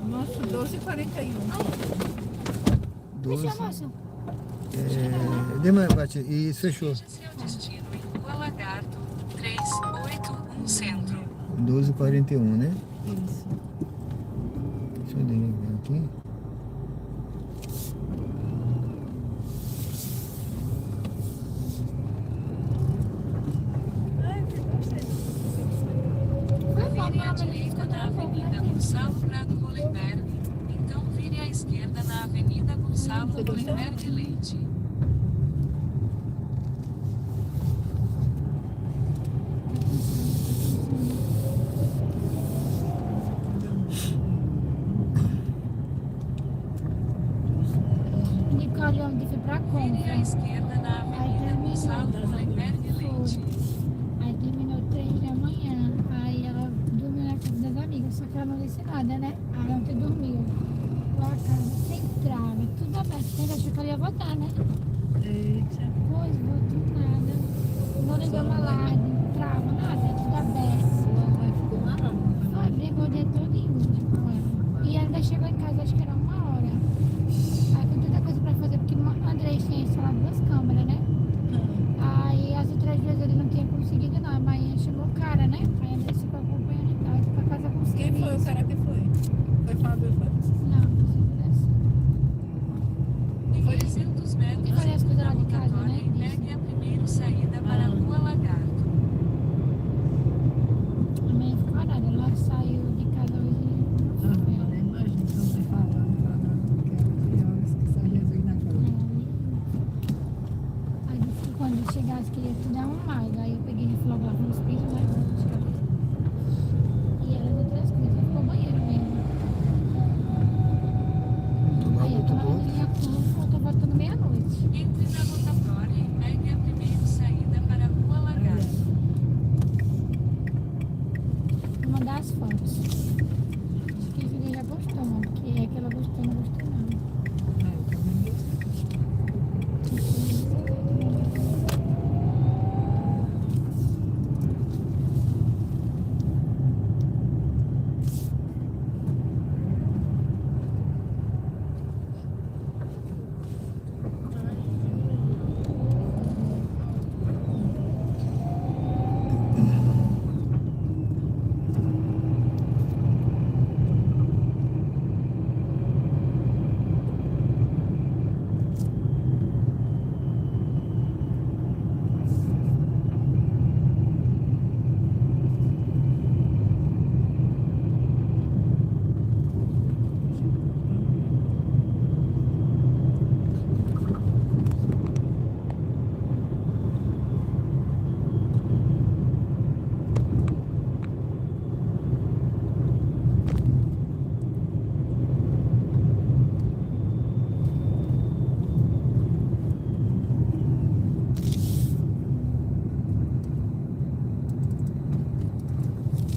Nossa, 12h41. 12. Bate, e fechou. Veja seu destino em Rua Lagarto, 381 Centro. 12h41, né? Isso. Deixa eu ver aqui. Vire à direita na Avenida Gonçalo Prado Golenberg. Então vire à esquerda na Avenida Gonçalo Golenberg Leite. onde fui pra Vire à compra. esquerda na Avenida Gonçalo Hollenberg Leite. Aí terminou 3 da manhã. Aí ela dormiu na casa das amigas, só que ela não disse nada, né? Aí ontem dormiu. Lá a casa sem trava, tudo aberto. Você achou que ela ia votar, né? Eita. Pois, votou nada. Não ligou uma alarme, trava, nada, tudo aberto. Sua mãe ficou marrando. Foi, brigou o dia todinho com ela. E ela ainda chegou em casa, acho que era 1 hora. Aí com tanta coisa pra fazer, porque o André tinha instalado 2 câmeras, né? Aí as outras vezes ele não tinha conseguido não, amanhã chegou o cara, né? Aí André ficou acompanhando e tal, foi pra casa com os Quem foi o serviços. cara que foi? Foi Fábio, foi? Não, não sei se é assim. Em 300 metros, Tem várias coisas lá de casa, rotatória né? e pegue a primeira saída para a Rua Lagarto. Amanhã ficou parada, ela saiu de casa hoje. Eu nem imagino você falando que era pior, que só Jesus na casa. Aí disse que quando chegasse queria tudo arrumado. Aí eu peguei e falou lá nos pisos, né? E eram outras coisas, ficou o banheiro mesmo. Do lado Aí eu do tava outro. na minha curva, eu tô voltando meia-noite. Entre na rotatória e pegue a primeira saída para a Rua Lagarto. Vou mandar as fotos. Acho que a Julia já postou, mano. Porque é que ela gostou, não gostou não. Eu também gostei.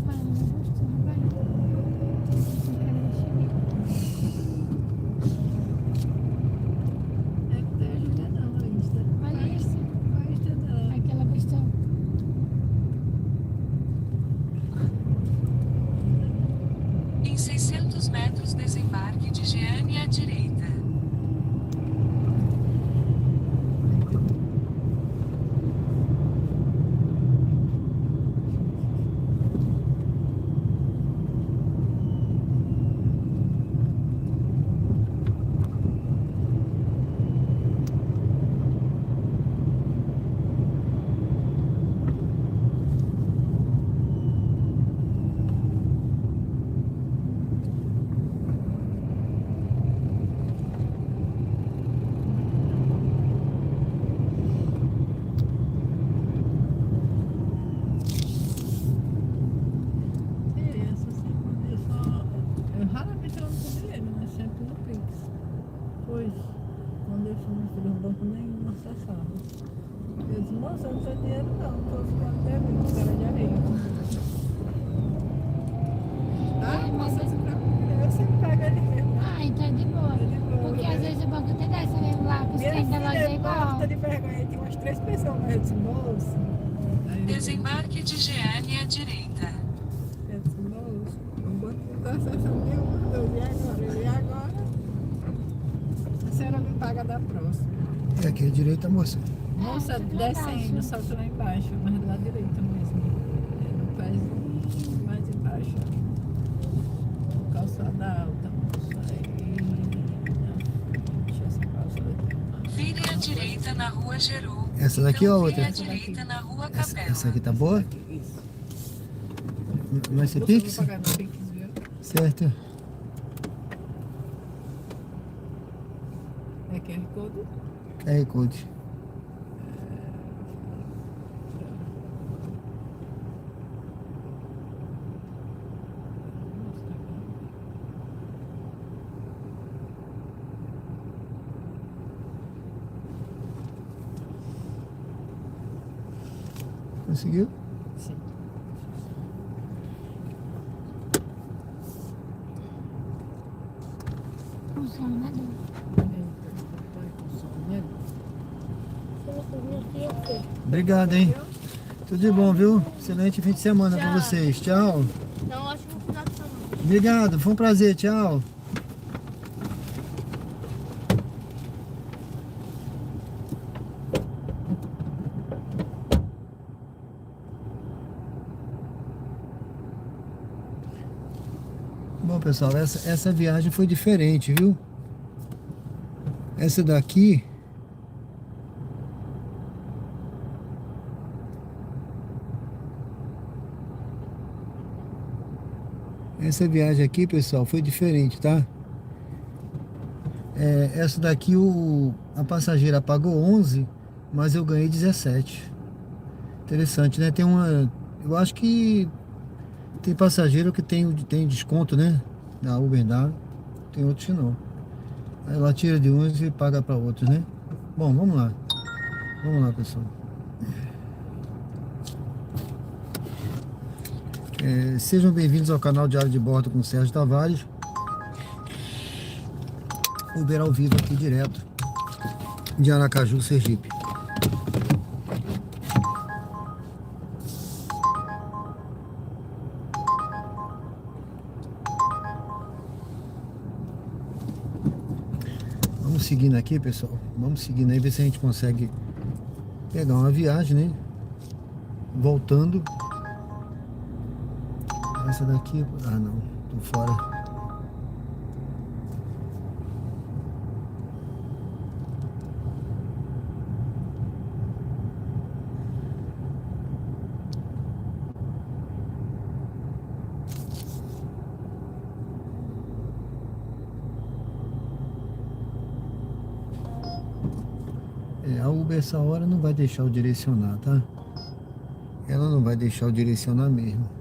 Mas não gostou, não vai. Não quero mexer. É que tem ajuda não, Insta. Olha isso. Vai estudar. Aí que ela gostou. Em 600 metros, desembarque de Jeane à direita. E essa semana eu raramente ando com dinheiro, né? Sempre no Pix. Pois, quando eu fui no filho do banco, nenhum acessava. Eu disse, moça, eu não tenho dinheiro não, tô ficando devendo, cara de areia. Ah, moça, eu sempre pego dinheiro. Ah, então é de boa. É de boa, Porque né? às vezes o banco tem dessa mesmo lá, que os Minha trem da loja é filha igual. morta de vergonha, tinha umas 3 pessoas, mas eu disse, moça. Aí eu disse, Desembarque de Jeane à direita. moço, o banco não está acessando nenhuma. Eu vi agora, e agora? A senhora me paga da próxima. É aqui à direita, moça. Moça, só que lá descendo, embaixo. só que lá embaixo, mas do lado direito mesmo. É no pezinho, mais embaixo. Calçada alta, moça. Aí, deixa essa calçada. Vire à direita na Rua Geru. Essa daqui ou a Vire à outra? direita na Rua Essa Capela. aqui tá boa? Isso. Vai ser Moça, eu Pix? vou pagar no Pix, viu? Certo. É QR Code? É, Code. Conseguiu? Sim. Funciona, né? Obrigado, hein? Tudo de bom, viu? Excelente fim de semana pra vocês. Tchau. Então, ótimo final de semana. Obrigado, foi um prazer. Tchau. Bom, pessoal, essa viagem foi diferente, viu? Essa daqui essa viagem aqui, pessoal, foi diferente, tá? Essa daqui a passageira pagou 11, mas eu ganhei 17. Interessante, né? Eu acho que tem passageiro que tem desconto, né? Da Uber dá, tem outros que não. Aí ela tira de uns e paga para outros, né? Bom, vamos lá. Vamos lá, pessoal. Sejam bem-vindos ao canal Diário de Bordo com Sérgio Tavares. Uber ao vivo aqui direto de Aracaju, Sergipe. Vamos seguindo aqui, pessoal. Vamos seguindo aí, ver se a gente consegue pegar uma viagem, né? Voltando. Essa daqui... Ah, não. Tô fora. A Uber essa hora não vai deixar eu direcionar, tá? Ela não vai deixar eu direcionar mesmo.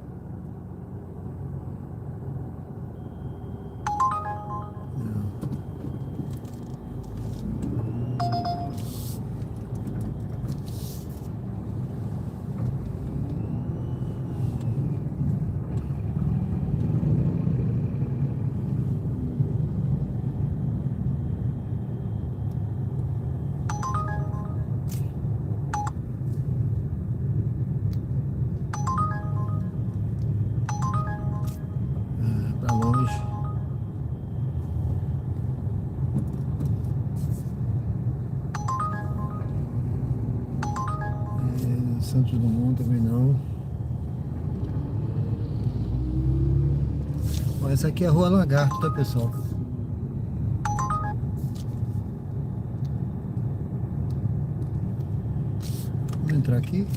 Pra longe. Santos Dumont também não. Ó, essa aqui é a Rua Lagarto, tá, pessoal? Vamos entrar aqui.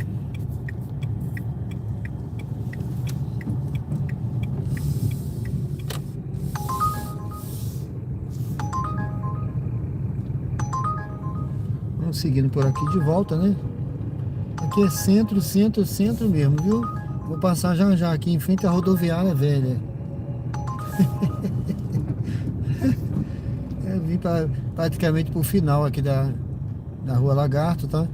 Vamos seguindo por aqui de volta, né? Aqui é centro mesmo, viu? Vou passar já aqui em frente à rodoviária velha. Eu vim praticamente pro final aqui da Rua Lagarto, tá?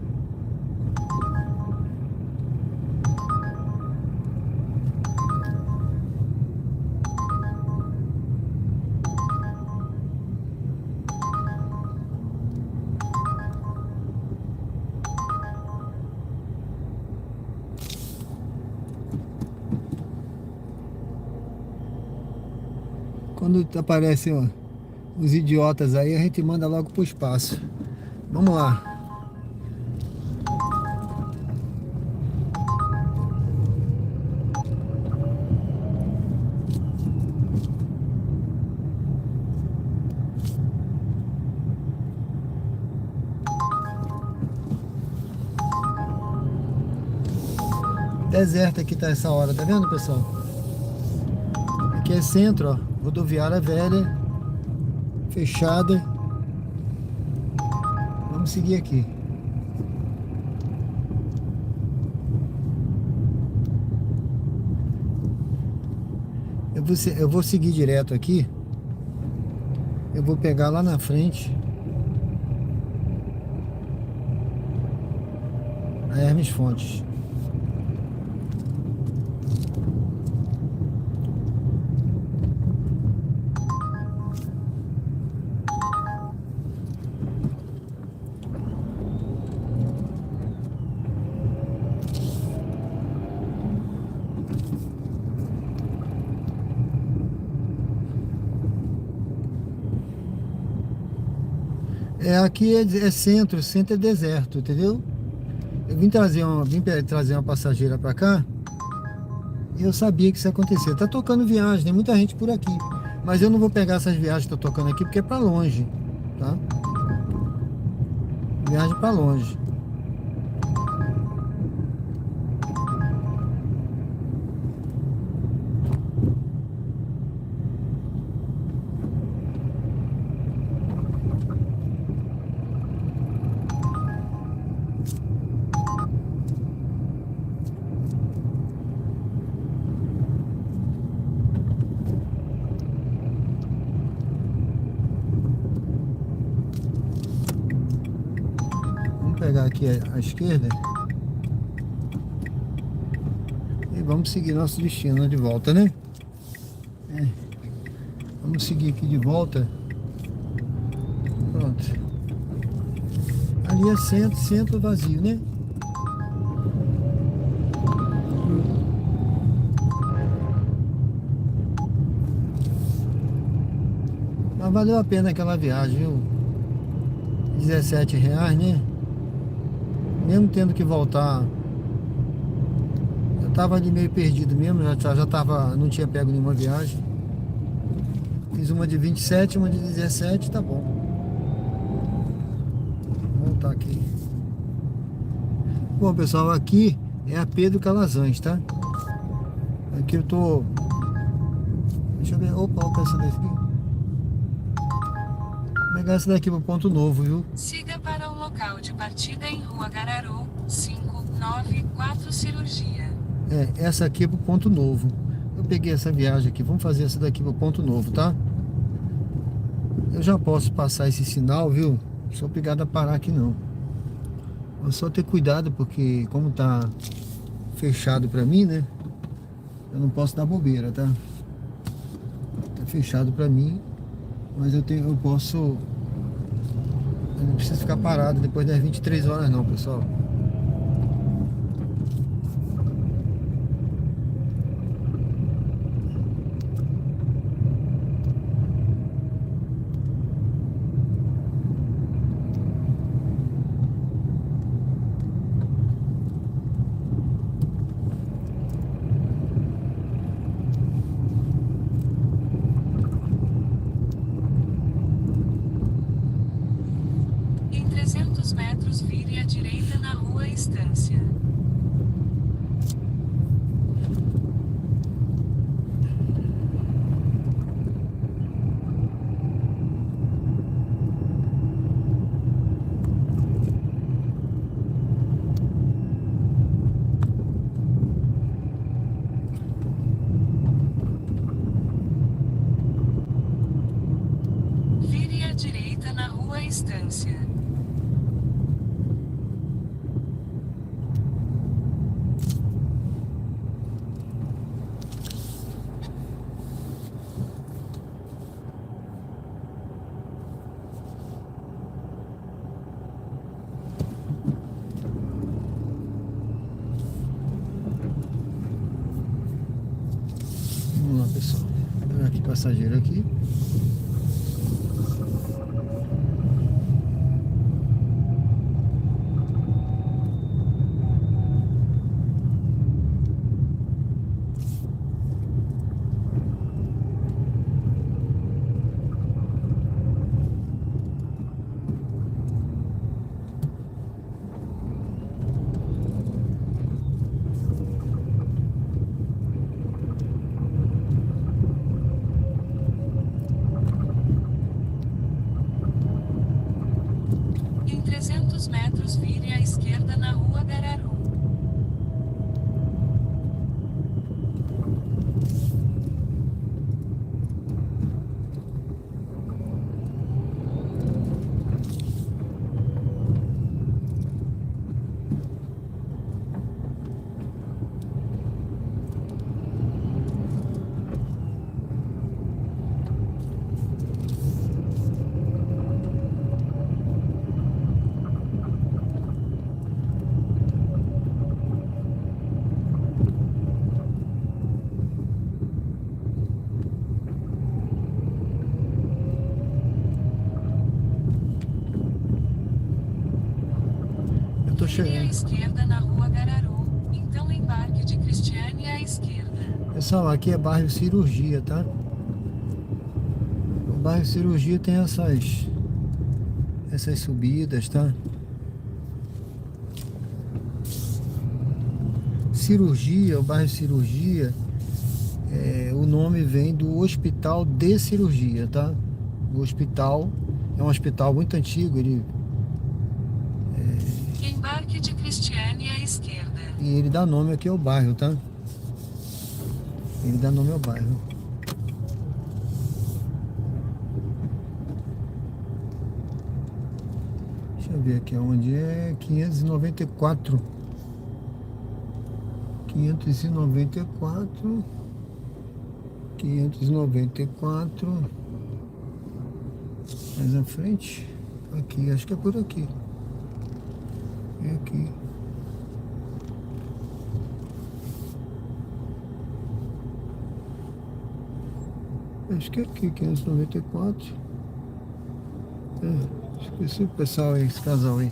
Quando aparecem, ó, os idiotas aí, a gente manda logo pro espaço. Vamos lá. Deserto aqui tá essa hora, tá vendo, pessoal? Aqui é centro, ó. Rodoviária velha, fechada. Vamos seguir aqui. Eu vou seguir direto aqui. Eu vou pegar lá na frente a Hermes Fontes. Aqui é centro, centro é deserto, entendeu? Eu vim trazer uma passageira pra cá e eu sabia que isso ia acontecer. Tá tocando viagem, tem muita gente por aqui. Mas eu não vou pegar essas viagens que tô tocando aqui porque é pra longe, tá? Viagem pra longe. Vamos pegar aqui à esquerda e vamos seguir nosso destino de volta, né? Vamos seguir aqui de volta. Pronto. Ali é centro vazio, né? Mas valeu a pena aquela viagem, viu? R$17, né? Mesmo tendo que voltar, eu tava ali meio perdido mesmo, já tava, não tinha pego nenhuma viagem. Fiz uma de 27, uma de 17, tá bom. Vou voltar aqui. Bom, pessoal, aqui é a Pedro Calazans, tá? Aqui eu tô... Deixa eu ver, opa, essa daqui. Vou pegar essa daqui pro Ponto Novo, viu? Siga para o local de partida em Rua Gararu, 594 Cirurgia. Essa aqui é pro Ponto Novo. Eu peguei essa viagem aqui, vamos fazer essa daqui pro Ponto Novo, tá? Eu já posso passar esse sinal, viu? Não sou obrigado a parar aqui não. Vou só ter cuidado porque como tá fechado pra mim, né? Eu não posso dar bobeira, tá? Tá fechado pra mim, mas eu posso... Eu não preciso ficar parado depois das 23 horas não, pessoal. Em 300 metros, vire à direita na Rua Estância. Vire à direita na Rua Estância. Vamos lá, pessoal. Vou pegar aqui passageiro aqui. Vire à esquerda na rua Gararu, então embarque de Cristiane à esquerda. Pessoal, aqui é bairro Cirurgia, tá? O bairro Cirurgia tem essas subidas, tá? Cirurgia, o bairro Cirurgia, o nome vem do Hospital de Cirurgia, tá? O hospital é um hospital muito antigo, Embarque de Cristiane à esquerda. e ele dá nome aqui ao bairro, tá? Ele dá nome ao bairro. Deixa eu ver aqui onde é 594. 594. 594. Mais à frente. Aqui, acho que é por aqui. É aqui. Acho que é aqui, 594. Esqueci o pessoal aí, esse casal aí.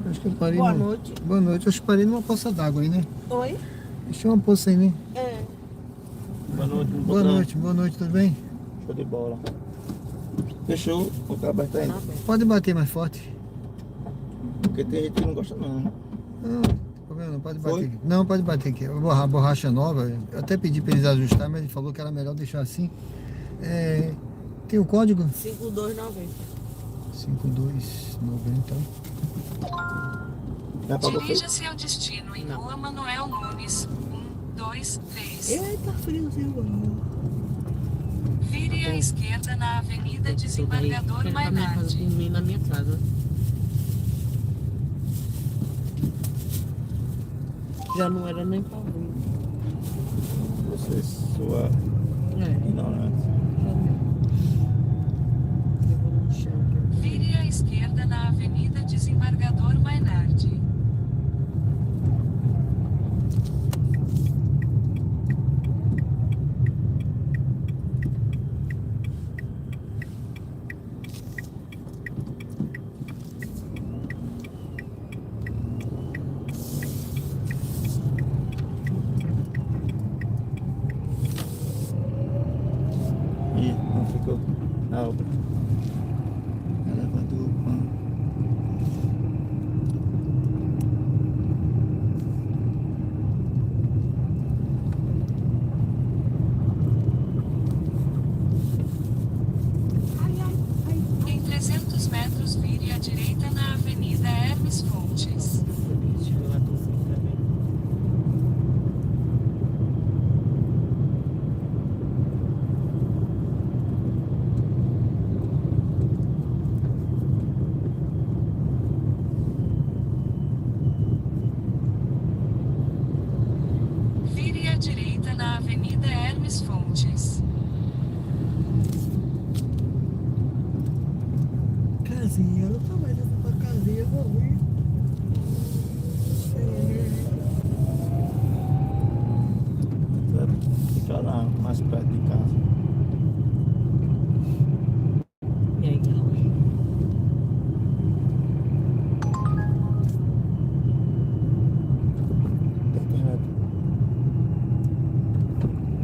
Acho que eu parei. Boa noite. Boa noite. Acho que parei numa poça d'água aí, né? Oi? Deixa uma poça aí, né? É. Boa noite, Boa noite, tudo bem? Show de bola. Fechou, o cabo aberto ainda. Pode bater mais forte. Porque tem gente que não gosta não. Não, problema não, pode bater Foi? aqui. Não, pode bater aqui. A borracha nova, eu até pedi para eles ajustar, mas ele falou que era melhor deixar assim. Tem o código? 5290. 5290. Já pagou feio? Dirija-se ao destino em Rua Manuel Nunes, 1, 2, 3. Eita, friozinho agora. Vire à esquerda na Avenida Desembargador Quero pra minha casa, Mainardi. dormir na minha casa. Já não era nem pra vir. Você, sua É, ignorância. já mesmo. Eu vou no chão. Vire à esquerda na Avenida Desembargador Mainardi. Ih, não ficou na obra. Elevador, pão. Em 300 metros, vire à direita na Avenida Hermes Fontes. Chegou lá, tô assim também. Vire à direita na Avenida Hermes Fontes. Casinha, eu nunca mais essa pra casinha, eu vou ir. Ficar lá mais perto de casa. E aí, galera?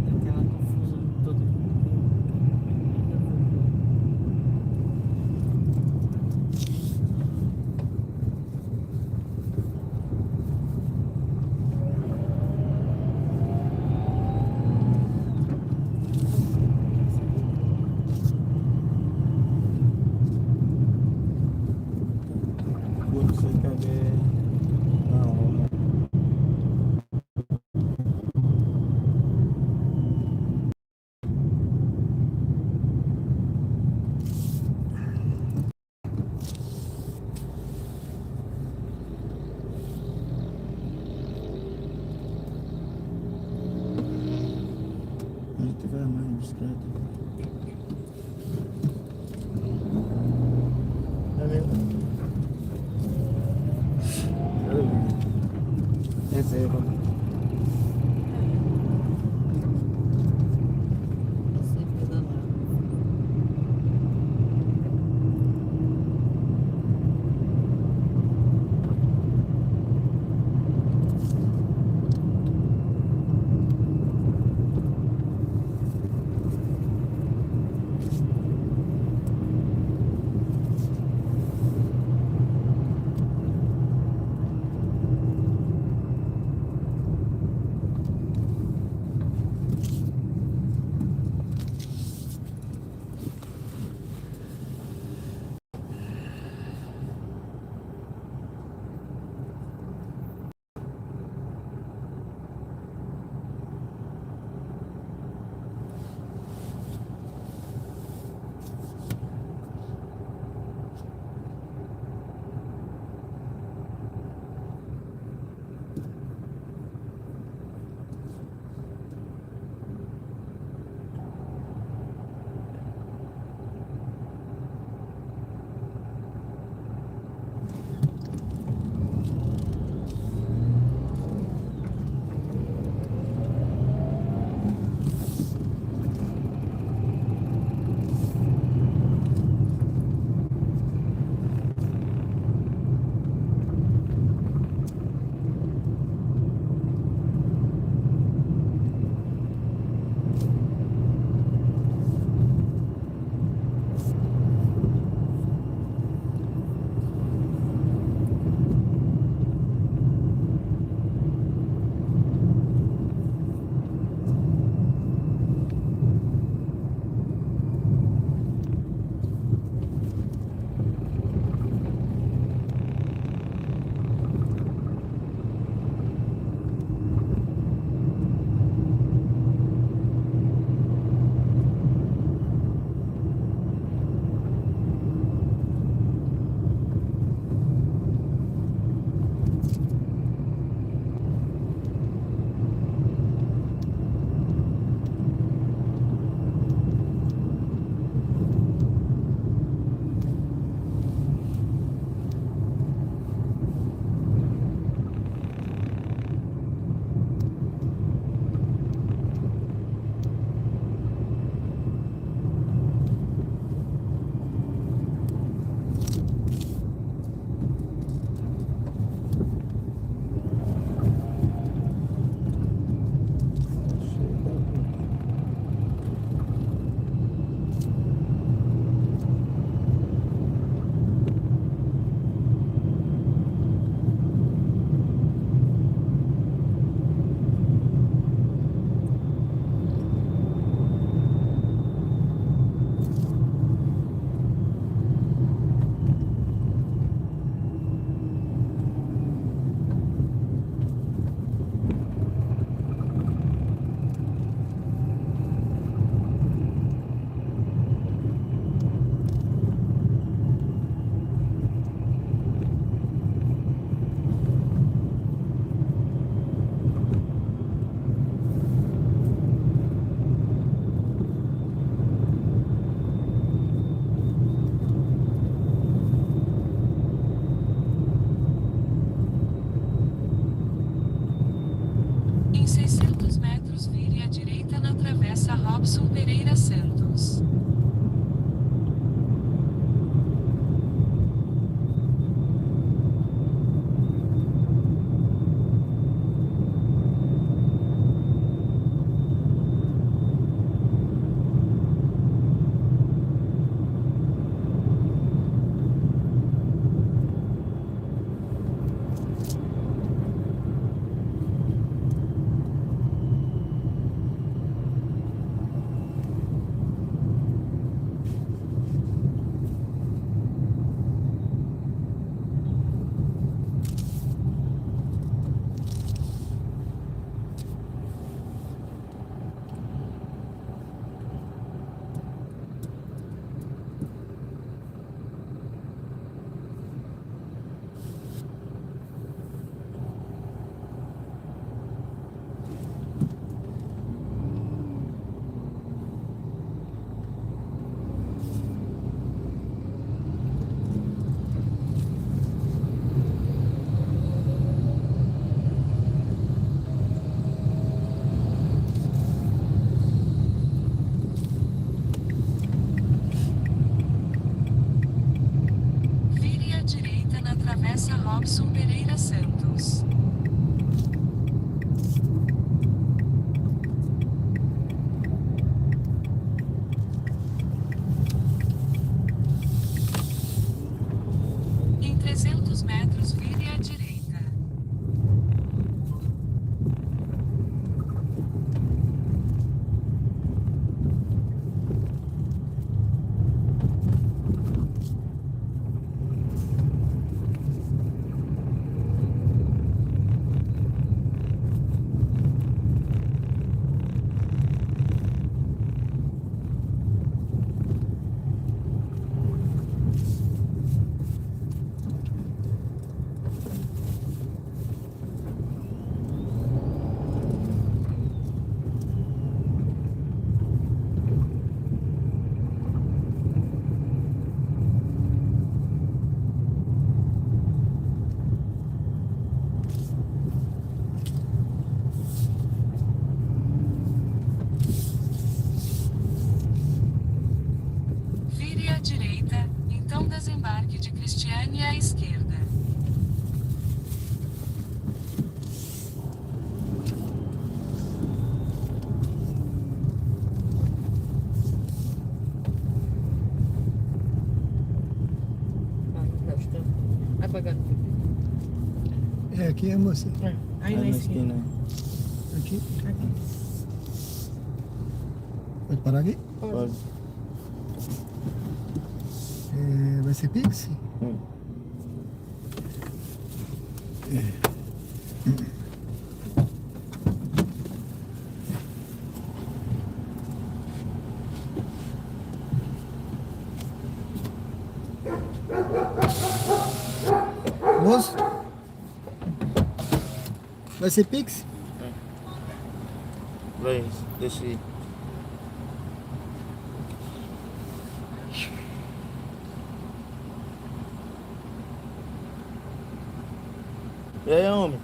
Aquela confusão toda. Quando você quer ver na obra. Onde tiver mais bicicleta. É mesmo? Reserva. Travessa Robson Pereira Santos. Em 300 metros, vire à direita. Vire à direita, então desembarque de Cristiane à esquerda. Vai pagando. É aqui, é moça? Aí na esquina. Aqui? Aqui. Pode parar aqui? Pode. Vai ser Pix? Moço? Vai ser Pix? Vai, deixa aí. E aí, homem?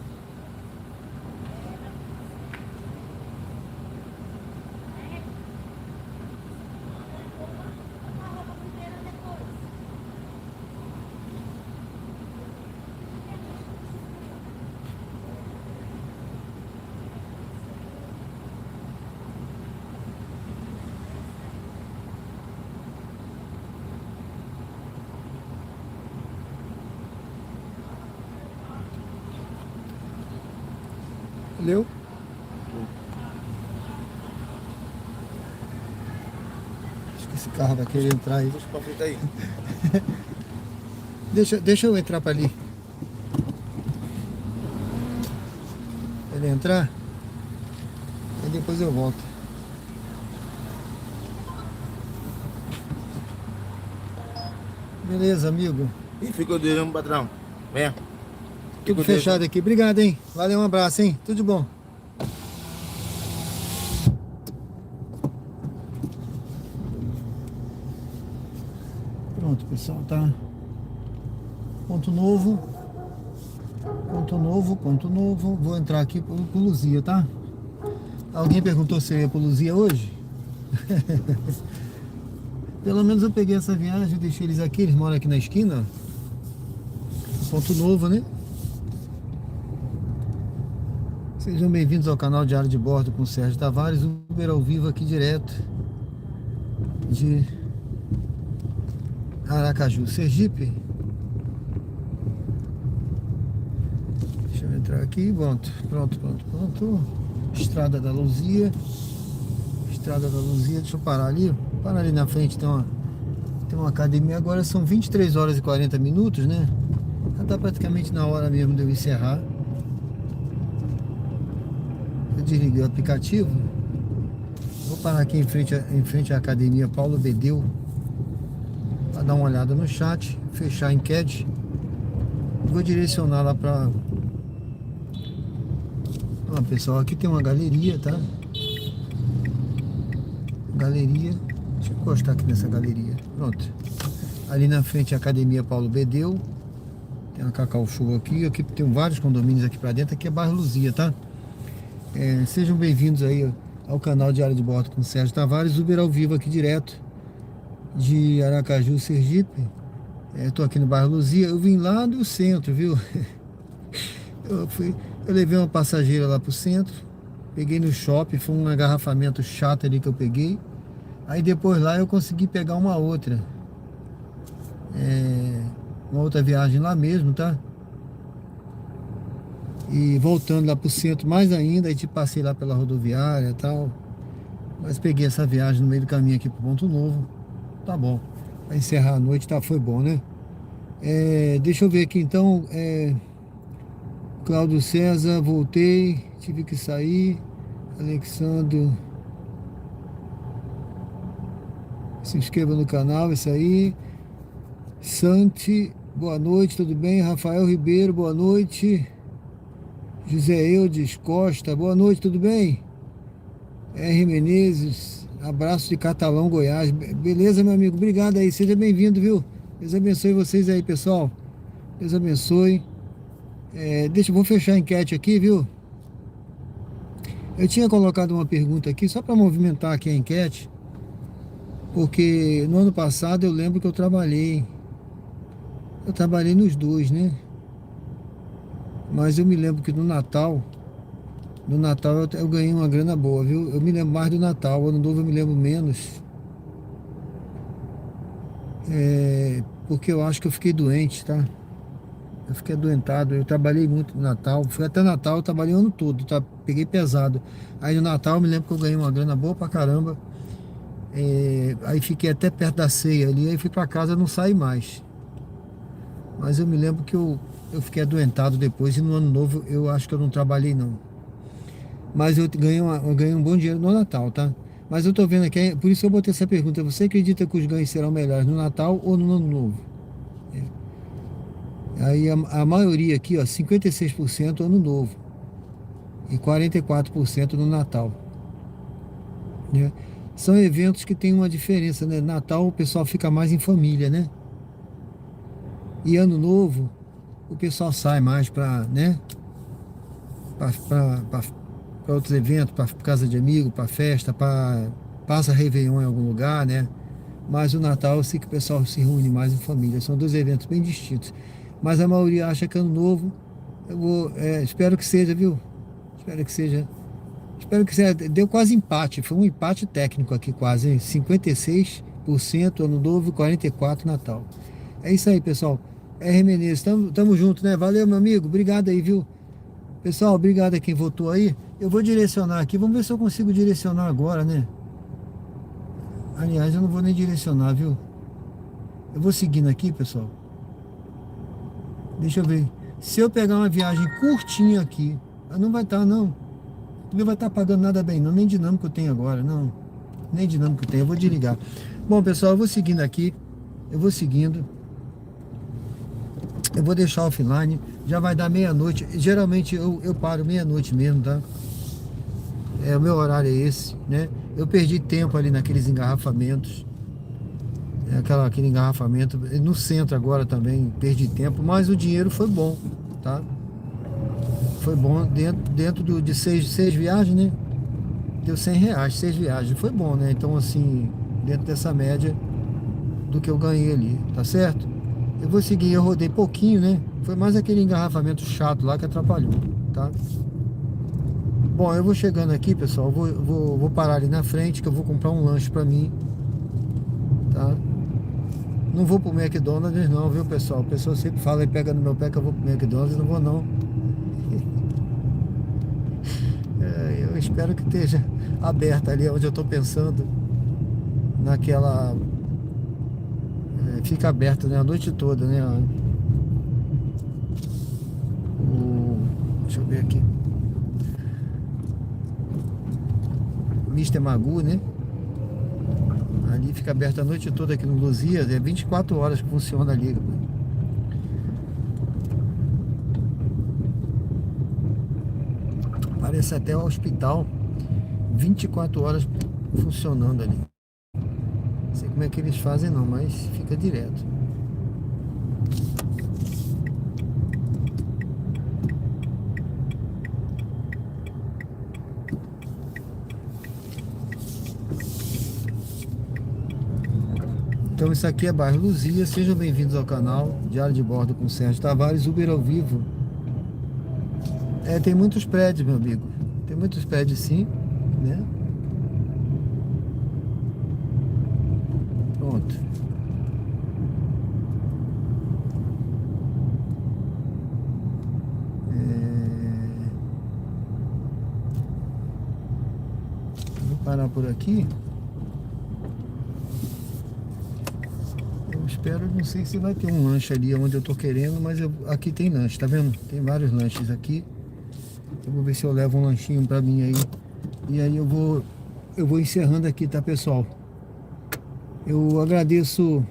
Valeu? Acho que esse carro vai querer entrar aí. Puxa pra frente aí. Deixa eu entrar para ali. Ele entrar? Aí depois eu volto. Beleza, amigo. E ficou de olho, patrão. Venha. Tudo fechado aqui. Obrigado, hein? Valeu, um abraço, hein? Tudo de bom. Pronto, pessoal, tá? Ponto novo. Ponto novo, ponto novo. Vou entrar aqui por Luzia, tá? Alguém perguntou se eu ia por Luzia hoje? Pelo menos eu peguei essa viagem, deixei eles aqui, eles moram aqui na esquina. Ponto novo, né? Sejam bem-vindos ao canal Diário de Bordo com o Sérgio Tavares, Uber ao vivo aqui direto de Aracaju, Sergipe. Deixa eu entrar aqui, pronto. Estrada da Luzia. Estrada da Luzia, deixa eu parar ali. Parar ali na frente, tem uma academia. Agora são 23 horas e 40 minutos, né? Já tá praticamente na hora mesmo de eu encerrar. Eu desliguei o aplicativo. Vou parar aqui em frente à academia Paulo Bedeu para dar uma olhada no chat, fechar a enquete. Vou direcionar lá para... Ó, pessoal, aqui tem uma galeria, tá? Galeria. Deixa eu encostar aqui nessa galeria. Pronto. Ali na frente a academia Paulo Bedeu. Tem uma Cacau Show aqui. Aqui tem vários condomínios aqui para dentro. Aqui é bairro Luzia, tá? Sejam bem-vindos aí ao canal Diário de Bordo com o Sérgio Tavares, Uber ao vivo aqui direto de Aracaju, Sergipe. Tô aqui no bairro Luzia. Eu vim lá do centro, viu? Eu levei uma passageira lá pro centro, peguei no shopping, foi um engarrafamento chato ali que eu peguei. Aí depois lá eu consegui pegar uma outra viagem lá mesmo, tá? E voltando lá pro centro mais ainda, aí passei lá pela rodoviária e tal. Mas peguei essa viagem no meio do caminho aqui pro Ponto Novo. Tá bom. Pra encerrar a noite, tá? Foi bom, né? Deixa eu ver aqui então. Cláudio César, voltei, tive que sair. Alexandre, se inscreva no canal, isso aí. Santi, boa noite, tudo bem? Rafael Ribeiro, boa noite. José Eudes Costa, boa noite, tudo bem? R. Menezes, abraço de Catalão, Goiás. Beleza, meu amigo? Obrigado aí, seja bem-vindo, viu? Deus abençoe vocês aí, pessoal. Deus abençoe. Vou fechar a enquete aqui, viu? Eu tinha colocado uma pergunta aqui, só para movimentar aqui a enquete, porque no ano passado eu lembro que eu trabalhei nos dois, né? Mas eu me lembro que no Natal eu ganhei uma grana boa, viu? Eu me lembro mais do Natal, Ano Novo eu me lembro menos. Porque eu acho que eu fiquei doente, tá? Eu fiquei adoentado, eu trabalhei muito no Natal. Fui até Natal, eu trabalhei o ano todo, tá? Peguei pesado. Aí no Natal eu me lembro que eu ganhei uma grana boa pra caramba. Aí fiquei até perto da ceia ali, aí fui pra casa e não saí mais. Mas eu me lembro que eu fiquei adoentado depois, e no Ano Novo eu acho que eu não trabalhei não. Mas eu ganhei um bom dinheiro no Natal, tá? Mas eu tô vendo aqui, por isso eu botei essa pergunta: você acredita que os ganhos serão melhores no Natal ou no Ano Novo? Aí a maioria aqui, ó, 56% Ano Novo e 44% no Natal, né? São eventos que tem uma diferença, né? Natal o pessoal fica mais em família, né? E Ano Novo o pessoal sai mais para, né? Para outros eventos, para casa de amigo, para festa, passa Réveillon em algum lugar, né? Mas o Natal eu sei que o pessoal se reúne mais em família. São dois eventos bem distintos. Mas a maioria acha que Ano Novo, espero que seja, viu? Espero que seja. Deu quase empate, foi um empate técnico aqui quase, hein? 56% Ano Novo e 44% Natal. É isso aí, pessoal. R. Menezes, tamo junto, né? Valeu, meu amigo, obrigado aí, viu? Pessoal, obrigado a quem votou aí. Eu vou direcionar aqui, vamos ver se eu consigo direcionar agora, né? Aliás, eu não vou nem direcionar, viu? Eu vou seguindo aqui, pessoal. Deixa eu ver. Se eu pegar uma viagem curtinha aqui, não vai estar, não. Não vai estar pagando nada bem, não. Nem dinâmico eu tenho agora, não. Nem dinâmico eu tenho, eu vou desligar. Bom, pessoal, eu vou seguindo aqui. Eu vou seguindo. Eu vou deixar offline. Já vai dar meia-noite. Geralmente eu paro meia-noite mesmo, tá? O meu horário é esse, né? Eu perdi tempo ali naqueles engarrafamentos. Aquele engarrafamento no centro agora também, perdi tempo, mas o dinheiro foi bom, tá? Foi bom dentro de seis viagens, né? Deu R$100, 6 viagens, foi bom, né? Então assim, dentro dessa média do que eu ganhei ali, tá certo? Eu vou seguir, eu rodei pouquinho, né? Foi mais aquele engarrafamento chato lá que atrapalhou, tá? Bom, eu vou chegando aqui, pessoal, vou parar ali na frente, que eu vou comprar um lanche pra mim, tá? Não vou pro McDonald's não, viu, pessoal? A pessoa sempre fala e pega no meu pé que eu vou pro McDonald's, não vou não. Eu espero que esteja aberta ali onde eu tô pensando, naquela... fica aberto, né, a noite toda, né? Deixa eu ver aqui. Mr. Magoo, né? Ali fica aberto a noite toda aqui no Luzia, 24 horas que funciona ali. Parece até o hospital, 24 horas funcionando ali. Não sei como é que eles fazem não, mas fica direto. Então isso aqui é bairro Luzia, sejam bem-vindos ao canal Diário de Bordo com Sérgio Tavares, Uber ao vivo. Tem muitos prédios, meu amigo, tem muitos prédios sim, né? Pronto. Vou parar por aqui. Eu espero, não sei se vai ter um lanche ali onde eu tô querendo, mas aqui tem lanche, tá vendo? Tem vários lanches aqui. Eu vou ver se eu levo um lanchinho pra mim aí. E aí eu vou encerrando aqui, tá, pessoal? Eu agradeço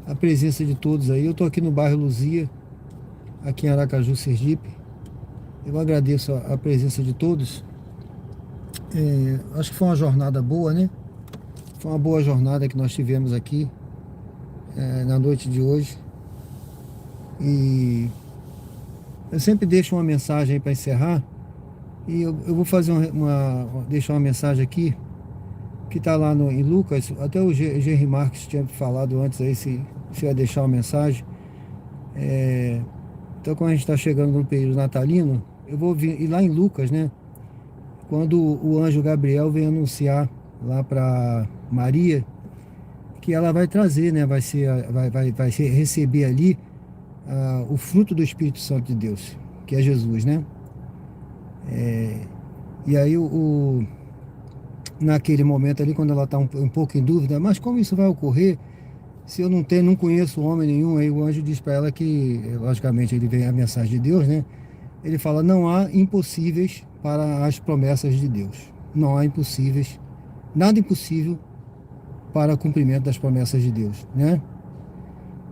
a presença de todos aí. Eu tô aqui no bairro Luzia, aqui em Aracaju, Sergipe. Eu agradeço a presença de todos. Acho que foi uma jornada boa, né? Foi uma boa jornada que nós tivemos aqui na noite de hoje. E eu sempre deixo uma mensagem aí para encerrar. E eu vou fazer deixar uma mensagem aqui que está lá em Lucas. Até o Henry Marques tinha falado antes aí se ia deixar uma mensagem. Então, quando a gente está chegando no período natalino, eu vou ir lá em Lucas, né? Quando o anjo Gabriel vem anunciar lá para Maria que ela vai trazer, né? Vai receber ali o fruto do Espírito Santo de Deus, que é Jesus, né? E aí naquele momento ali, quando ela está um pouco em dúvida, mas como isso vai ocorrer se eu não conheço homem nenhum? Aí o anjo diz para ela que, logicamente, ele vem a mensagem de Deus, né? Ele fala: não há impossíveis para as promessas de Deus. Não há impossíveis, nada impossível para o cumprimento das promessas de Deus, né?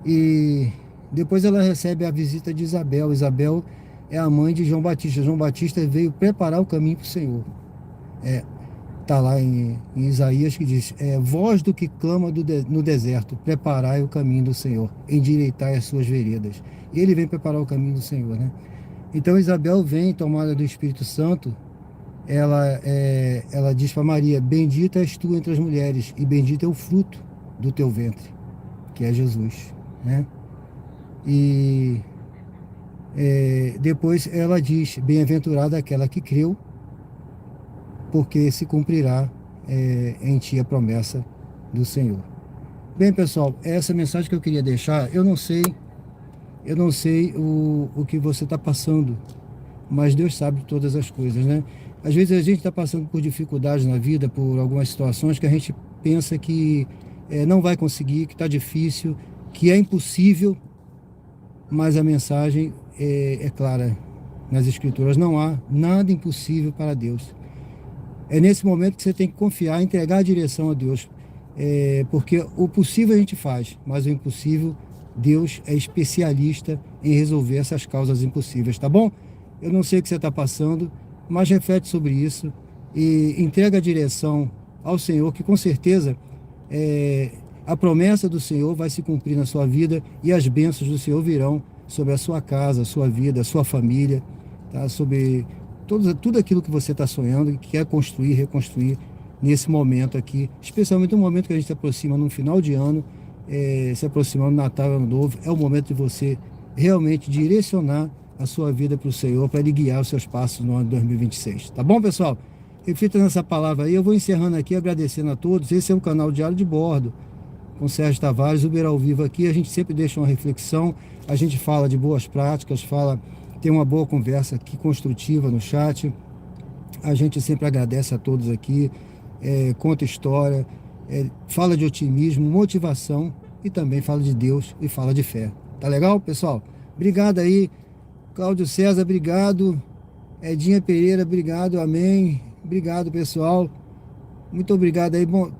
E depois ela recebe a visita de Isabel. Isabel é a mãe de João Batista. João Batista veio preparar o caminho para o Senhor. Está lá em Isaías que diz: voz do que clama no deserto, preparai o caminho do Senhor, endireitai as suas veredas. E ele vem preparar o caminho do Senhor, né? Então Isabel vem tomada do Espírito Santo. Ela diz para Maria: bendita és tu entre as mulheres, e bendito é o fruto do teu ventre, que é Jesus, né? E depois ela diz: bem-aventurada aquela que creu, porque se cumprirá em ti a promessa do Senhor. Bem, pessoal, essa mensagem que eu queria deixar. Eu não sei o que você está passando, mas Deus sabe todas as coisas, né? Às vezes a gente está passando por dificuldades na vida, por algumas situações que a gente pensa que não vai conseguir, que está difícil, que é impossível, mas a mensagem é clara nas Escrituras: não há nada impossível para Deus. É nesse momento que você tem que confiar, entregar a direção a Deus, porque o possível a gente faz, mas o impossível, Deus é especialista em resolver essas causas impossíveis, tá bom? Eu não sei o que você está passando, mas reflete sobre isso e entrega a direção ao Senhor, que com certeza a promessa do Senhor vai se cumprir na sua vida e as bênçãos do Senhor virão sobre a sua casa, a sua vida, a sua família, tá? Sobre tudo aquilo que você está sonhando e quer construir, reconstruir nesse momento aqui, especialmente no momento que a gente se aproxima no final de ano, se aproximando do Natal e Ano Novo. É o momento de você realmente direcionar a sua vida para o Senhor, para Ele guiar os seus passos no ano de 2026. Tá bom, pessoal? Reflita nessa palavra aí. Eu vou encerrando aqui, agradecendo a todos. Esse é o canal Diário de Bordo com Sérgio Tavares, Uber ao vivo aqui. A gente sempre deixa uma reflexão, a gente fala de boas práticas, tem uma boa conversa aqui, construtiva no chat. A gente sempre agradece a todos aqui, conta história, fala de otimismo, motivação, e também fala de Deus e fala de fé. Tá legal, pessoal? Obrigado aí, Cláudio César, obrigado. Edinha Pereira, obrigado, amém. Obrigado, pessoal. Muito obrigado aí. Bom,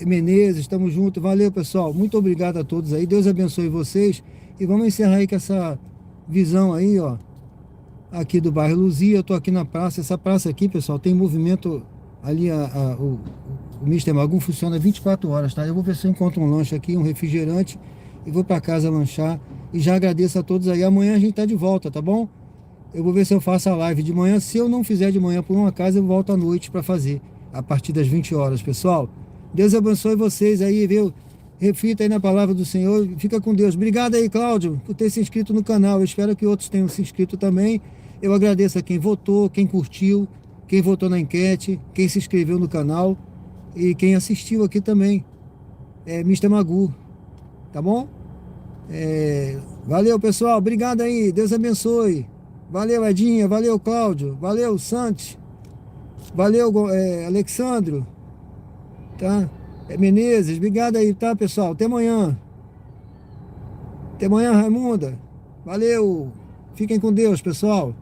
Menezes, estamos juntos. Valeu, pessoal. Muito obrigado a todos aí. Deus abençoe vocês. E vamos encerrar aí com essa visão aí, ó, aqui do bairro Luzia. Eu tô aqui na praça. Essa praça aqui, pessoal, tem movimento ali. O Mr. Magum funciona 24 horas, tá? Eu vou ver se eu encontro um lanche aqui, um refrigerante, e vou para casa lanchar. E já agradeço a todos aí. Amanhã a gente tá de volta, tá bom? Eu vou ver se eu faço a live de manhã. Se eu não fizer de manhã por uma casa, eu volto à noite para fazer, a partir das 20 horas, pessoal. Deus abençoe vocês aí, viu? reflita aí na palavra do Senhor, fica com Deus. Obrigado aí, Cláudio, por ter se inscrito no canal. Eu espero que outros tenham se inscrito também. Eu agradeço a quem votou, quem curtiu, quem votou na enquete, quem se inscreveu no canal e quem assistiu aqui também. Mr. Magu, tá bom? Valeu, pessoal. Obrigado aí. Deus abençoe. Valeu, Edinha. Valeu, Cláudio. Valeu, Santos. Valeu, Alexandro. Tá? Menezes. Obrigado aí, tá, pessoal? Até amanhã. Até amanhã, Raimunda. Valeu. Fiquem com Deus, pessoal.